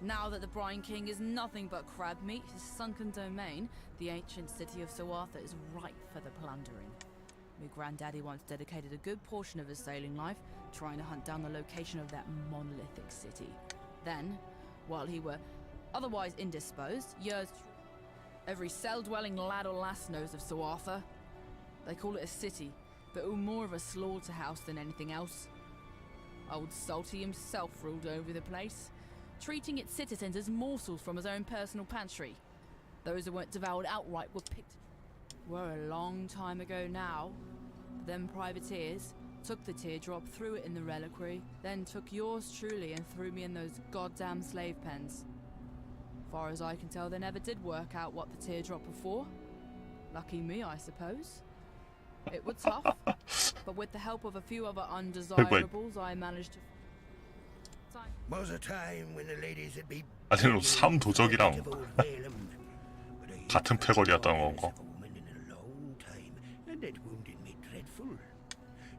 Now that the Brine King is nothing but crab meat, his sunken domain, the ancient city of Soartha is ripe for the plundering. My granddaddy once dedicated a good portion of his sailing life trying to hunt down the location of that monolithic city. Then, while he were otherwise indisposed, years... Every cell-dwelling lad or lass knows of Soartha. They call it a city, but more of a slaughterhouse than anything else. Old Salty himself ruled over the place, treating its citizens as morsels from his own personal pantry. Those who weren't devoured outright were picked. Were a long time ago now. Them privateers took the teardrop, threw it in the reliquary, then took yours truly and threw me in those goddamn slave pens. Far as I can tell, they never did work out what the teardrop were for. Lucky me, I suppose. It was tough, but with the help of a few other undesirables, I managed to... Was a time when the ladies would be... 아니, 그럼 삼도적이랑 같은 패거리였던 건가? And it wounded me dreadful.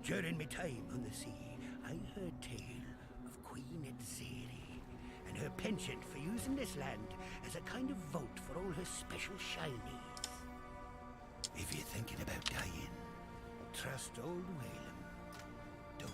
During my time on the sea, I heard tale of Queen Edzeri and her penchant for using this land as a kind of vote for all her special shinies. If you're thinking about dying, trust old Whalem. Don't.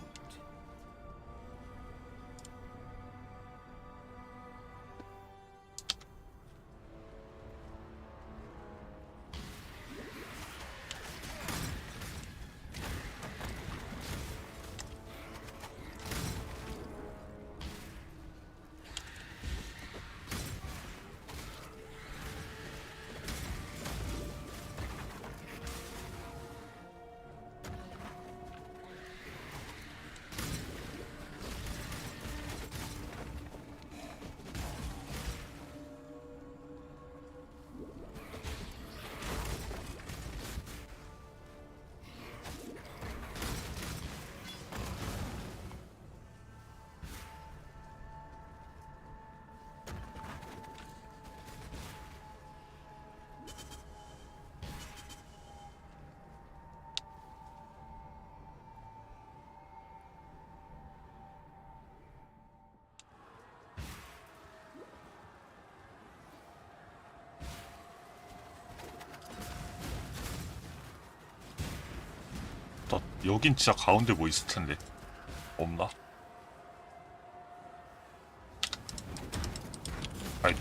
나 여긴 진짜 가운데 뭐 있을 텐데 없나? 아이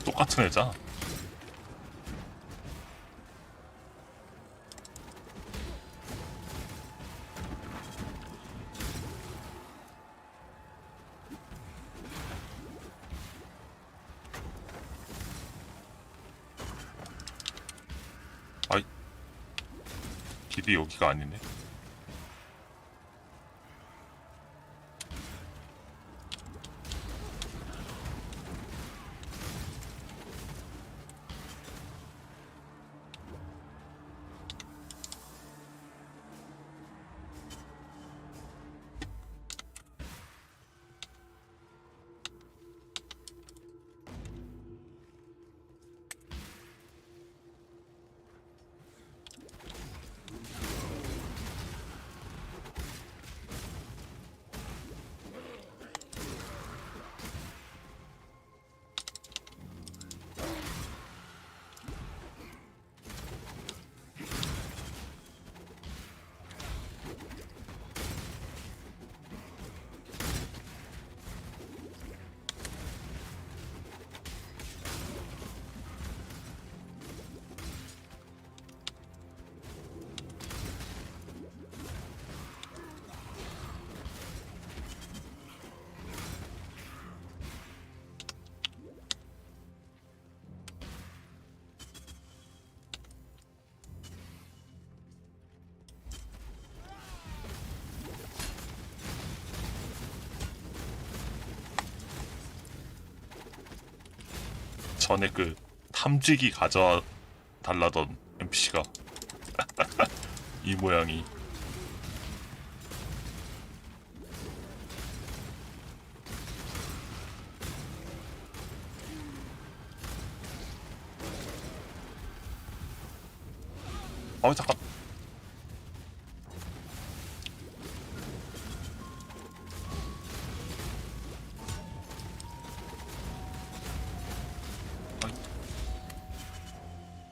똑같은 애잖아. 아이 길이 여기가 아니네. 전에 그 탐지기 가져와 달라던 NPC가 이 모양이. 잠깐.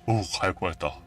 오, 갈 뻔했다.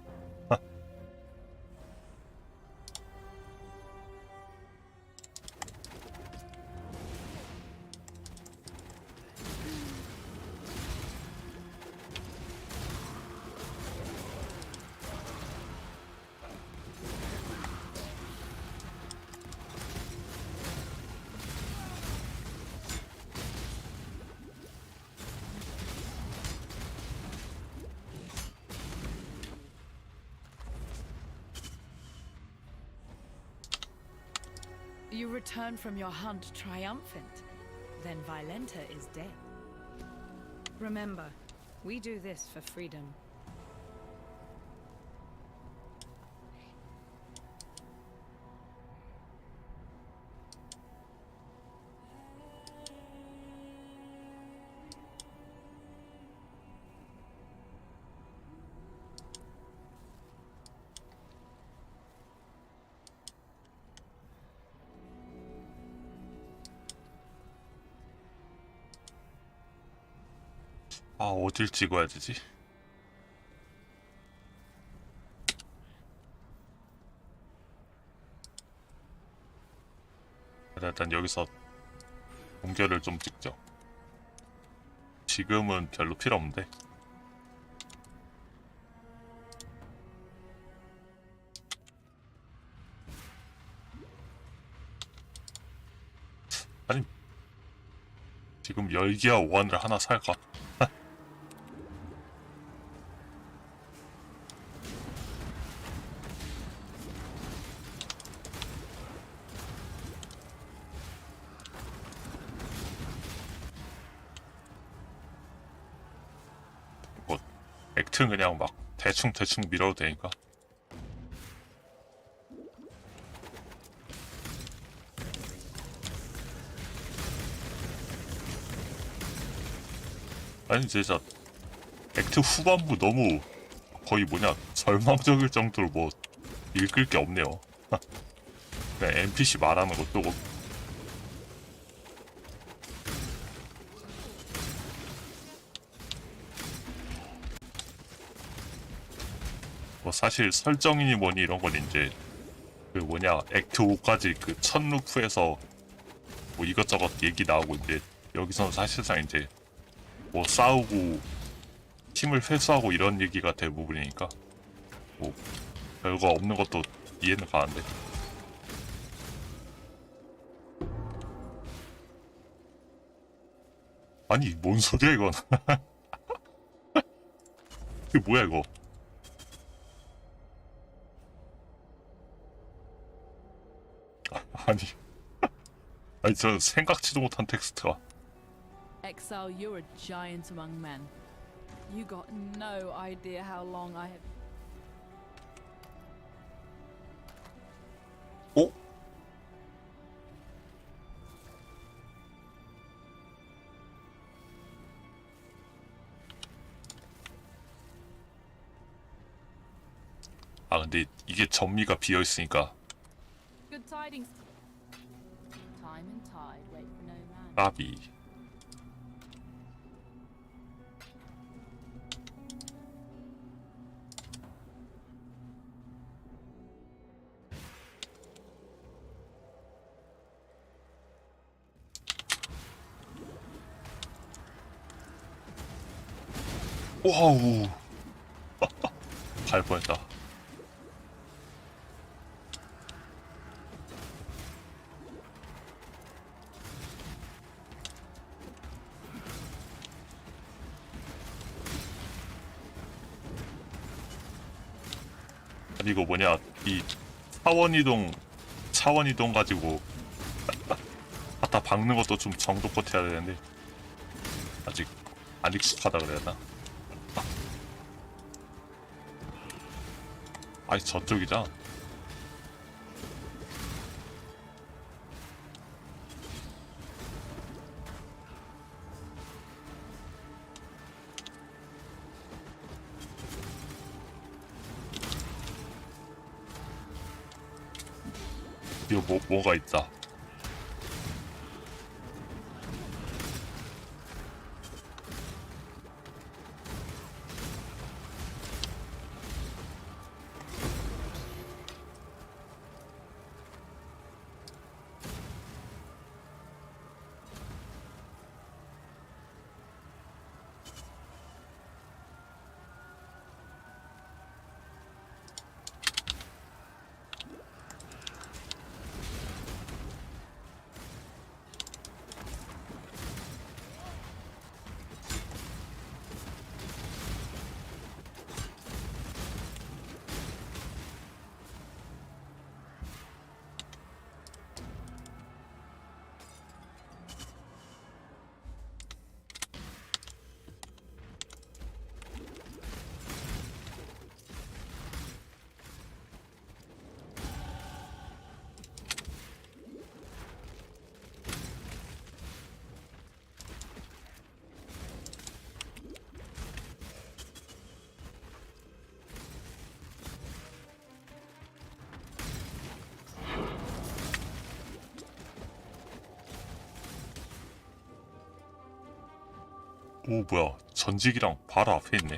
You return from your hunt triumphant. Then Violenta is dead. Remember, we do this for freedom. 어딜 찍어야 되지? 일단 여기서 동결을 좀 찍죠. 지금은 별로 필요 없는데. 아니 지금 열기와 오한을 하나 살까? 액트 그냥 막 대충 밀어도 되니까. 아니 진짜 액트 후반부 너무 거의 뭐냐 절망적일 정도로 뭐 읽을 게 없네요. 그냥 NPC 말하는 것도 뭐 사실 설정이니 뭐니 이런 건 이제 그 뭐냐 액트 5까지 그 첫 루프에서 뭐 이것저것 얘기 나오고 이제 여기서는 사실상 이제 뭐 싸우고 팀을 회수하고 이런 얘기가 대부분이니까 뭐 별거 없는 것도 이해는 가는데. 아니 뭔 소리야 이건. 이게 뭐야 이거. 아니 저 생각지도 못한 텍스트가. Exile, you're a giant among men. You got no idea how long I have. 어? 아 근데 이게 전미가 비어 있으니까 Good tidings. Time and tide wait for no man. 까비. 와우. 갈 뻔했다. 아니 이거 뭐냐 이 차원 이동 가지고 갖다 박는 것도 좀 정도껏 해야 되는데 아직 안 익숙하다 그래야 되나? 아니 저쪽이잖아. 이거 뭐가 있다. 오 뭐야 전직이랑 바로 앞에 있네.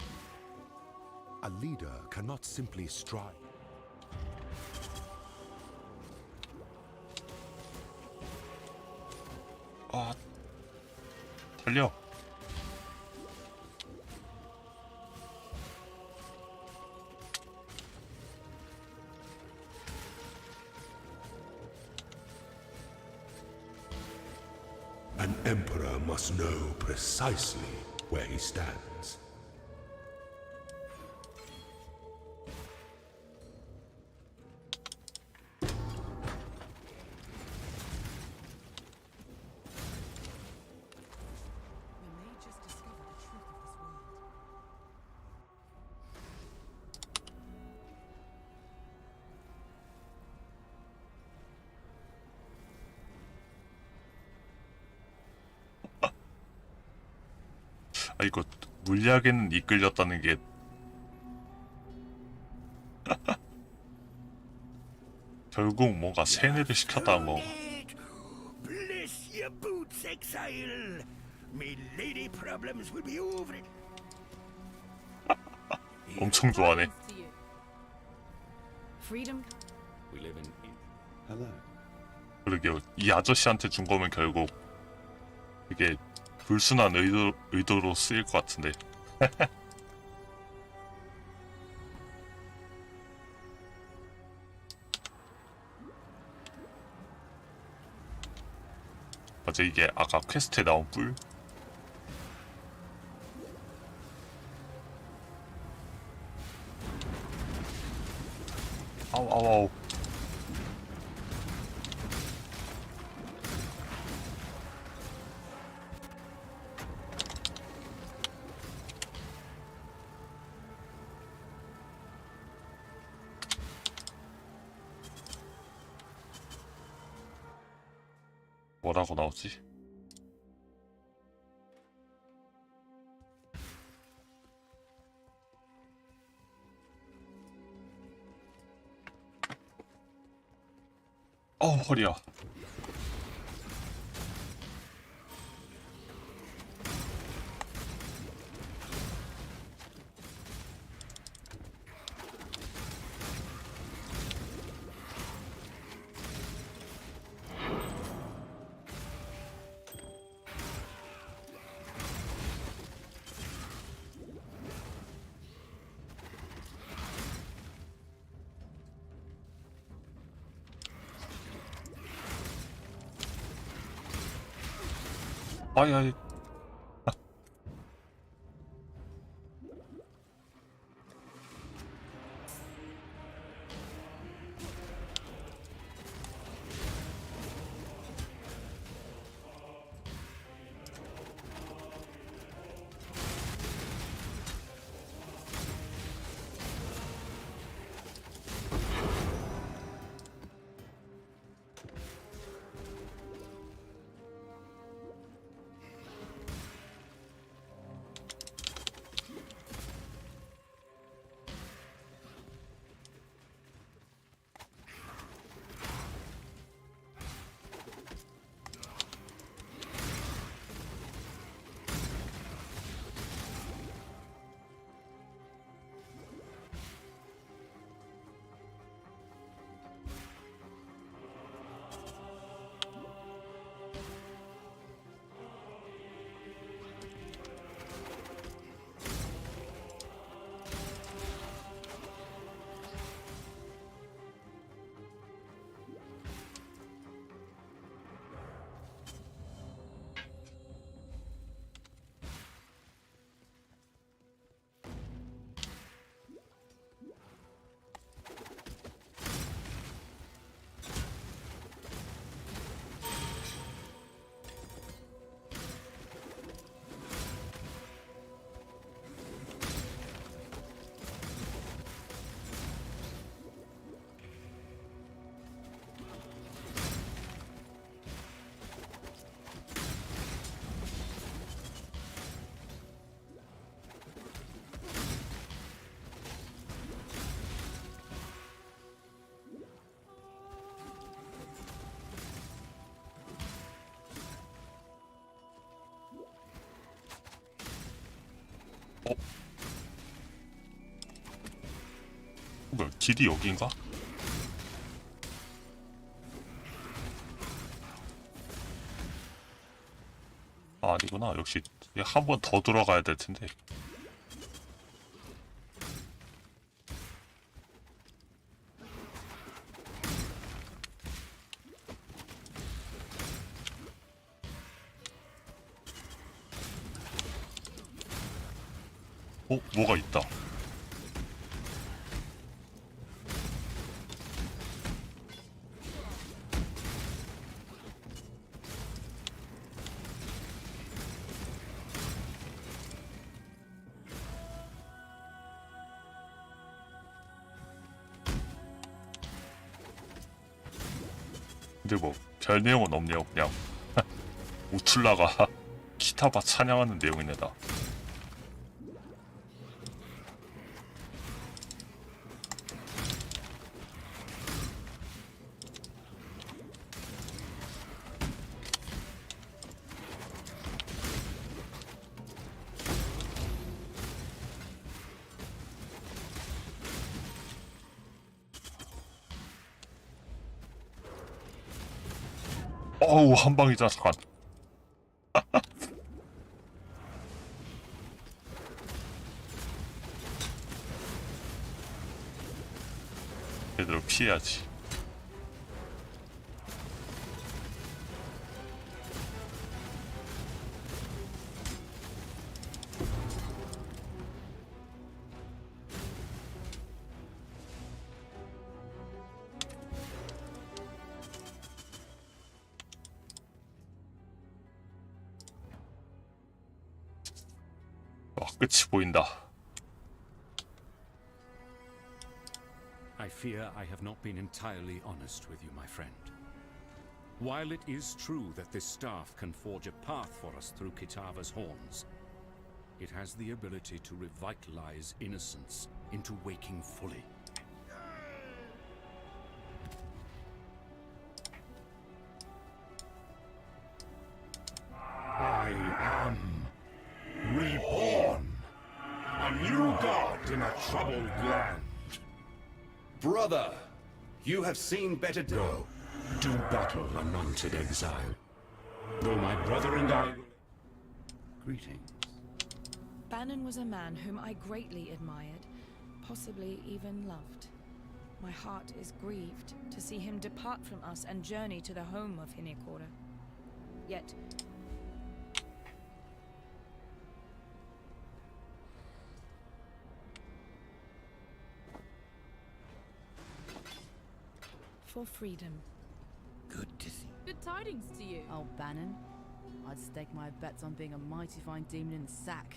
A leader cannot simply strive. 아 달려. An emperor must know precisely where he stands. 아 이거 물리학에는 이끌렸다는 게 결국 뭔가 세뇌를 시켰다는 거. Bless your boots, exile. Me lady problems will be over it. 엄청 좋아하네. freedom. We live in Hello. 그러게요. 이 아저씨한테 준 거면 결국 이게 불순한 의도로 쓰일 것 같은데. 맞아, 이게 아까 퀘스트에 나온 뿔? 아우 아우 아우. 뭐라고 나오지? 어우, 허리야. 아이. 뭐야, 길이 여기인가? 아, 아니구나. 역시 한 번 더 들어가야 될 텐데. 뭐가 있다. 근데 뭐 별 내용은 없네요. 그냥 우툴라가 키타바 찬양하는 내용이네다. 어우 한 방이잖아 잠깐. 얘들아 피해야지. 끝이 보인다. I fear I have not been entirely honest with you, my friend. While it is true that this staff can forge a path for us through Kitava's horns, it has the ability to revitalize innocence into waking fully. I am reborn. A new god in a troubled land. Brother, you have seen better days. Go, do battle, anointed exile. Though my brother and I... Greetings. Bannon was a man whom I greatly admired, possibly even loved. My heart is grieved to see him depart from us and journey to the home of Hinekora. Yet... for freedom. Good to see. Good tidings to you. Oh, Bannon. I'd stake my bets on being a mighty fine demon in the sack.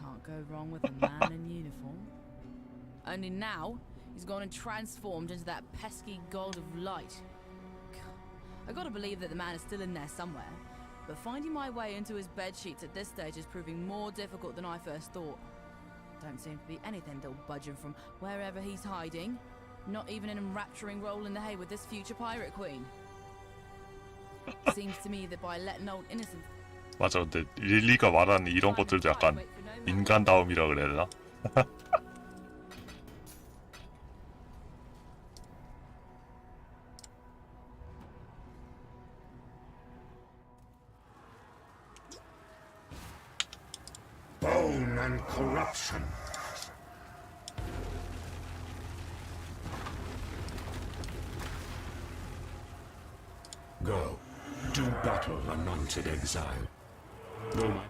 Can't go wrong with a man in uniform. Only now, he's gone and transformed into that pesky god of light. I gotta believe that the man is still in there somewhere, but finding my way into his bedsheets at this stage is proving more difficult than I first thought. Don't seem to be anything that'll budge him from wherever he's hiding. Not even an enrapturing roll in the hay with this future pirate queen. Seems to me that by letting old innocent... 맞아. 근데 릴리가 말하는 이런 것들도 약간 인간다움이라 그래야 되나? Bone and corruption. Go, do battle, anointed exile. Though my...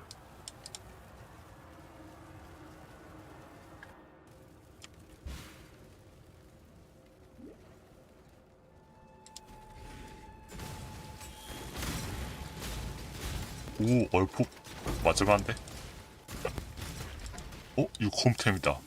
오 얼폭 맞을만한데? 어? 이거 홈템이다.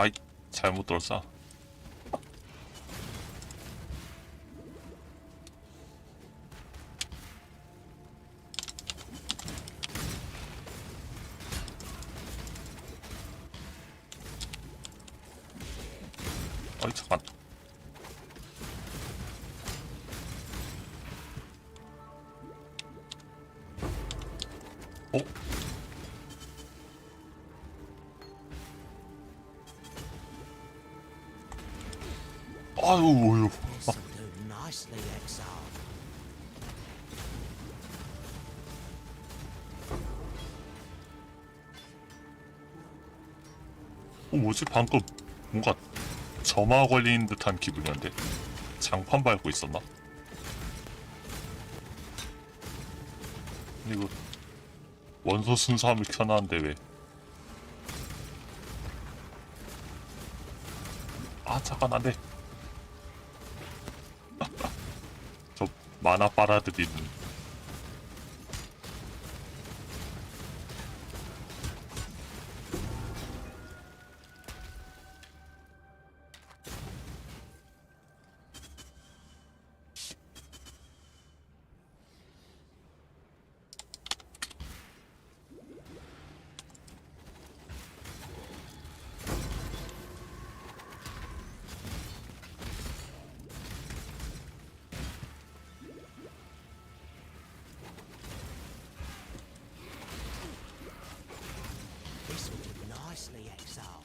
아이 잘못 돌았어. 아이 잠깐. 어? 아유, 어휴. Nicely exiled. 뭐지? 방금 뭔가 점화 걸린 듯한 기분이었는데 장판 밟고 있었나? 근데 이거 원소 순수함을 켜놨는데 왜? 아 잠깐 안돼. 만화 빨아들이는. This will do nicely, Exile.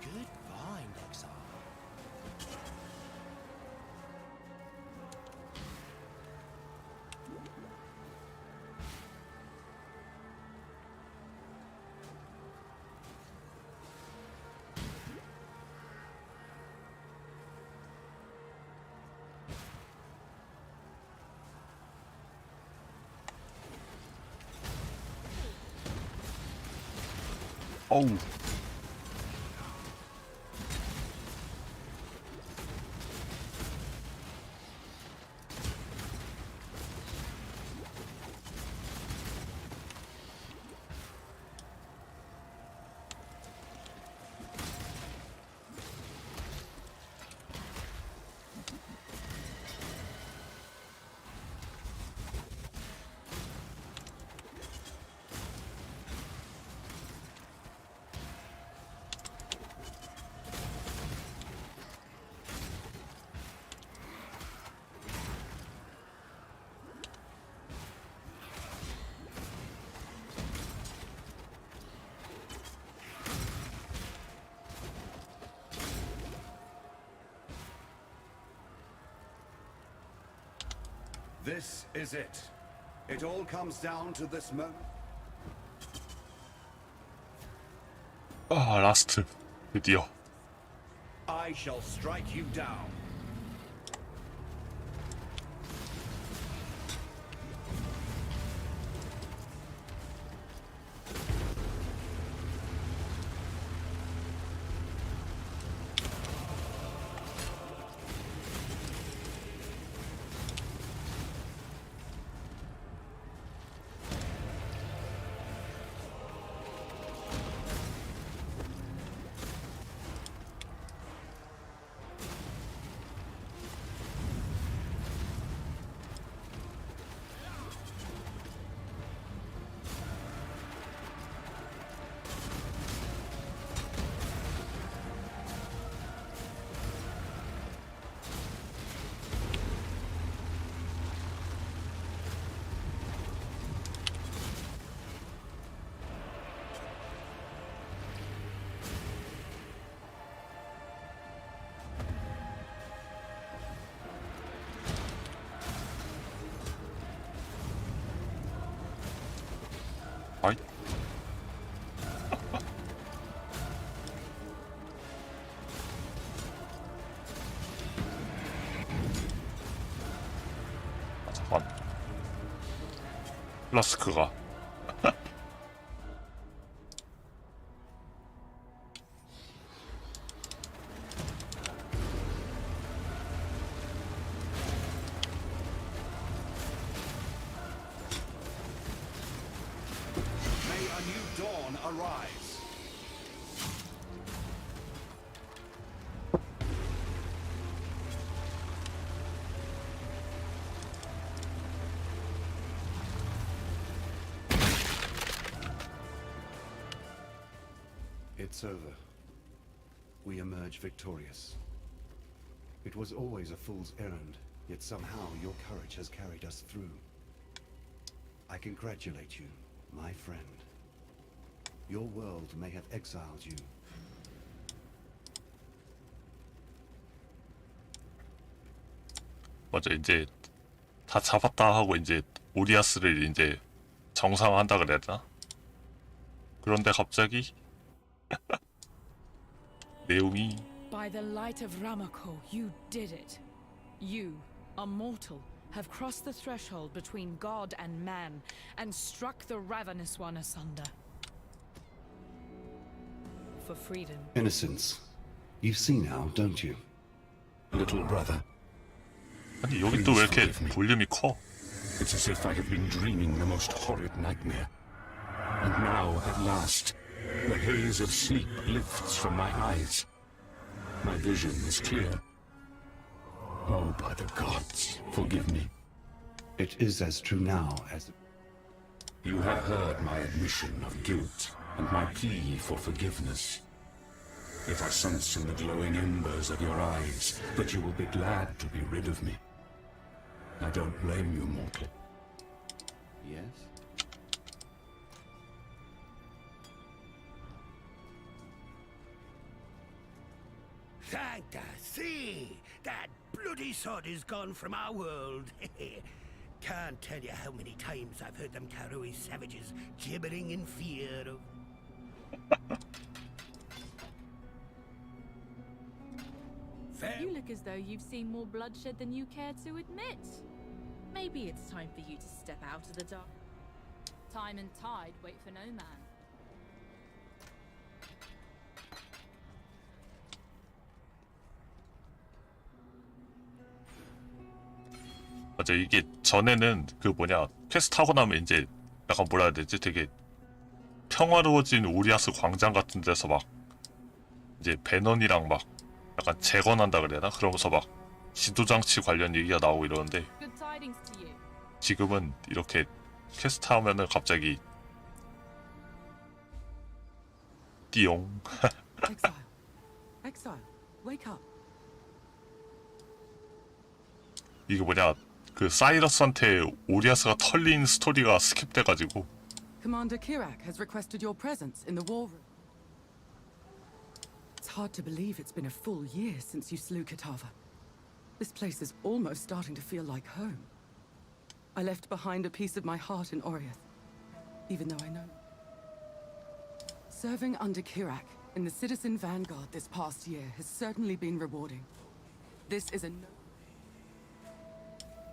Good find, Exile. 어우. This is it. It all comes down to this moment. 아, 라스트. 드디어. I shall strike you down. 아이. 아, 잠깐. 플라스크가. May a new dawn arise. It's over. We emerge victorious. It was always a fool's errand, yet somehow your courage has carried us through. I congratulate you, my friend. Your world may have exiled you. 맞아, 이제 다 잡았다 하고 이제 오리아스를 이제 정상화한다 그래야 되나? 그런데 갑자기 내용이 By the light of Ramako, you did it. You, a mortal, have crossed the threshold between God and man and struck the ravenous one asunder. for freedom. Innocence. You see now, don't you? Little brother. 아니 여기 또 왜 이렇게 볼륨이 커? It's as if I have been dreaming the most horrid nightmare. And now, at last, the haze of sleep lifts from my eyes. My vision is clear. Oh, by the gods, forgive me. It is as true now as... You have heard my admission of guilt and my plea for forgiveness. If I sense in the glowing embers of your eyes that you will be glad to be rid of me, I don't blame you, mortal. Yes? Fantasy! That bloody sod is gone from our world. Can't tell you how many times I've heard them Karoi savages gibbering in fear of... You look as though you've seen more bloodshed than you care to admit. Maybe it's time for you to step out of the dark. Time and tide wait for no man. 맞아, 이게 전에는 그 뭐냐 퀘스트 하고 나면 이제 약간 뭐라 해야 되지? 되게 평화로워진 오리아스 광장 같은 데서 막 이제 배넌이랑 막 약간 재건한다 그래야 되나? 그러면서 막 지도장치 관련 얘기가 나오고 이러는데 지금은 이렇게 퀘스트 하면은 갑자기 띠용 Exile, wake up. 이게 뭐냐 그 사이러스한테 오리아스가 털린 스토리가 스킵돼가지고 Commander Kirak has requested your presence in the war room. It's hard to believe it's been a full year since you slew Kitava. This place is almost starting to feel like home. I left behind a piece of my heart in Oriath, even though I know. Serving under Kirak in the Citizen Vanguard this past year has certainly been rewarding. This is a no.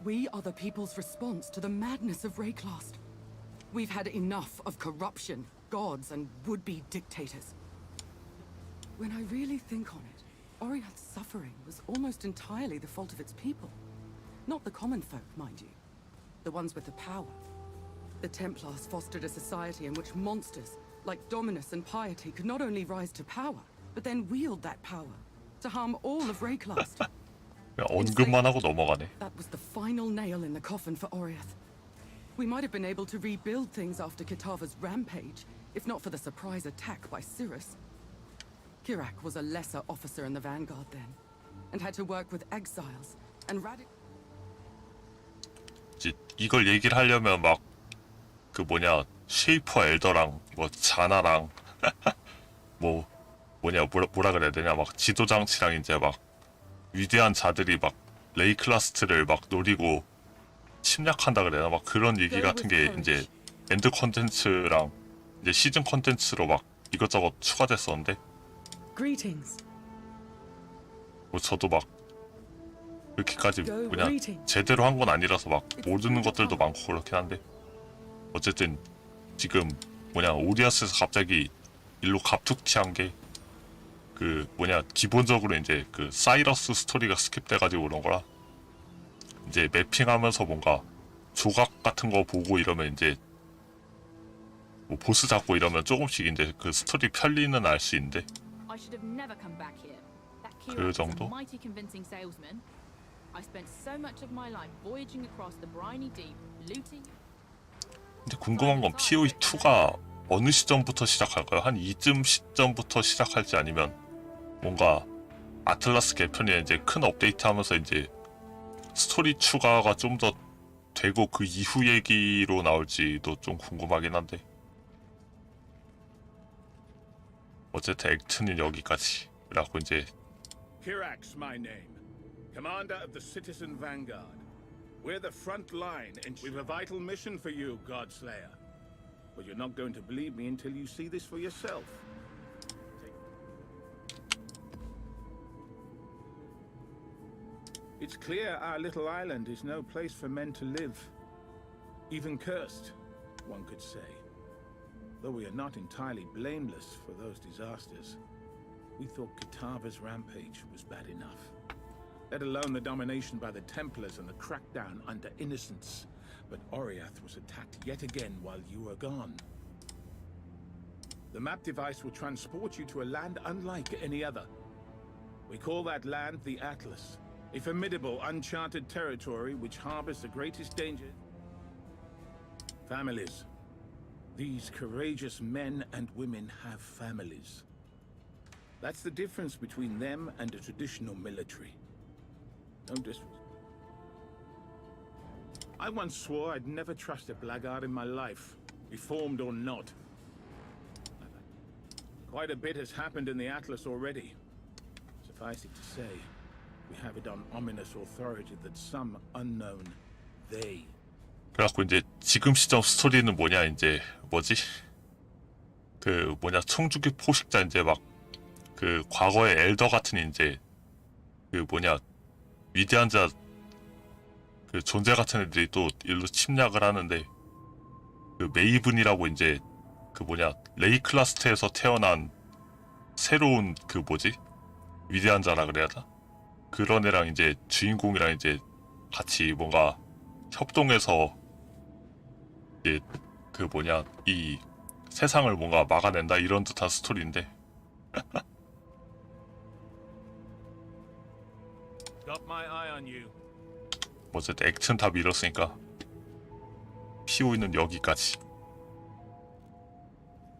We are the people's response to the madness of Rayclast. We've had enough of corruption, gods, and would-be dictators. When I really think on it, Oriath's suffering was almost entirely the fault of its people. Not the common folk, mind you. The ones with the power. The Templars fostered a society in which monsters, like Dominus and Piety, could not only rise to power, but then wield that power to harm all of Rayclast. 언급만 하고 넘어가네. That was the final nail in the coffin for Oriath. We might have been able to rebuild things after Kitava's rampage, if not for the surprise attack by Cyrus. Kirak was a lesser officer in the Vanguard then, and had to work with exiles and 이걸 얘기를 하려면 막 그 뭐냐 쉐이퍼 엘더랑 뭐 자나랑 뭐 뭐냐 뭐라 그래야 되냐 막 지도장치랑 이제 막 위대한 자들이 막 레이클라스트를 막 노리고 침략한다 그래야 되나 막 그런 얘기 같은 게 이제 엔드 컨텐츠랑 이제 시즌 컨텐츠로 막 이것저것 추가됐었는데 뭐 저도 막 그렇게까지 그냥 제대로 한 건 아니라서 막 모르는 것들도 많고 그렇긴 한데 어쨌든 지금 뭐냐 오리아스에서 갑자기 일로 갑툭튀한 게 그 뭐냐 기본적으로 이제 그 사이러스 스토리가 스킵돼가지고 그런 거라 이제 매핑하면서 뭔가 조각 같은 거 보고 이러면 이제 뭐 보스 잡고 이러면 조금씩 이제 그 스토리 편리는 알 수 있는데 그 정도? 근데 궁금한 건 PoE 2가 어느 시점부터 시작할까요? 한 이쯤 시점부터 시작할지 아니면 뭔가 아틀라스 개편에 이제 큰 업데이트하면서 이제 스토리 추가가 좀 더 되고 그 이후 얘기로 나올지도 좀 궁금하긴 한데 어쨌든 액트는 여기까지. 그래갖고 이제 Kirak's my name, commander of the Citizen Vanguard. We're the front line, and we've a vital mission for you, Godslayer. But you're not going to believe me until you see this for yourself. It's clear our little island is no place for men to live. Even cursed, one could say. Though we are not entirely blameless for those disasters, we thought Kitava's rampage was bad enough. Let alone the domination by the Templars and the crackdown under innocents. But Oriath was attacked yet again while you were gone. The map device will transport you to a land unlike any other. We call that land the Atlas, a formidable, uncharted territory which harbors the greatest danger. Families. These courageous men and women have families. That's the difference between them and a traditional military. Don't disrespect. I once swore I'd never trust a blackguard in my life, reformed or not. Quite a bit has happened in the Atlas already. Suffice it to say, we have it on ominous authority that some unknown they. 그래갖고 이제 지금 시점 스토리는 뭐냐, 이제 뭐지? 그 뭐냐, 청주기 포식자, 이제 막 그 과거의 엘더 같은 이제 그 뭐냐, 위대한 자 그 존재 같은 애들이 또 일로 침략을 하는데, 그 메이븐이라고 이제 그 뭐냐, 레이클라스트에서 태어난 새로운 그 뭐지, 위대한 자라 그래야 하나? 그런 애랑 이제 주인공이랑 이제 같이 뭔가 협동해서 이제 그 뭐냐, 이 세상을 뭔가 막아낸다, 이런 듯한 스토리인데. Got my eye on you. 어쨌든 액션 다 밀었으니까 PoE는 여기까지.